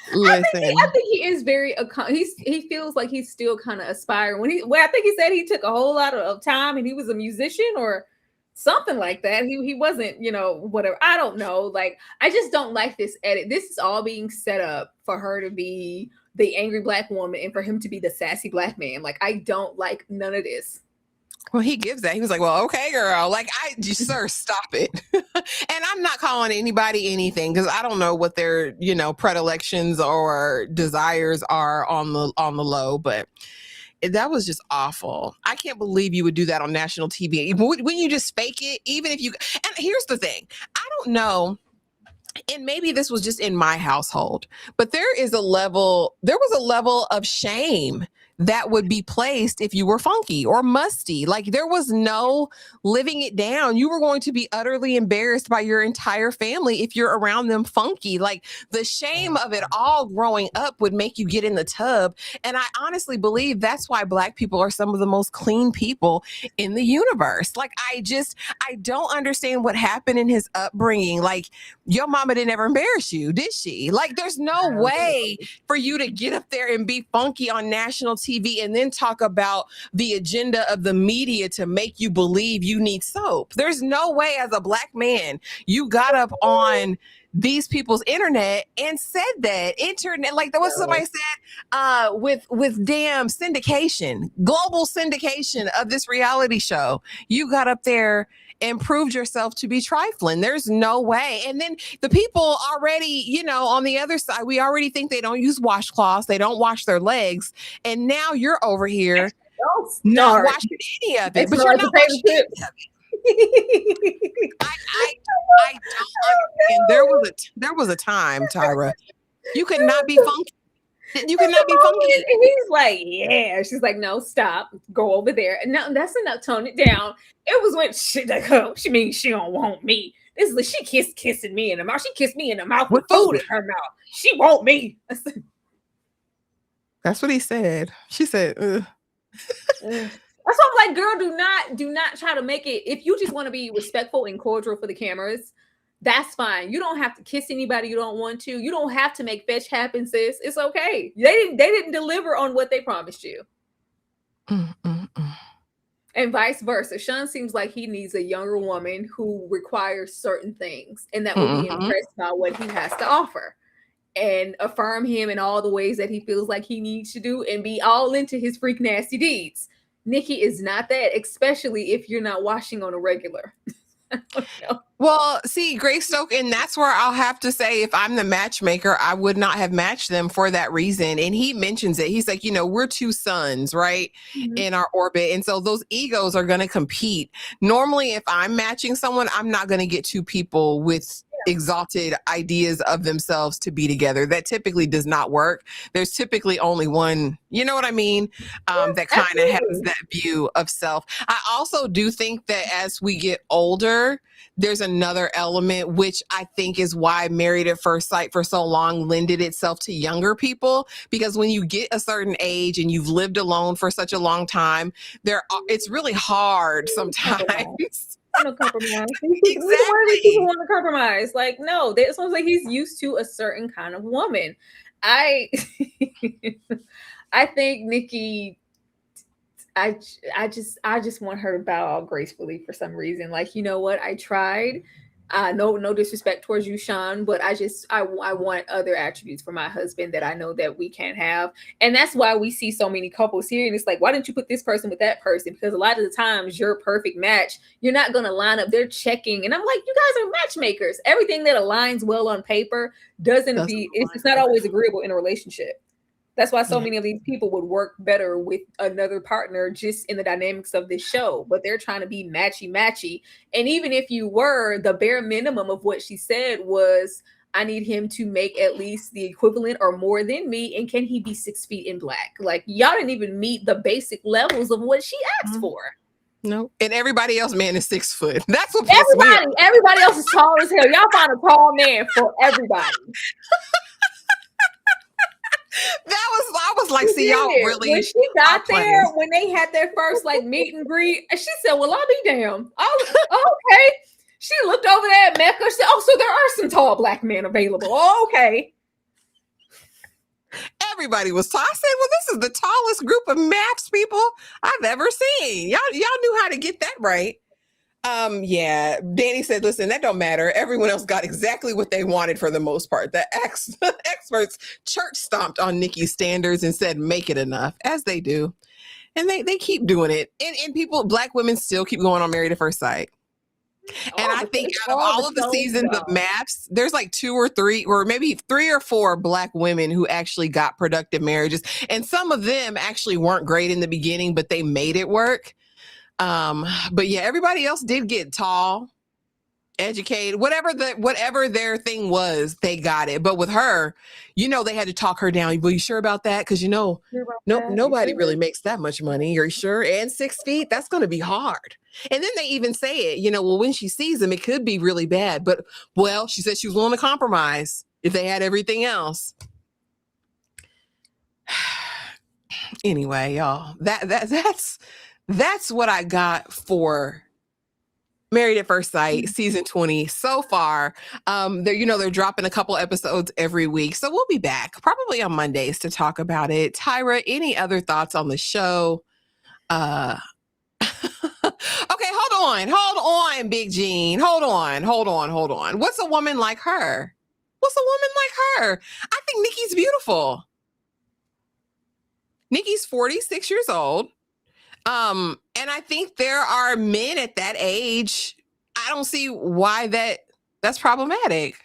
I think he is very. He feels like he's still kind of aspiring. I think he said he took a whole lot of time and he was a musician or something like that. He wasn't, whatever. I don't know. Like, I just don't like this edit. This is all being set up for her to be the angry black woman and for him to be the sassy black man. Like, I don't like none of this. Well, he gives that. He was like, well, okay, girl. Like, sir, stop it. And I'm not calling anybody anything because I don't know what their, predilections or desires are on the low, but that was just awful. I can't believe you would do that on national TV. Wouldn't you just fake it? Even if and here's the thing. I don't know. And maybe this was just in my household, but there was a level of shame that would be placed if you were funky or musty. Like there was no living it down. You were going to be utterly embarrassed by your entire family if you're around them funky. Like the shame of it all growing up would make you get in the tub. And I honestly believe that's why Black people are some of the most clean people in the universe. Like I don't understand what happened in his upbringing. Like your mama didn't ever embarrass you, did she? Like there's no way for you to get up there and be funky on national TV and then talk about the agenda of the media to make you believe you need soap. There's no way as a Black man you got up on these people's internet and said that. Internet, like there was somebody said with damn syndication, global syndication of this reality show, you got up there and proved yourself to be trifling. There's no way. And then the people already, you know, on the other side, we already think they don't use washcloths, they don't wash their legs, and now you're over here not washing any of it. But you're not washing any of it. I don't understand. There was a time, Tyra, you could not be funky. You cannot be funky. And he's like, yeah. She's like, no, stop. Go over there. And now that's enough. Tone it down. It was when she means she don't want me. This is she kissing me in the mouth. She kissed me in the mouth with food in her mouth. She want me. That's what he said. She said, ugh. That's why I'm like, girl, do not try to make it. If you just want to be respectful and cordial for the cameras, that's fine. You don't have to kiss anybody you don't want to. You don't have to make fetch happen, sis. It's okay. They didn't deliver on what they promised you. And vice versa. Sean seems like he needs a younger woman who requires certain things and that will be impressed by what he has to offer and affirm him in all the ways that he feels like he needs to do and be all into his freak nasty deeds. Nikki is not that, especially if you're not washing on a regular. Well, see, Greystoke, and that's where I'll have to say, if I'm the matchmaker, I would not have matched them for that reason. And he mentions it. He's like, you know, we're two suns, right, in our orbit. And so those egos are going to compete. Normally, if I'm matching someone, I'm not going to get two people with exalted ideas of themselves to be together. That typically does not work. There's typically only one, you know what I mean? That kind of has that view of self. I also do think that as we get older, there's another element, which I think is why Married at First Sight for so long lended itself to younger people, because when you get a certain age and you've lived alone for such a long time, it's really hard sometimes. No compromise. Exactly. People want to compromise. Like, no, it sounds like he's used to a certain kind of woman. I think Nikki, I just want her to bow out gracefully for some reason. Like, you know what? I tried. No disrespect towards you, Sean, but I want other attributes for my husband that I know that we can't have. And that's why we see so many couples here. And it's like, why didn't you put this person with that person? Because a lot of the times your perfect match, you're not going to line up. They're checking. And I'm like, you guys are matchmakers. Everything that aligns well on paper it's not always agreeable in a relationship. That's why so many of these people would work better with another partner just in the dynamics of this show. But they're trying to be matchy. And even if you were, the bare minimum of what she said was, I need him to make at least the equivalent or more than me. And can he be 6 feet in black? Like, y'all didn't even meet the basic levels of what she asked for. No. And everybody else, man, is 6 foot. That's what everybody else is tall as hell. Y'all find a tall man for everybody. I was like, see, y'all really. When she got there, when they had their first like meet and greet, she said, well, I'll be damned. Okay. She looked over there at Mecca. She said, oh, so there are some tall black men available. Oh, okay. Everybody was tall. I said, well, this is the tallest group of MAFS people I've ever seen. Y'all knew how to get that right. Yeah, Danny said, listen, that don't matter. Everyone else got exactly what they wanted for the most part. The experts church stomped on Nikki's standards and said, make it enough, as they do. And they keep doing it. And people, black women still keep going on Married at First Sight. And I think out of all of the seasons of MAFS, there's like 2 or 3, or maybe 3 or 4 black women who actually got productive marriages. And some of them actually weren't great in the beginning, but they made it work. But yeah, everybody else did get tall educated, whatever their thing was, they got it. But with her, they had to talk her down. Were you sure about that? Because nobody really makes that much money. Are you sure? And 6 feet, that's going to be hard. And then they even say it, well, when she sees him, it could be really bad. But she said she was willing to compromise if they had everything else. Anyway, y'all, that's what I got for Married at First Sight season 20 so far. They're dropping a couple episodes every week, so we'll be back probably on Mondays to talk about it. Tyra, any other thoughts on the show? Okay, hold on, Big Gene, hold on. What's a woman like her? I think Nikki's beautiful. Nikki's 46 years old. And I think there are men at that age. I don't see why that's problematic.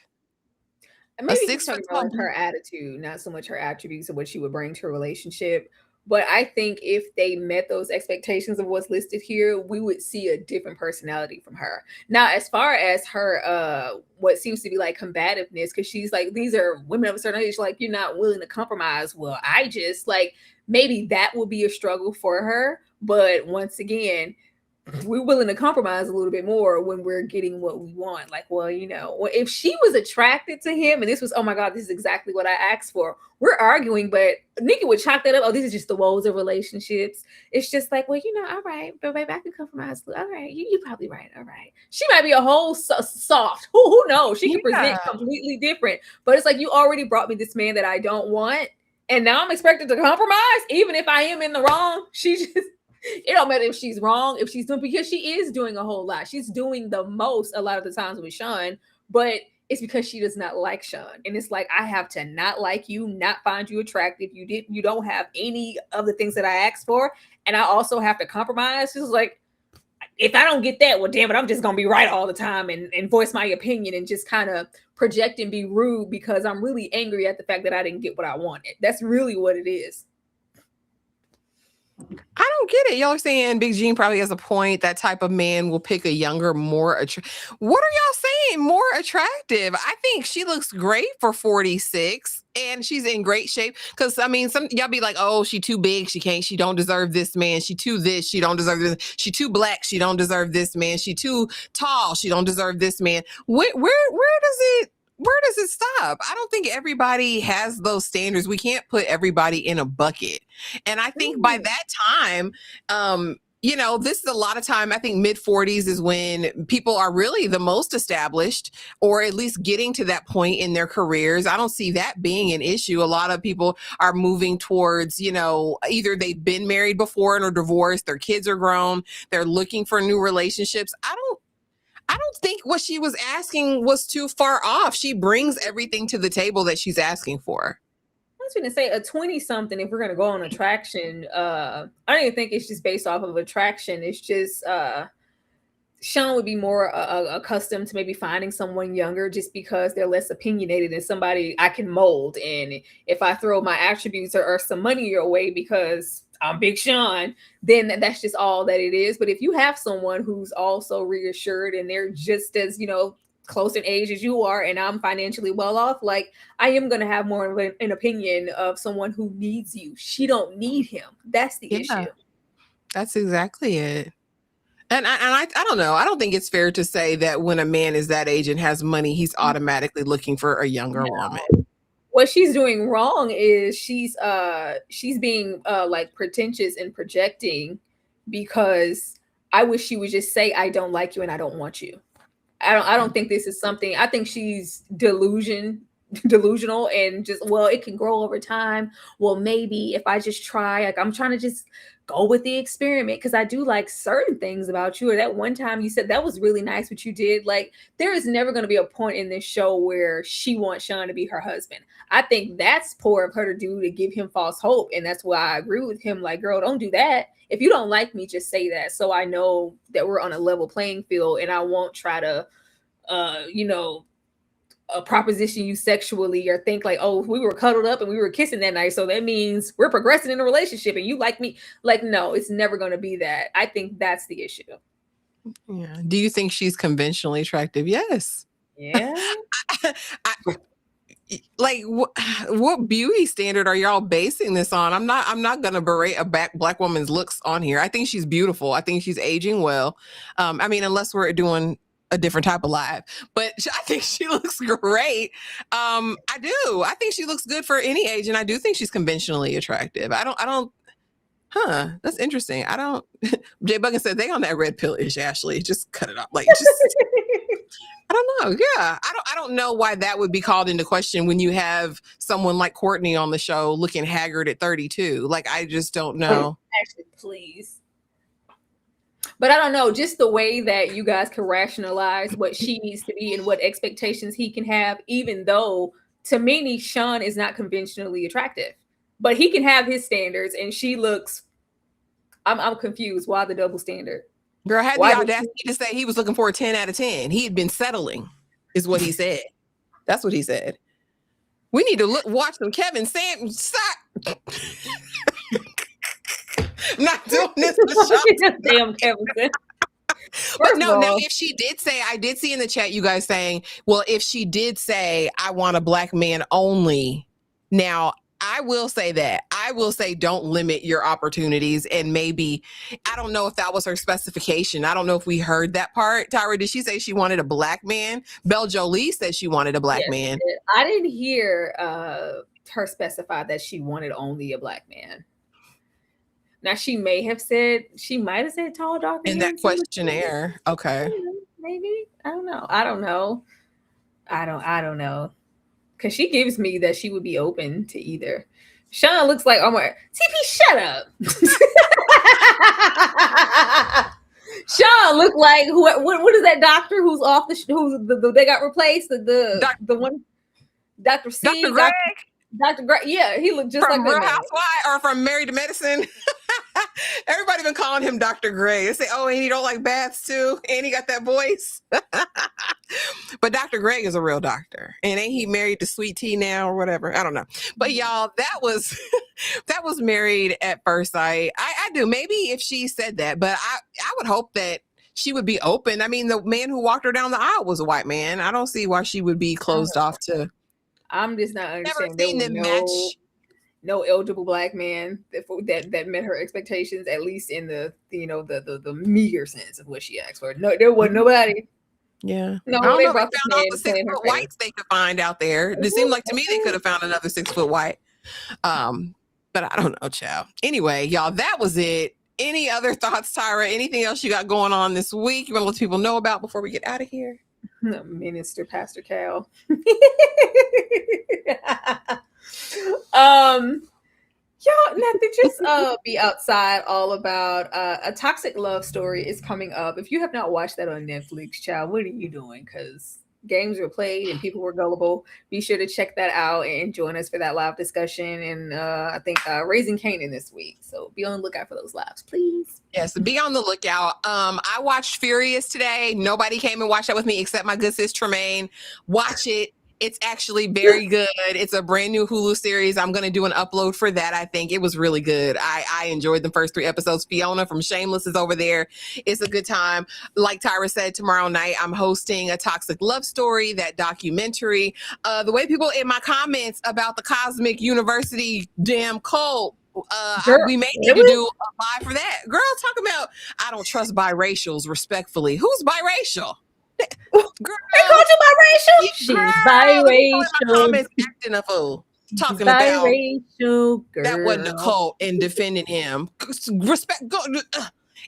Maybe he's talking about her attitude, not so much her attributes of what she would bring to a relationship. But I think if they met those expectations of what's listed here, we would see a different personality from her. Now, as far as her, what seems to be like combativeness, because she's like, these are women of a certain age, like, you're not willing to compromise. Well, I just like, maybe that will be a struggle for her. But once again, we're willing to compromise a little bit more when we're getting what we want. Like, if she was attracted to him and this was, oh my God, this is exactly what I asked for. We're arguing, but Nikki would chalk that up. Oh, these are just the woes of relationships. It's just like, all right, but baby, I can compromise. All right, you're probably right. All right. She might be a whole soft. Who knows? She can present completely different. But it's like, you already brought me this man that I don't want. And now I'm expected to compromise, even if I am in the wrong. It don't matter if she's wrong, if she's doing, because she is doing a whole lot. She's doing the most a lot of the times with Sean, but it's because she does not like Sean. And it's like, I have to not like you, not find you attractive. You don't have any of the things that I asked for. And I also have to compromise. It's like, if I don't get that, well, damn it, I'm just going to be right all the time and voice my opinion and just kind of project and be rude because I'm really angry at the fact that I didn't get what I wanted. That's really what it is. I don't get it. Y'all are saying Big Gene probably has a point. That type of man will pick a younger, more What are y'all saying? More attractive? I think she looks great for 46 and she's in great shape. Because some y'all be like, oh, she too big. She don't deserve this man. She too this. She don't deserve this. She too black. She don't deserve this man. She too tall. She don't deserve this man. Where does it stop? I don't think everybody has those standards. We can't put everybody in a bucket. And I think by that time, this is a lot of time. I think mid 40s is when people are really the most established, or at least getting to that point in their careers. I don't see that being an issue. A lot of people are moving towards, either they've been married before and are divorced, their kids are grown, they're looking for new relationships. I don't think what she was asking was too far off. She brings everything to the table that she's asking for. I was going to say a 20-something, if we're going to go on attraction, I don't even think it's just based off of attraction. It's just Sean would be more accustomed to maybe finding someone younger just because they're less opinionated and somebody I can mold. And if I throw my attributes or some money your way because I'm Big Sean, then that's just all that it is. But if you have someone who's also reassured and they're just as, close in age as you are, and I'm financially well off, like I am going to have more of an opinion of someone who needs you. She don't need him. That's the issue. That's exactly it. And I don't know. I don't think it's fair to say that when a man is that age and has money, he's automatically looking for a younger woman. What she's doing wrong is she's being like pretentious and projecting, because I wish she would just say, I don't like you and I don't want you. I don't think this is something. I think she's delusional and just, well, it can grow over time. Well, maybe if I just try, like I'm trying to just go with the experiment because I do like certain things about you. Or that one time you said that was really nice what you did. Like there is never going to be a point in this show where she wants Sean to be her husband. I think that's poor of her to do, to give him false hope. And that's why I agree with him. Like, girl, don't do that. If you don't like me, just say that. So I know that we're on a level playing field and I won't try to, proposition you sexually or think like, oh, we were cuddled up and we were kissing that night, so that means we're progressing in a relationship and you like me. Like, no, it's never going to be that. I think that's the issue. Yeah. Do you think she's conventionally attractive? Yes. Yeah. Like what beauty standard are y'all basing this on? I'm not gonna berate a black woman's looks on here. I think she's beautiful. I think she's aging well. I mean, unless we're doing a different type of live, but I think she looks great. I do. I think she looks good for any age, and I do think she's conventionally attractive. I don't. That's interesting. I don't. Jay Buggin said they on that red pill ish. Ashley, just cut it off. Like just. I don't know. Yeah. I don't know why that would be called into question when you have someone like Courtney on the show looking haggard at 32. Like, I just don't know. Actually, please. But I don't know, just the way that you guys can rationalize what she needs to be and what expectations he can have, even though to me, Sean is not conventionally attractive, but he can have his standards and she looks, I'm confused. Why the double standard? Girl had the audacity to say he was looking for a 10 out of 10. He had been settling, is what he said. That's what he said. We need to watch some Kevin Sam. Stop. Not doing this for the show. Damn Kevin Sam. But no, now if she did say, I did see in the chat you guys saying, well, if she did say, I want a black man only, now I will say that. I will say don't limit your opportunities. And maybe, I don't know if that was her specification. I don't know if we heard that part. Tyra, did she say she wanted a black man? BelleJolie said she wanted a black man. I didn't hear her specify that she wanted only a black man. Now, she might have said tall, dark. In that questionnaire. Okay. Maybe. I don't know. I don't know. Because she gives me that she would be open to either. Sean looks like, oh my, TP, shut up. Sean looked like, what is that doctor who's off they got replaced? The one, Dr. C. Dr. Greg. Dr. Greg, yeah, he looked just from like Real Housewives or from Married to Medicine. Everybody been calling him Dr. Gray. They say, oh, and he don't like baths too, and he got that voice. But Dr. Greg is a real doctor, and ain't he married to Sweet Tea now or whatever? I don't know. But y'all, that was Married at First Sight. I do. Maybe if she said that, but I would hope that she would be open. I mean, the man who walked her down the aisle was a white man. I don't see why she would be closed off to. I'm just not understanding. No eligible black man that met her expectations, at least in the meager sense of what she asked for. No, there wasn't nobody. Yeah. No, I don't know. They found all the 6 foot whites they could find out there. It seemed like to me they could have found another 6 foot white. But I don't know, child. Anyway, y'all, that was it. Any other thoughts, Tyra? Anything else you got going on this week you want to let people know about before we get out of here? Minister Pastor Cal. Y'all, nothing, just be outside, all about A Toxic Love Story is coming up. If you have not watched that on Netflix, child, what are you doing? Because games were played and people were gullible. Be sure to check that out and join us for that live discussion. And I think Raising Kanan this week. So be on the lookout for those lives, please. Yes, be on the lookout. I watched Furious today. Nobody came and watched that with me except my good sis Tremaine. Watch it. It's actually very good. It's a brand new Hulu series. I'm going to do an upload for that. I think it was really good. I enjoyed the first 3 episodes. Fiona from Shameless is over there. It's a good time. Like Tyra said, tomorrow night, I'm hosting A Toxic Love Story, that documentary. The way people in my comments about the Cosmic University damn cult, we may need to do a live for that. Girl, talking about, I don't trust biracials, respectfully. Who's biracial? Girl, they called you biracial? She's biracial. Acting a fool. Talking biracial, about girl. That wasn't a cult and defending him. Respect.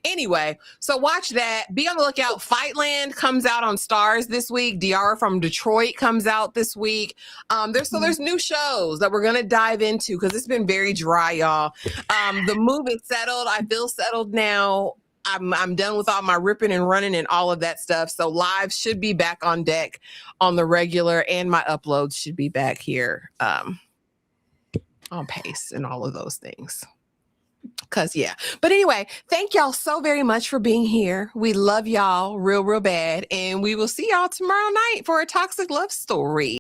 Anyway, so watch that. Be on the lookout. Fightland comes out on Stars this week. Diara from Detroit comes out this week. There's new shows that we're gonna dive into because it's been very dry, y'all. The move is settled. I feel settled now. I'm done with all my ripping and running and all of that stuff. So live should be back on deck on the regular, and my uploads should be back here on pace and all of those things. But anyway, thank y'all so very much for being here. We love y'all real bad. And we will see y'all tomorrow night for A Toxic Love Story.